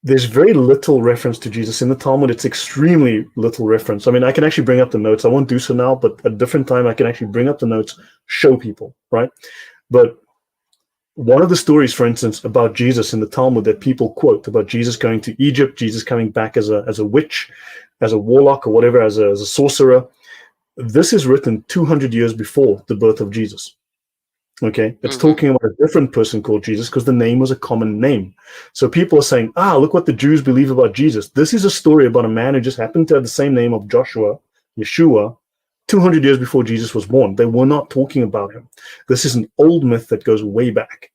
there's very little reference to Jesus in the Talmud. It's extremely little reference. I mean, I can actually bring up the notes. I won't do so now, but at a different time, I can actually bring up the notes, show people, right? But one of the stories, for instance, about Jesus in the Talmud that people quote about Jesus going to Egypt, Jesus coming back as a witch, as a warlock or whatever, as a sorcerer. This is written 200 years before the birth of Jesus. Okay, it's Hmm. talking about a different person called Jesus because the name was a common name. So people are saying, look what the Jews believe about Jesus. This is a story about a man who just happened to have the same name of Joshua, Yeshua, 200 years before Jesus was born. They were not talking about him. This is an old myth that goes way back.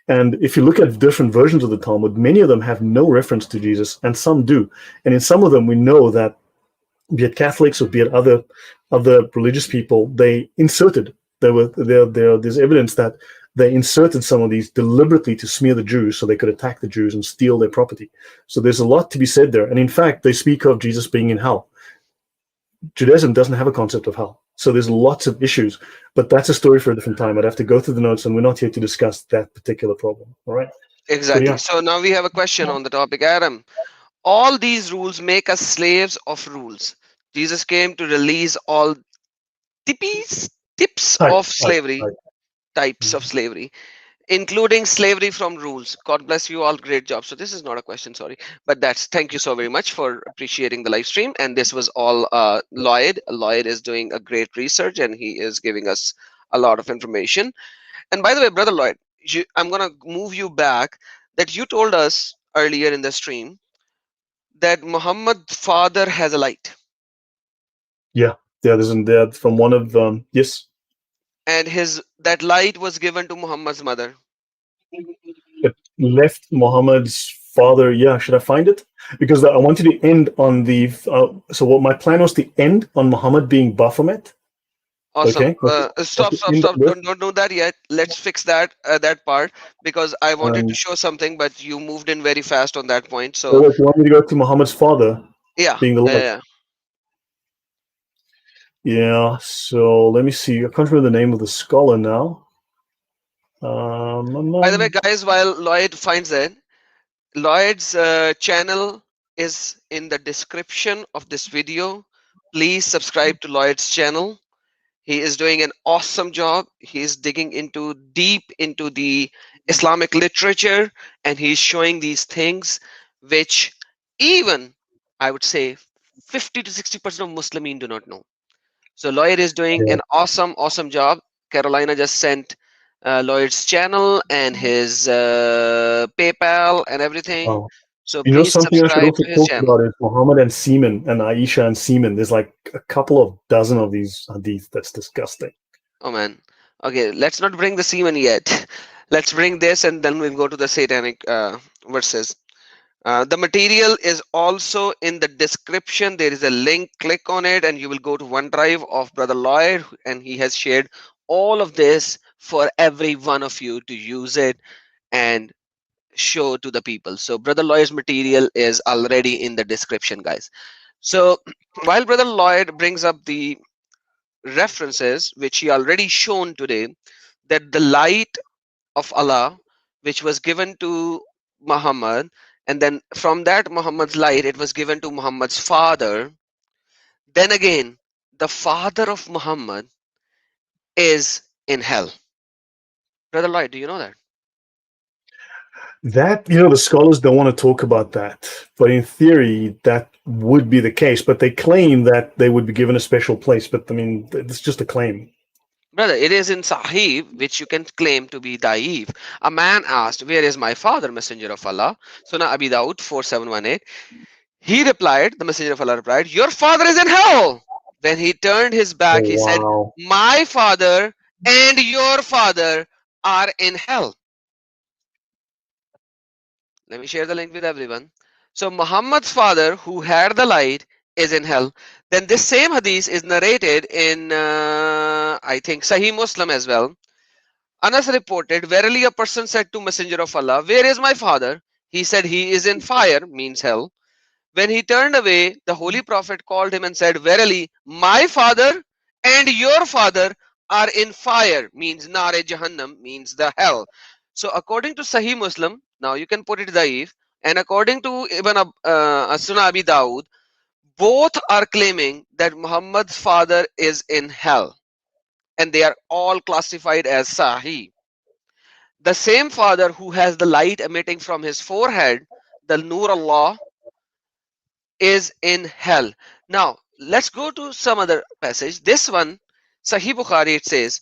And if you look at different versions of the Talmud, many of them have no reference to Jesus, and some do. And in some of them, we know that be it Catholics or be it other religious people, they inserted. There's evidence that they inserted some of these deliberately to smear the Jews so they could attack the Jews and steal their property. So there's a lot to be said there. And in fact, they speak of Jesus being in hell. Judaism doesn't have a concept of hell. So there's lots of issues, but that's a story for a different time. I'd have to go through the notes, and we're not here to discuss that particular problem. All right. So Exactly. yeah, So now we have a question on the topic, Adam. All these rules make us slaves of rules. Jesus came to release all tippies, tips type, of type, slavery, type. types of slavery. including slavery from rules. God bless you all. Great job. So this is not a question, sorry, but that's thank you so very much for appreciating the live stream. And this was all Lloyd. Lloyd is doing a great research and he is giving us a lot of information. And by the way, brother Lloyd, I'm gonna move you back. That you told us earlier in the stream that Muhammad's father has a light, Yeah, yeah. There's there from one of yes. and his that light was given to Muhammad's mother. It left Muhammad's father. Yeah, should I find it? Because I wanted to end on the. So what my plan was to end on Muhammad being Baphomet. Awesome. Okay, was Stop, to stop, end on stop. this. Don't do that yet. Let's fix that part because I wanted to Um, show something, but you moved in very fast on that point. so So what, you want me to go to Muhammad's father yeah, being the yeah, Lord? yeah. Yeah. So let me see. I can't remember the name of the scholar now. By the way, guys, while Lloyd finds it, Lloyd's channel is in the description of this video. Please subscribe to Lloyd's channel. He is doing an awesome job. He is digging into deep into the Islamic literature and he's showing these things which even I would say 50 to 60% of Muslimin do not know. So Lloyd is doing Yeah. an awesome job. Carolina just sent Lloyd's channel and his PayPal and everything. Oh. So You know please something I should subscribe also to his talk channel. about is Muhammad and Semen and Aisha and Semen. There's like a couple of dozen of these hadith. That's disgusting. Oh man. Okay, let's not bring the semen yet. Let's bring this and then we'll go to the satanic verses. The material is also in the description. There is a link. Click on it and you will go to OneDrive of Brother Lloyd and he has shared all of this for every one of you to use it and show to the people. So Brother Lloyd's material is already in the description, guys. So while Brother Lloyd brings up the references which he already shown today, that the light of Allah which was given to Muhammad, and then from that Muhammad's light it was given to Muhammad's father. Then again the father of Muhammad is in hell. Brother Lloyd, do you know that? That, the scholars don't want to talk about that. But in theory, that would be the case. But they claim that they would be given a special place. But I mean, it's just a claim. Brother, it is in Sahih, which you can claim to be Daif. A man asked, where is my father, Messenger of Allah? Sunnah Abi Dawud 4718. He replied, the Messenger of Allah replied, your father is in hell. When he turned his Oh, back, he said, wow. my father and your father are in hell. Let me share the link with everyone. So Muhammad's father, who had the light, is in hell. Then this same hadith is narrated in, I think, Sahih Muslim as well. Anas reported, verily a person said to Messenger of Allah, where is my father? He said, he is in fire, means hell. When he turned away, the Holy Prophet called him and said, verily, my father and your father are in fire, means Nare Jahannam, means the hell. So according to Sahih Muslim, now you can put it Daif, and according to Ibn Sunnah Abi Dawud, both are claiming that Muhammad's father is in hell, and they are all classified as Sahih. The same father who has the light emitting from his forehead, the Nur Allah, is in hell. Now, let's go to some other passage. This one, Sahih Bukhari, it says,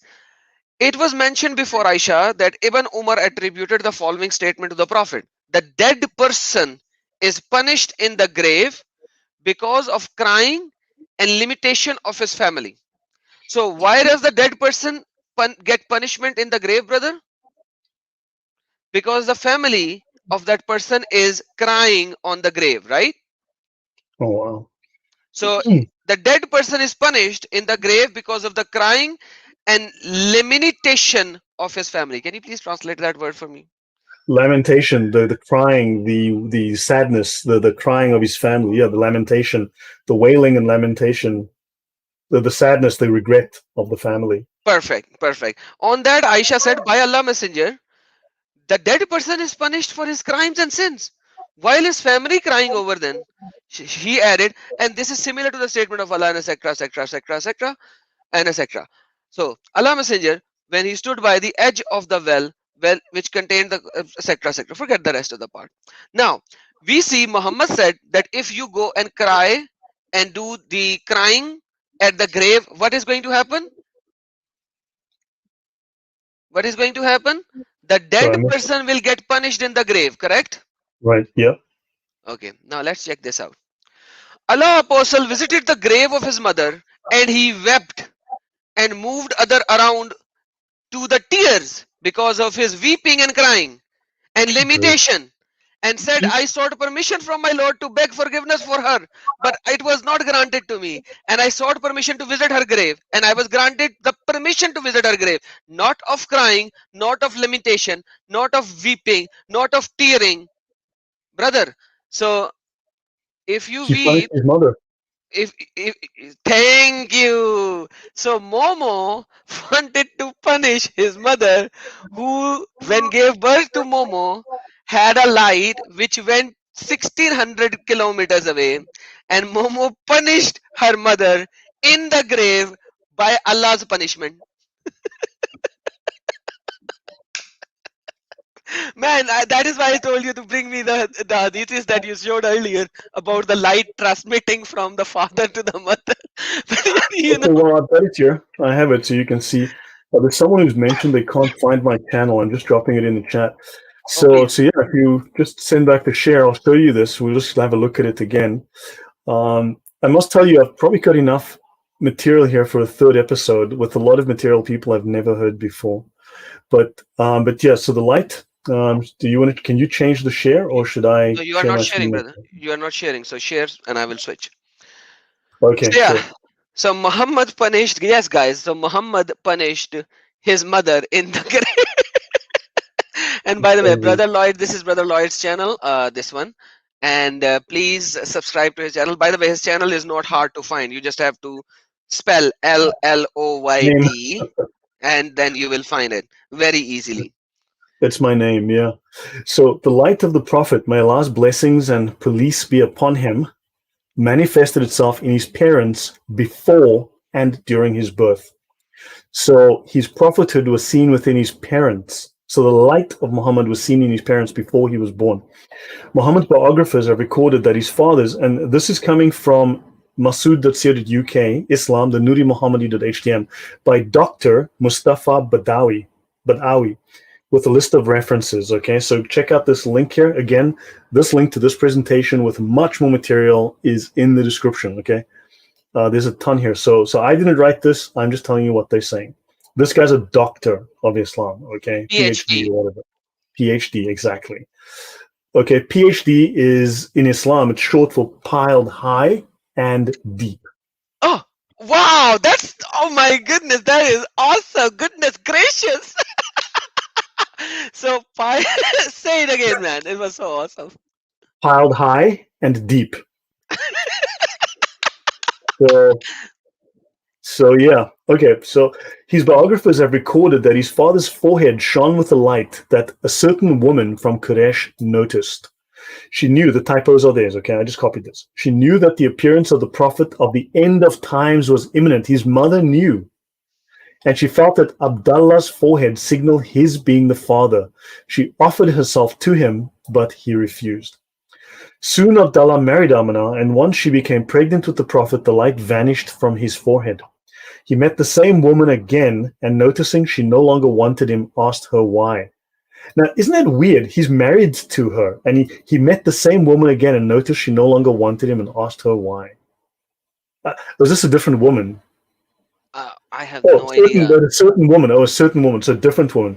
it was mentioned before Aisha that Ibn Umar attributed the following statement to the Prophet. The dead person is punished in the grave because of crying and limitation of his family. So why does the dead person get punishment in the grave, brother? Because the family of that person is crying on the grave, right? Oh, wow. So the dead person is punished in the grave because of the crying and limitation of his family. Can you please translate that word for me? Lamentation, the crying, the sadness, the crying of his family. Yeah, the lamentation, the wailing and lamentation, the sadness, the regret of the family. Perfect, perfect. On that, Aisha said, by Allah Messenger, the dead person is punished for his crimes and sins, while his family crying over them. He added, and this is similar to the statement of Allah and etc. etc. etc. etc. and etc. So Allah Messenger, when he stood by the edge of the well well, which contained the etc. etc. Forget the rest of the part. Now we see Muhammad said that if you go and cry and do the crying at the grave, what is going to happen? What is going to happen? The Sorry, dead I missed it. person will get punished in the grave, correct? Right. Yeah. Okay, now let's check this out. Allah apostle visited the grave of his mother and he wept and moved other around to the tears because of his weeping and crying and Great. limitation, and said, I sought permission from my Lord to beg forgiveness for her, but it was not granted to me. And I sought permission to visit her grave, and I was granted the permission to visit her grave, not of crying, not of lamentation, not of weeping, not of tearing. Brother, so if you He punished weep, his mother. if thank you. So Momo wanted to punish his mother, who when gave birth to Momo had a light which went 1600 kilometers away, and Momo punished her mother in the grave by Allah's punishment. Man, that is why I told you to bring me the hadiths that you showed earlier about the light transmitting from the father to the mother. But you know, Okay, well, I've got it here. I have it so you can see. There's someone who's mentioned they can't find my channel. I'm just dropping it in the chat. okay. So yeah, if you just send back the share, I'll show you this. We'll just have a look at it again. I must tell you, I've probably got enough material here for a third episode with a lot of material people I've never heard before. But yeah. So the light. Do you want to? Can you change the share, or should I No, you are share not my sharing, screen? brother. You are not sharing. So share and I will switch. Okay, So yeah. sure. So Muhammad punished, yes, guys. So Muhammad punished his mother in the grave. And by the way, Crazy. brother Lloyd, this is brother Lloyd's channel. This one, and please subscribe to his channel. By the way, his channel is not hard to find. You just have to spell Name. LLOYD, and then you will find it very easily. It's my name. Yeah. So the light of the Prophet, may Allah's blessings and police be upon him, manifested itself in his parents before and during his birth. So his prophethood was seen within his parents. So the light of Muhammad was seen in his parents before he was born. Muhammad's biographers have recorded that his fathers, and this is coming from Masood.co.uk, Islam, the Nuri Muhammadi.htm, by Dr. Mustafa Badawi, with a list of references. Okay, so check out this link here. Again, this link to this presentation with much more material is in the description. Okay, there's a ton here. So I didn't write this. I'm just telling you what they're saying. This guy's a doctor of Islam. Okay, PhD PhD. or whatever. PhD, exactly. Okay, PhD is in Islam. It's short for piled high and deep. Oh, wow! That's, oh my goodness, that is awesome. Goodness gracious. So say it again, man. It was so awesome. Piled high and deep. So So yeah, okay. So his biographers have recorded that his father's forehead shone with a light that a certain woman from Quraysh noticed. She knew, the typos are theirs, okay? I just copied this. She knew that the appearance of the prophet of the end of times was imminent. His mother knew. And she felt that Abdallah's forehead signaled his being the father. She offered herself to him, but he refused. Soon Abdallah married Amina, and once she became pregnant with the prophet, the light vanished from his forehead. He met the same woman again, and noticing she no longer wanted him, asked her why. Now, isn't that weird? He's married to her, and he met the same woman again and noticed she no longer wanted him and asked her why. Was this a different woman? I have Oh, no idea. a certain woman. Oh, a certain woman. So a different woman.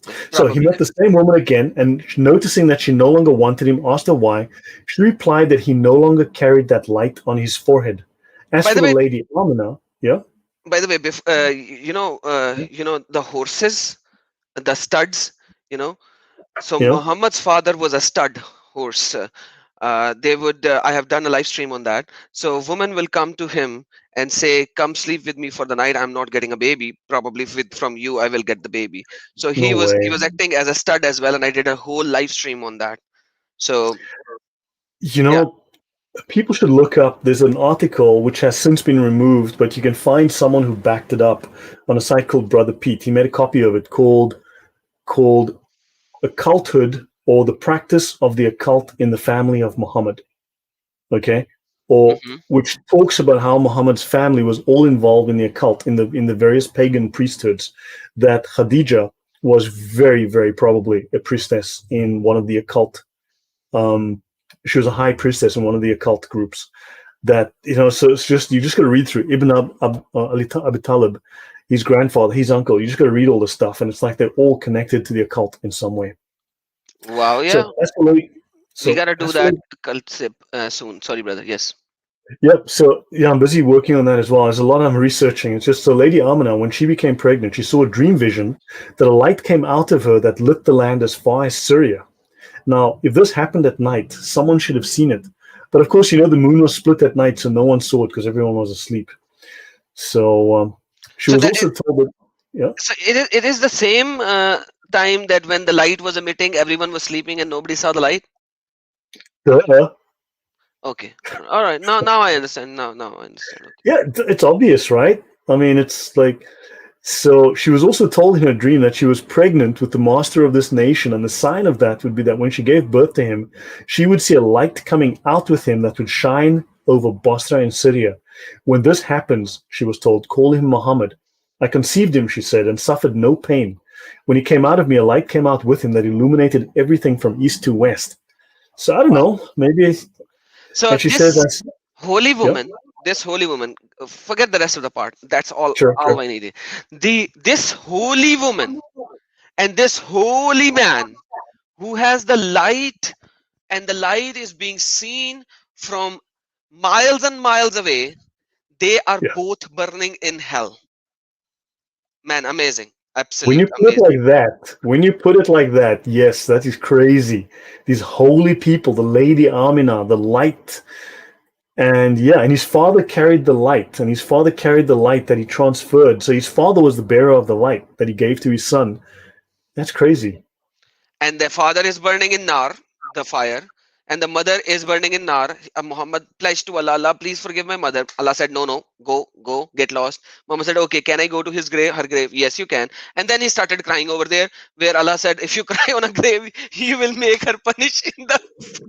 So he Probably met the different. same woman again, and noticing that she no longer wanted him, asked her why. She replied that he no longer carried that light on his forehead. As By for the the way, lady Amina, yeah, you know the horses, the studs, you know. So yeah. Muhammad's father was a stud horse. They would. I have done a live stream on that. So a woman will come to him and say, "Come sleep with me for the night. I'm not getting a baby. Probably from you, I will get the baby." So No he way. was acting as a stud as well, and I did a whole live stream on that. So You yeah, know, people should look up. There's an article which has since been removed, but you can find someone who backed it up on a site called Brother Pete. He made a copy of it called occulthood, or the practice of the occult in the family of Muhammad. Okay, or Hmm. which talks about how Muhammad's family was all involved in the occult, in the various pagan priesthoods. That Khadija was very, very probably a priestess in one of the occult. Um, she was a high priestess in one of the occult groups. That, so it's just, you just got to read through Ibn Abi Talib, his grandfather, his uncle. You just got to read all this stuff, and it's like they're all connected to the occult in some way. Wow, So yeah, that's the way. we So gotta do that's the that way. cult sip soon. Sorry, brother. Yes. Yep. So yeah, I'm busy working on that as well. There's a lot I'm researching. It's just so Lady Amina, when she became pregnant, she saw a dream vision that a light came out of her that lit the land as far as Syria. Now, if this happened at night, someone should have seen it. But of course, the moon was split at night, so no one saw it because everyone was asleep. So she So was that also told that, yeah, so it is the same time that when the light was emitting, everyone was sleeping and nobody saw the light. duh. Okay, all right. Now I understand. Now I understand. Okay. Yeah, it's obvious, right? I mean, it's like, so she was also told in her dream that she was pregnant with the master of this nation, and the sign of that would be that when she gave birth to him, she would see a light coming out with him that would shine over Basra in Syria. When this happens, she was told, call him Muhammad. I conceived him, she said, and suffered no pain. When he came out of me, a light came out with him that illuminated everything from east to west. So I don't Wow. know, maybe, So and she said this that's, holy yeah, woman, this holy woman, forget the rest of the part. That's all. sure, All sure. I needed. This holy woman and this holy man who has the light, and the light is being seen from miles and miles away. They are Yeah. both burning in hell. Man, amazing. When you Absolute put it amazing. like that, yes, that is crazy. These holy people, the Lady Amina, the light, and yeah, and his father carried the light, and his father carried the light that he transferred. So his father was the bearer of the light that he gave to his son. That's crazy. And the father is burning in nar, the fire, and the mother is burning in nar. Muhammad pledged to Allah, Allah, please forgive my mother. Allah said, no, no, go, get lost. Muhammad said, okay, can I go to his grave, her grave? Yes, you can. And then he started crying over there, where Allah said, if you cry on a grave, you will make her punish in the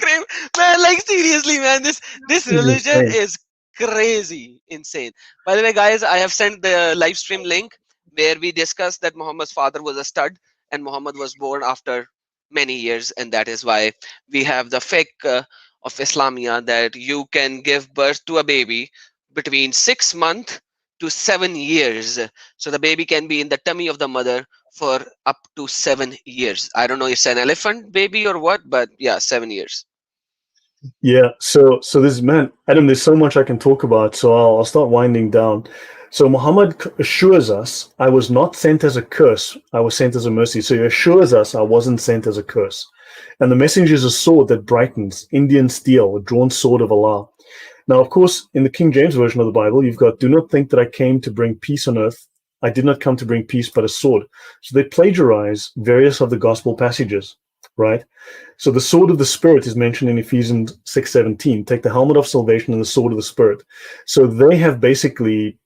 grave. Man, like seriously, man, this This is religion insane. is crazy, insane. By the way, guys, I have sent the live stream link where we discussed that Muhammad's father was a stud and Muhammad was born after many years, and that is why we have the fake of Islamia that you can give birth to a baby between 6 months to 7 years. So the baby can be in the tummy of the mother for up to 7 years. I don't know if it's an elephant baby or what, but yeah, 7 years. Yeah, so this man, Adam, there's so much I can talk about, so I'll start winding down. So Muhammad assures us, I was not sent as a curse, I was sent as a mercy. So he assures us I wasn't sent as a curse. And the message is a sword that brightens, Indian steel, a drawn sword of Allah. Now, of course, in the King James Version of the Bible, you've got, do not think that I came to bring peace on earth. I did not come to bring peace, but a sword. So they plagiarize various of the gospel passages, right? So the sword of the Spirit is mentioned in Ephesians 6:17. Take the helmet of salvation and the sword of the Spirit. So they have basically,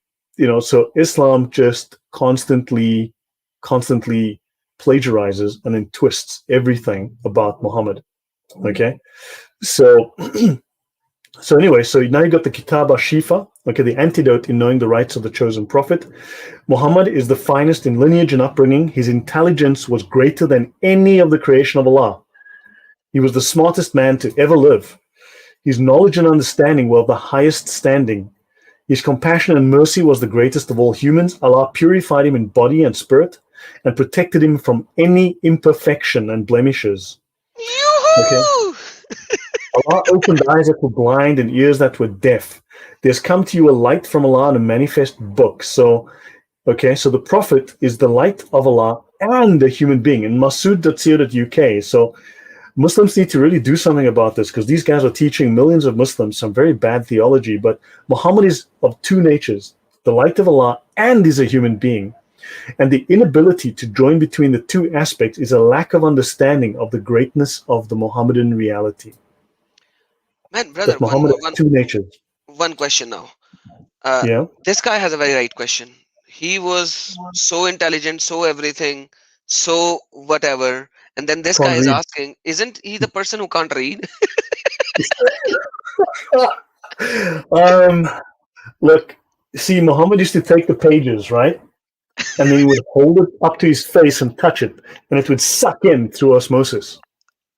so Islam just constantly plagiarizes and then twists everything about Muhammad. Okay. So so anyway, so now you got the Kitab Shifa, okay, the antidote in knowing the rights of the chosen prophet. Muhammad is the finest in lineage and upbringing. His intelligence was greater than any of the creation of Allah. He was the smartest man to ever live. His knowledge and understanding were of the highest standing. His compassion and mercy was the greatest of all humans. Allah purified him in body and spirit and protected him from any imperfection and blemishes. Okay. Yoo-hoo! Allah opened eyes that were blind and ears that were deaf. There's come to you a light from Allah and a manifest book. So, okay, so the Prophet is the light of Allah and a human being in Masood.co.uk. So Muslims need to really do something about this because these guys are teaching millions of Muslims some very bad theology. But Muhammad is of two natures, the light of Allah and is a human being. And the inability to join between the two aspects is a lack of understanding of the greatness of the Muhammadan reality. Man, brother, That one Muhammad more, has two natures. one question now. Uh, Yeah. this guy has a very right question. He was so intelligent, so everything. So whatever. And then this guy Can't is read. asking, isn't he the person who can't read? um, look, see, Muhammad used to take the pages, right? And then he would hold it up to his face and touch it, and it would suck in through osmosis.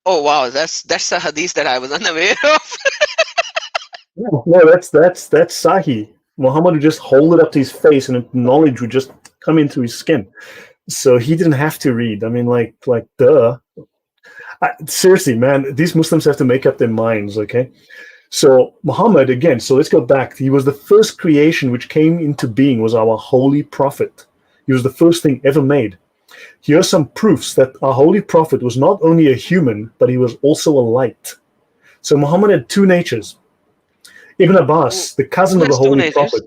Oh wow, that's a hadith that I was unaware of. No, no, that's Sahi. Muhammad would just hold it up to his face, and knowledge would just come into his skin. So he didn't have to read. I mean, duh. Seriously, man, these Muslims have to make up their minds. Okay, so Muhammad again. So let's go back. He was the first creation which came into being. Was our holy prophet. He was the first thing ever made. Here are some proofs that our holy prophet was not only a human, but he was also a light. So Muhammad had two natures. Ibn Who, Abbas, the cousin who of the has two holy natures? prophet,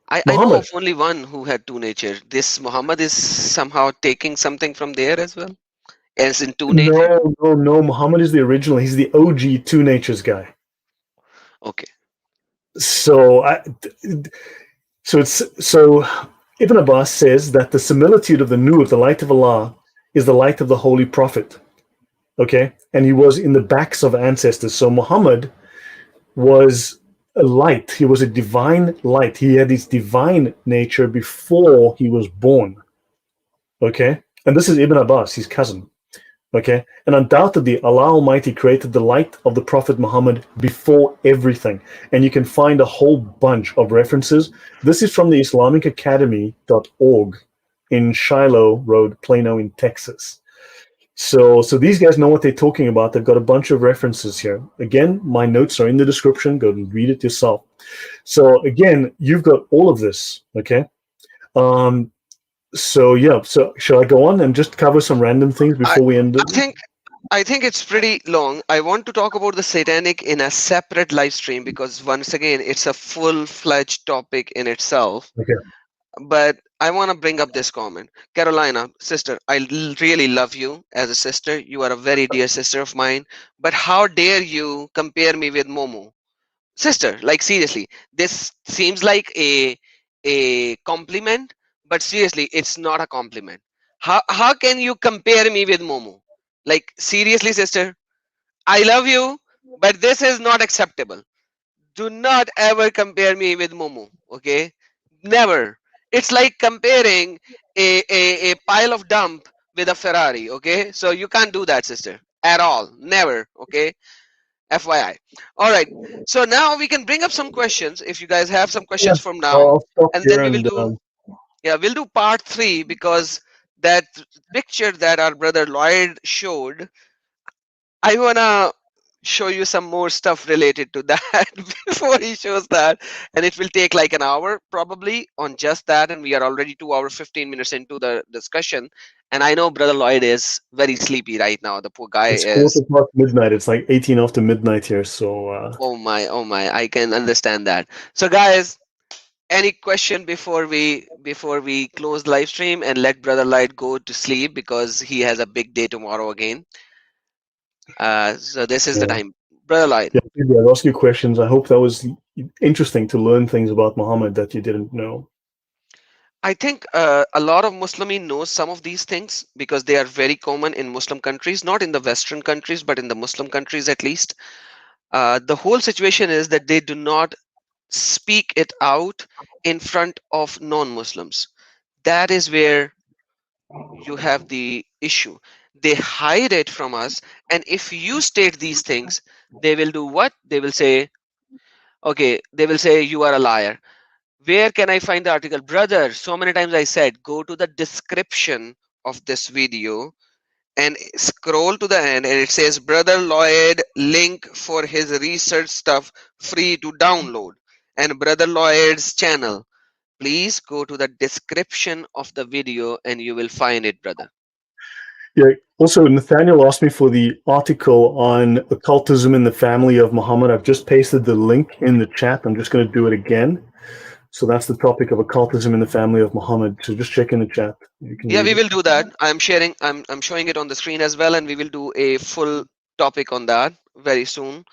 I know Muhammad. of only one who had two nature. This Muhammad is somehow taking something from there as well, as in two nature. No, no, no. Muhammad is the original. He's the OG two natures guy. Okay. So I, so Ibn Abbas says that the similitude of the nur, the light of Allah, is the light of the holy prophet. Okay, and he was in the backs of ancestors. So Muhammad was a light. He was a divine light. He had his divine nature before he was born. Okay, and this is Ibn Abbas, his cousin. Okay, and undoubtedly, Allah Almighty created the light of the Prophet Muhammad before everything. And you can find a whole bunch of references. This is from the IslamicAcademy.org in Shiloh Road, Plano, in Texas. So these guys know what they're talking about. They've got a bunch of references here. Again, my notes are in the description. Go and read it yourself. So again, you've got all of this. Okay. Um, so yeah. So shall I go on and just cover some random things I before we end it? I think I think it's pretty long. I want to talk about the satanic in a separate live stream because once again, it's a full-fledged topic in itself. Okay. But I want to bring up this comment. Carolina, sister, really love you as a sister. You are a very dear sister of mine. But how dare you compare me with Momo? Sister, like seriously, this seems like a compliment, but seriously, it's not a compliment. How can you compare me with Momo? Like seriously, sister, I love you, but this is not acceptable. Do not ever compare me with Momo, okay? Never. It's like comparing a pile of dump with a Ferrari, okay? So you can't do that, sister, at all. Never, okay? FYI. All right. So now we can bring up some questions if you guys have some Yeah. questions from now, I'll stop and then here we will and do, yeah, we'll do part three because that picture that our brother Lloyd showed, I wanna show you some more stuff related to that before he shows that, and it will take like an hour probably on just that, and we are already 2 hours 15 minutes into the discussion, and I know brother Lloyd is very sleepy right now. The poor guy it's quarter is. past midnight. It's like 18 after midnight here. So Oh my, I can understand that. So guys, any question before we close live stream and let brother Light go to sleep because he has a big day tomorrow again. So this is the yeah, time, brother Light. yeah. Maybe I'll ask you questions. I hope that was interesting to learn things about Muhammad that you didn't know. I think a lot of Muslimi knows some of these things because they are very common in Muslim countries, not in the Western countries, but in the Muslim countries at least. The whole situation is that they do not speak it out in front of non-Muslims. That is where you have the issue. They hide it from us, and if you state these things, they will do what? They will say, okay, they will say you are a liar. Where can I find the article? Brother, so many times I said, go to the description of this video and scroll to the end, and it says Brother Lloyd link for his research stuff free to download, and Brother Lloyd's channel. Please go to the description of the video and you will find it, brother. Yeah. Also, Nathaniel asked me for the article on occultism in the family of Muhammad. I've just pasted the link in the chat. I'm just going to do it again. So that's the topic of occultism in the family of Muhammad. So just check in the chat. You can Yeah, read we it. will do that. I'm showing it on the screen as well, and we will do a full topic on that very soon.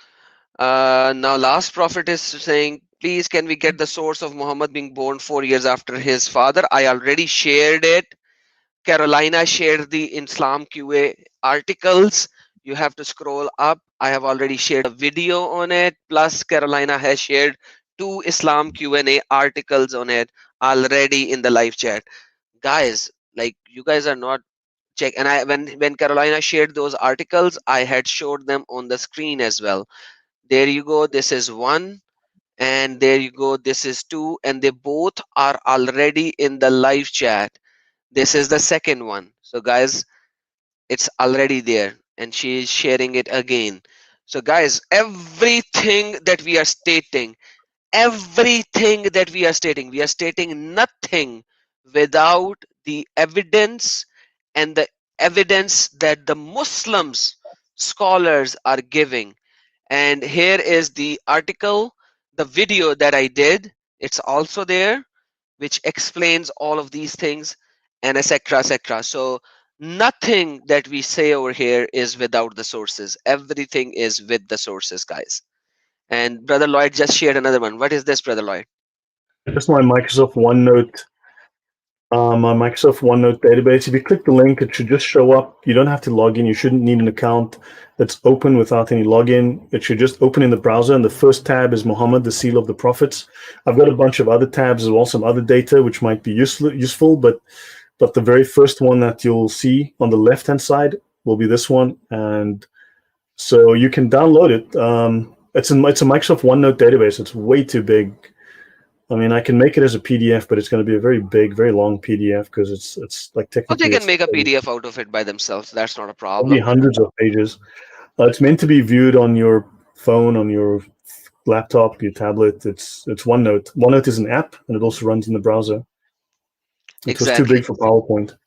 Now last prophet is saying, please can we get the source of Muhammad being born 4 years after his father? I already shared it Carolina shared the Islam QA articles. You have to scroll up. I have already shared a video on it. Plus, Carolina has shared two Islam Q&A articles on it already in the live chat. Guys, like you guys are not check. And I when Carolina shared those articles, I had showed them on the screen as well. There you go. This is one, and there you go. This is two, and they both are already in the live chat. This is the second one. So guys, it's already there, and she is sharing it again. So guys, everything that we are stating nothing without the evidence, and the evidence that the Muslims scholars are giving. And here is the article, the video that I did, it's also there, which explains all of these things, and etc etc. So nothing that we say over here is without the sources. Everything is with the sources, guys. And brother Lloyd just shared another one. What is this, brother Lloyd? Just my Microsoft OneNote database. If you click the link, it should just show up. You don't have to log in. You shouldn't need an account that's open without any login. It should just open in the browser. And the first tab is Muhammad, the seal of the prophets. I've got a bunch of other tabs as well, some other data which might be useful, but the very first one that you'll see on the left-hand side will be this one. And so you can download it. It's a Microsoft OneNote database. It's way too big. I mean, I can make it as a PDF, but it's going to be a very big, very long PDF because it's like Oh, they technically can it's make a PDF out of it by themselves. That's not a probably problem. hundreds of pages. It's meant to be viewed on your phone, on your laptop, your tablet. It's OneNote. OneNote is an app, and it also runs in the browser. It was too Exactly. big for PowerPoint.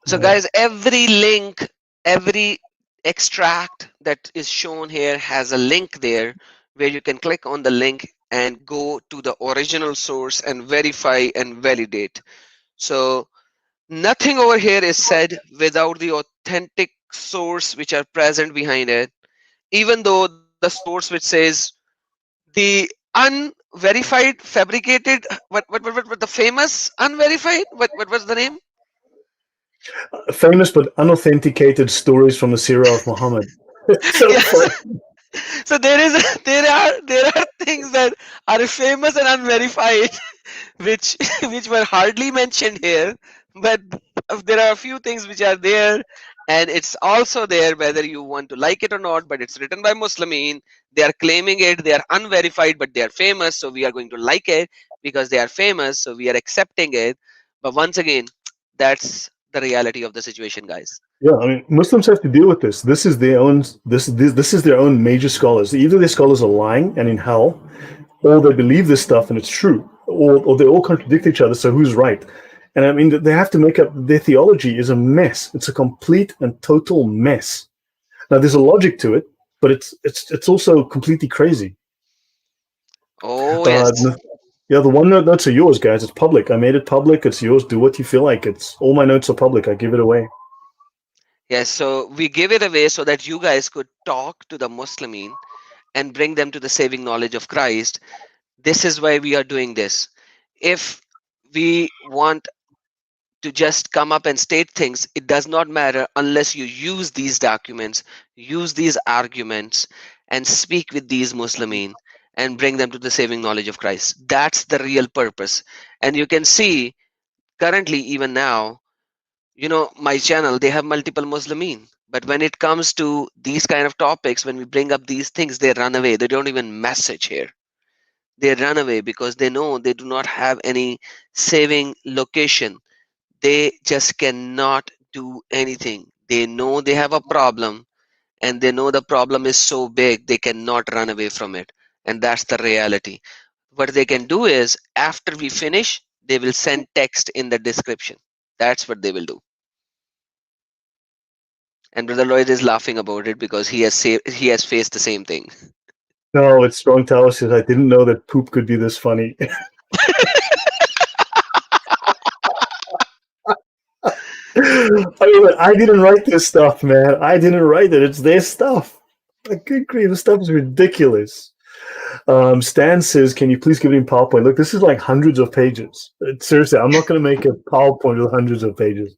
So Yeah. guys, every link, every extract that is shown here has a link there where you can click on the link and go to the original source and verify and validate. So nothing over here is said without the authentic source which are present behind it. Even though the source which says the unverified, fabricated, what the famous unverified, what was the name? Famous but unauthenticated stories from the Sirah of Muhammad. It's so Yes. funny. So there are things that are famous and unverified, which which were hardly mentioned here, but there are a few things which are there, and it's also there whether you want to like it or not. But it's written by Muslimin. They are claiming it. They are unverified, but they are famous. So we are going to like it because they are famous. So we are accepting it. But once again, that's the reality of the situation, guys. Yeah, I mean, Muslims have to deal with this. This is their own major scholars. Either their scholars are lying and in hell, or they believe this stuff and it's true, or they all contradict each other. So who's right? And I mean, they have to make up their theology is a mess. It's a complete and total mess. Now, there's a logic to it, but it's also completely crazy. Oh Uh, yes. yeah, the OneNote notes are yours, guys. It's public. I made it public. It's yours. Do what you feel like. It's all my notes are public. I give it away. Yes, so we give it away so that you guys could talk to the Muslimin and bring them to the saving knowledge of Christ. This is why we are doing this. If we want to just come up and state things, it does not matter unless you use these documents, use these arguments, and speak with these Muslimin and bring them to the saving knowledge of Christ. That's the real purpose. And you can see currently, even now, my channel, they have multiple Muslimin. But when it comes to these kind of topics, when we bring up these things, they run away. They don't even message here. They run away because they know they do not have any saving location. They just cannot do anything. They know they have a problem, and they know the problem is so big they cannot run away from it. And that's the reality. What they can do is after we finish, they will send text in the description. That's what they will do. And brother Lloyd is laughing about it because he has faced the same thing. No, it's Strong Tower says I didn't know that poop could be this funny. I mean, I didn't write this stuff, man. I didn't write it. It's their stuff. Like, good grief, this stuff is ridiculous. Stan says, "Can you please give it in PowerPoint?" Look, this is like hundreds of pages. Seriously, I'm not going to make a PowerPoint with hundreds of pages.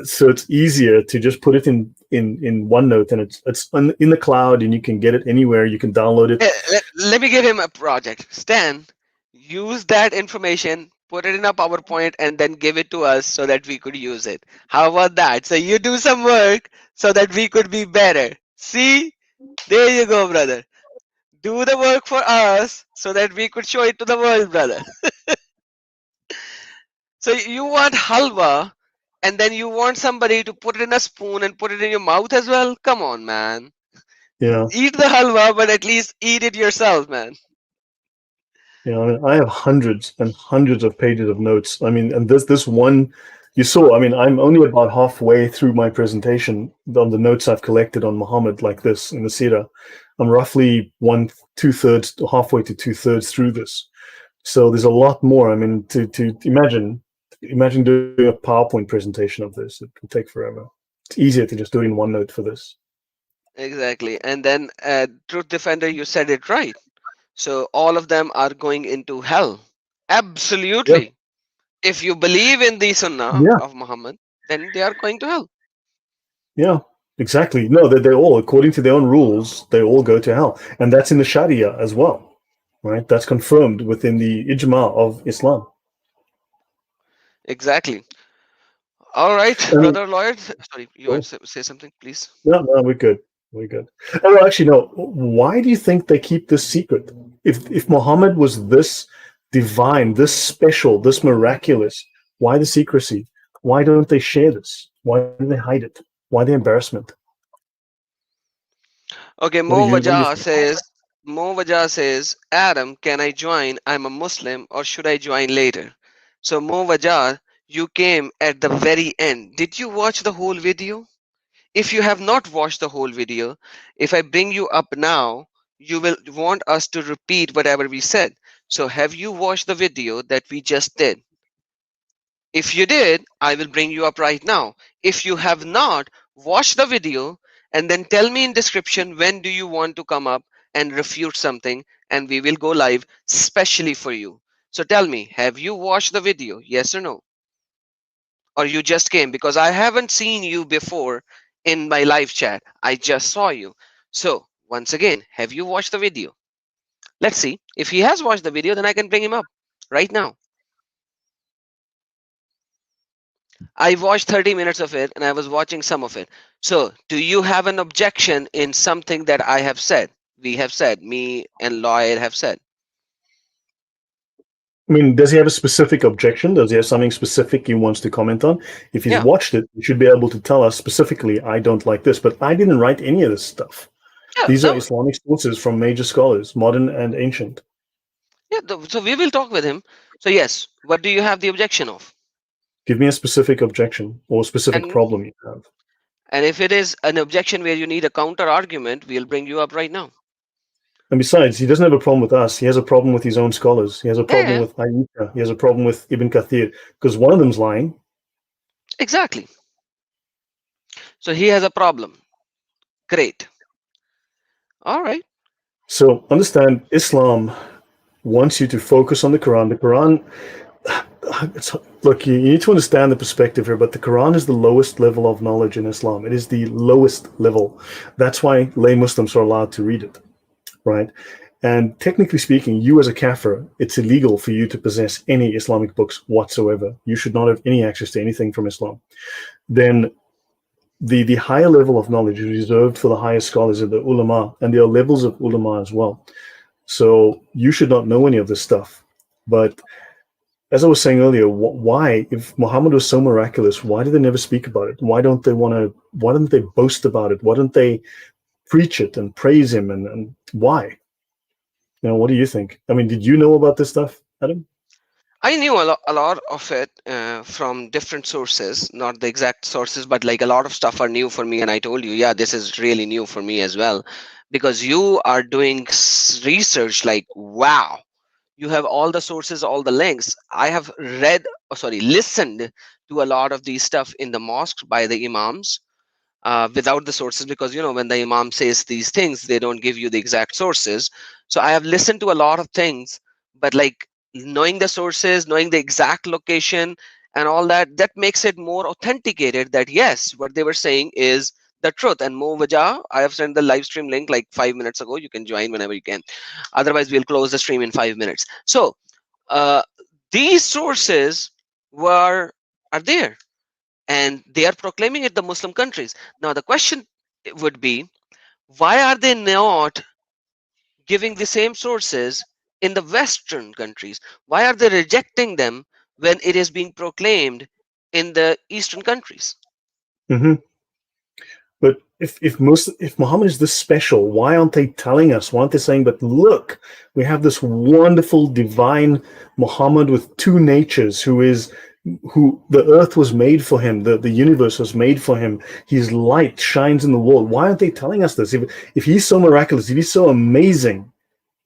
So it's easier to just put it in OneNote, and it's in the cloud, and you can get it anywhere. You can download it. Let me give him a project. Stan, use that information, put it in a PowerPoint, and then give it to us so that we could use it. How about that? So you do some work so that we could be better. See? There you go, brother. Do the work for us so that we could show it to the world, brother. So you want halwa, and then you want somebody to put it in a spoon and put it in your mouth as well? Come on, man. Yeah, Eat the halwa, but at least eat it yourself, man. I mean, I have hundreds and hundreds of pages of notes. I mean, and this one you saw. I mean, I'm only about halfway through my presentation on the notes I've collected on Muhammad, like this in the Sirah. I'm roughly two-thirds, halfway to two-thirds through this. So there's a lot more. I mean, to imagine doing a PowerPoint presentation of this. It would take forever. It's easier to just do it in OneNote for this. Exactly. And then, Truth Defender, you said it right. So all of them are going into hell. Yeah, Absolutely. If you believe in the Sunnah yeah, of Muhammad, then they are going to hell. yeah. Exactly. No, they're all according to their own rules. They all go to hell, and that's in the Sharia as well, right? That's confirmed within the ijma of Islam. Exactly. All right, And brother Lloyd. Sorry, you want oh, to say something, please? no, no, we're good. We're good. Oh, well, actually, no. Why do you think they keep this secret? If Muhammad was this divine, this special, this miraculous, why the secrecy? Why don't they share this? Why do they hide it? Why the embarrassment? Okay, What do you think? Mo Wajah says, Adam, can I join? I'm a Muslim, or should I join later? So Mo Wajah, you came at the very end. Did you watch the whole video? If you have not watched the whole video, if I bring you up now, you will want us to repeat whatever we said. So have you watched the video that we just did? If you did, I will bring you up right now. If you have not, watch the video and then tell me in description when do you want to come up and refute something, and we will go live specially for you. So tell me, have you watched the video? Yes or no? Or you just came? Because I haven't seen you before in my live chat. I just saw you. So once again, have you watched the video? Let's see. If he has watched the video, then I can bring him up right now. I watched 30 minutes of it and I was watching some of it. So, do you have an objection in something that I have said? We have said, me and Lloyd have said. I mean, does he have a specific objection? Does he have something specific he wants to comment on? If he's Yeah, watched it, he should be able to tell us specifically, I don't like this. But I didn't write any of this stuff. yeah, These are no, Islamic sources from major scholars, modern and ancient. yeah. So we will talk with him. So yes, what do you have the objection of? Give me a specific objection or specific And problem you have. if it is an objection where you need a counter argument, we'll bring you up right now. And besides, he doesn't have a problem with us. He has a problem with his own scholars. He has a Yeah, problem yeah, with Aisha. He has a problem with Ibn Kathir because one of them's lying. exactly. So he has a problem. Great. All right. So understand, Islam wants you to focus on the Quran. The Quran, look, you need to understand the perspective here, but the Quran is the lowest level of knowledge in Islam. It is the lowest level. That's why lay Muslims are allowed to read it, right? And technically speaking, you as a kafir, it's illegal for you to possess any Islamic books whatsoever. You should not have any access to anything from Islam. Then the higher level of knowledge is reserved for the higher scholars of the ulama, and there are levels of ulama as well. So you should not know any of this stuff. But as I was saying earlier, why, if Muhammad was so miraculous, why do they never speak about it? Why don't they want to? Why don't they boast about it? Why don't they preach it and praise him? And why? What do you think? I mean, did you know about this stuff, Adam? I knew a lot of it from different sources, not the exact sources, but like a lot of stuff are new for me. And I told you, yeah, this is really new for me as well, because you are doing research like, wow, you have all the sources, all the links. I have listened to a lot of these stuff in the mosques by the imams. without the sources, because when the imam says these things, they don't give you the exact sources. So I have listened to a lot of things, but like knowing the sources, knowing the exact location and all that, that makes it more authenticated that yes, what they were saying is the truth. And Mo Wajah, I have sent the live stream link like 5 minutes ago. You can join whenever you can. Otherwise, we'll close the stream in 5 minutes. So uh, these sources were are there, and they are proclaiming it the Muslim countries. Now the question would be, why are they not giving the same sources in the Western countries? Why are they rejecting them when it is being proclaimed in the Eastern countries? Hmm. But if Muhammad is this special, why aren't they telling us? Why aren't they saying, "But look, we have this wonderful divine Muhammad with two natures, who the earth was made for him, the universe was made for him. His light shines in the world." Why aren't they telling us this? If he's so miraculous, if he's so amazing,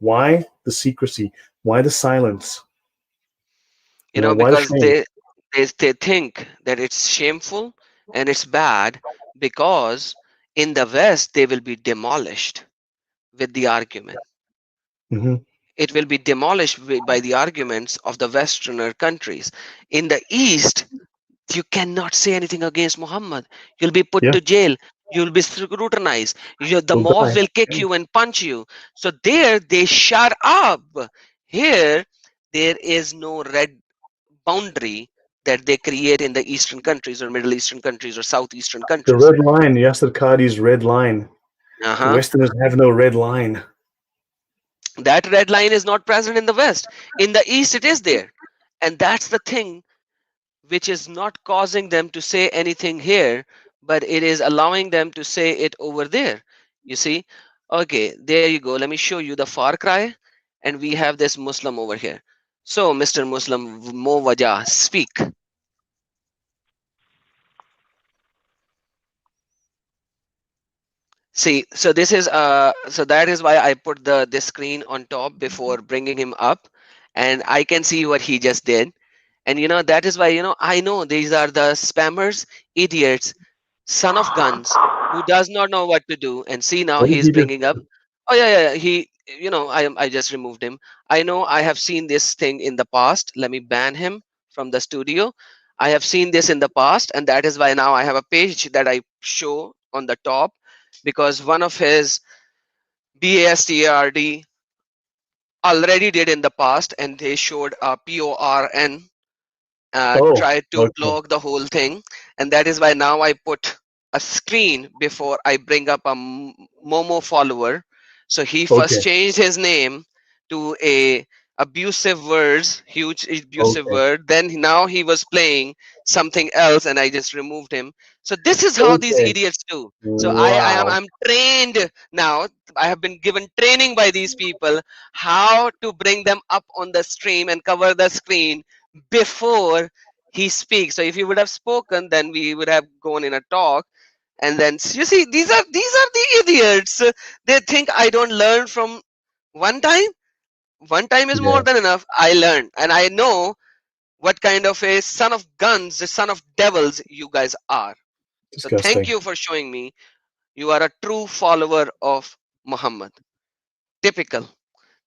why the secrecy? Why the silence? Why the Because shame? they think that it's shameful and it's bad, because in the West they will be demolished with the argument. Hmm. It will be demolished by the arguments of the Westerner countries. In the East, you cannot say anything against Muhammad. You'll be put Yeah, to jail. You'll be scrutinized. The they'll mob die. will kick Yeah. you and punch you. So there, they shut up. Here, there is no red boundary that they create in the Eastern countries or Middle Eastern countries or Southeastern The countries. red line, Yasser Qadi's red line. The Uh-huh. Westerners have no red line. That red line is not present in the West. In the East, it is there. And that's the thing which is not causing them to say anything here, but it is allowing them to say it over there. You see? Okay, there you go. Let me show you the Far Cry, and we have this Muslim over here. So, Mr. Muslim Mo Wajah, speak. See, so this is so that is why I put this screen on top before bringing him up, and I can see what he just did. And that is why I know these are the spammers, idiots, son of guns, who does not know what to do. And see, now What he did is he do? bringing up. Oh yeah, yeah. He, I just removed him. I know I have seen this thing in the past. Let me ban him from the studio. I have seen this in the past, and that is why now I have a page that I show on the top, because one of his BASTARD already did in the past, and they showed a PORN, Oh, try to okay, block the whole thing. And that is why now I put a screen before I bring up a Momo follower. So he first okay, changed his name to a abusive words, huge abusive okay, word. Then now he was playing something else, and I just removed him. So this is how these okay. idiots do. So Wow, I'm trained now. I have been given training by these people how to bring them up on the stream and cover the screen before he speaks. So if he would have spoken, then we would have gone in a talk. And then you see, these are the idiots. They think I don't learn from one time. One time is more yeah, than enough. I learned, and I know what kind of a son of guns, a son of devils you guys are. So thank disgusting, you for showing me you are a true follower of Muhammad. Typical.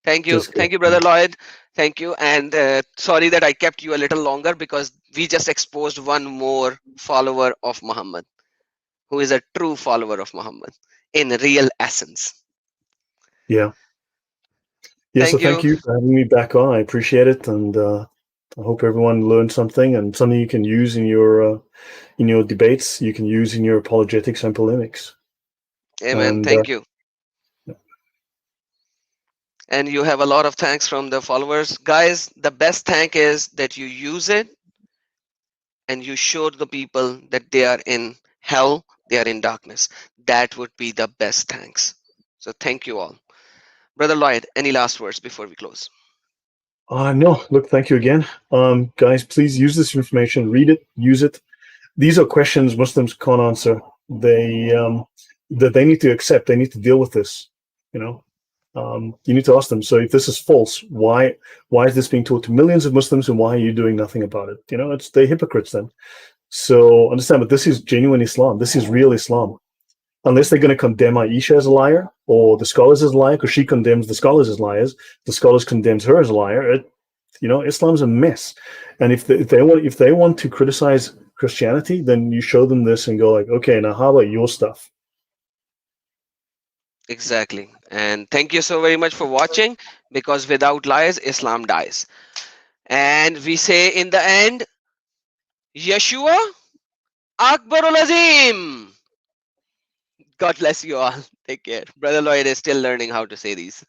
Thank you, brother disgusting. Lloyd. Thank you, and sorry that I kept you a little longer, because we just exposed one more follower of Muhammad, who is a true follower of Muhammad in real essence. Yeah, yeah. So Thank thank you. you for having me back on. I appreciate it, and I hope everyone learned something and something you can use in your debates. You can use in your apologetics and polemics. Amen. And Thank you. And you have a lot of thanks from the followers, guys. The best thank is that you use it and you showed the people that they are in hell, they are in darkness. That would be the best thanks. So thank you all. Brother Lloyd, any last words before we close? no, look, thank you again, guys. Please use this information, read it, use it. These are questions Muslims can't answer. That they need to accept. They need to deal with this. You know, you need to ask them. So if this is false, why is this being taught to millions of Muslims, and why are you doing nothing about it? They're hypocrites then. So understand, but this is genuine Islam. This is real Islam. Unless they're going to condemn Aisha as a liar or the scholars as a liar, because she condemns the scholars as liars, the scholars condemns her as a liar. Islam's a mess. And if they want to criticize Christianity, then you show them this and go like, okay, now how about your stuff? Exactly. And thank you so very much for watching, because without lies, Islam dies. And we say in the end, Yeshua Akbarul Azim. God bless you all. Take care. Brother Lloyd is still learning how to say these.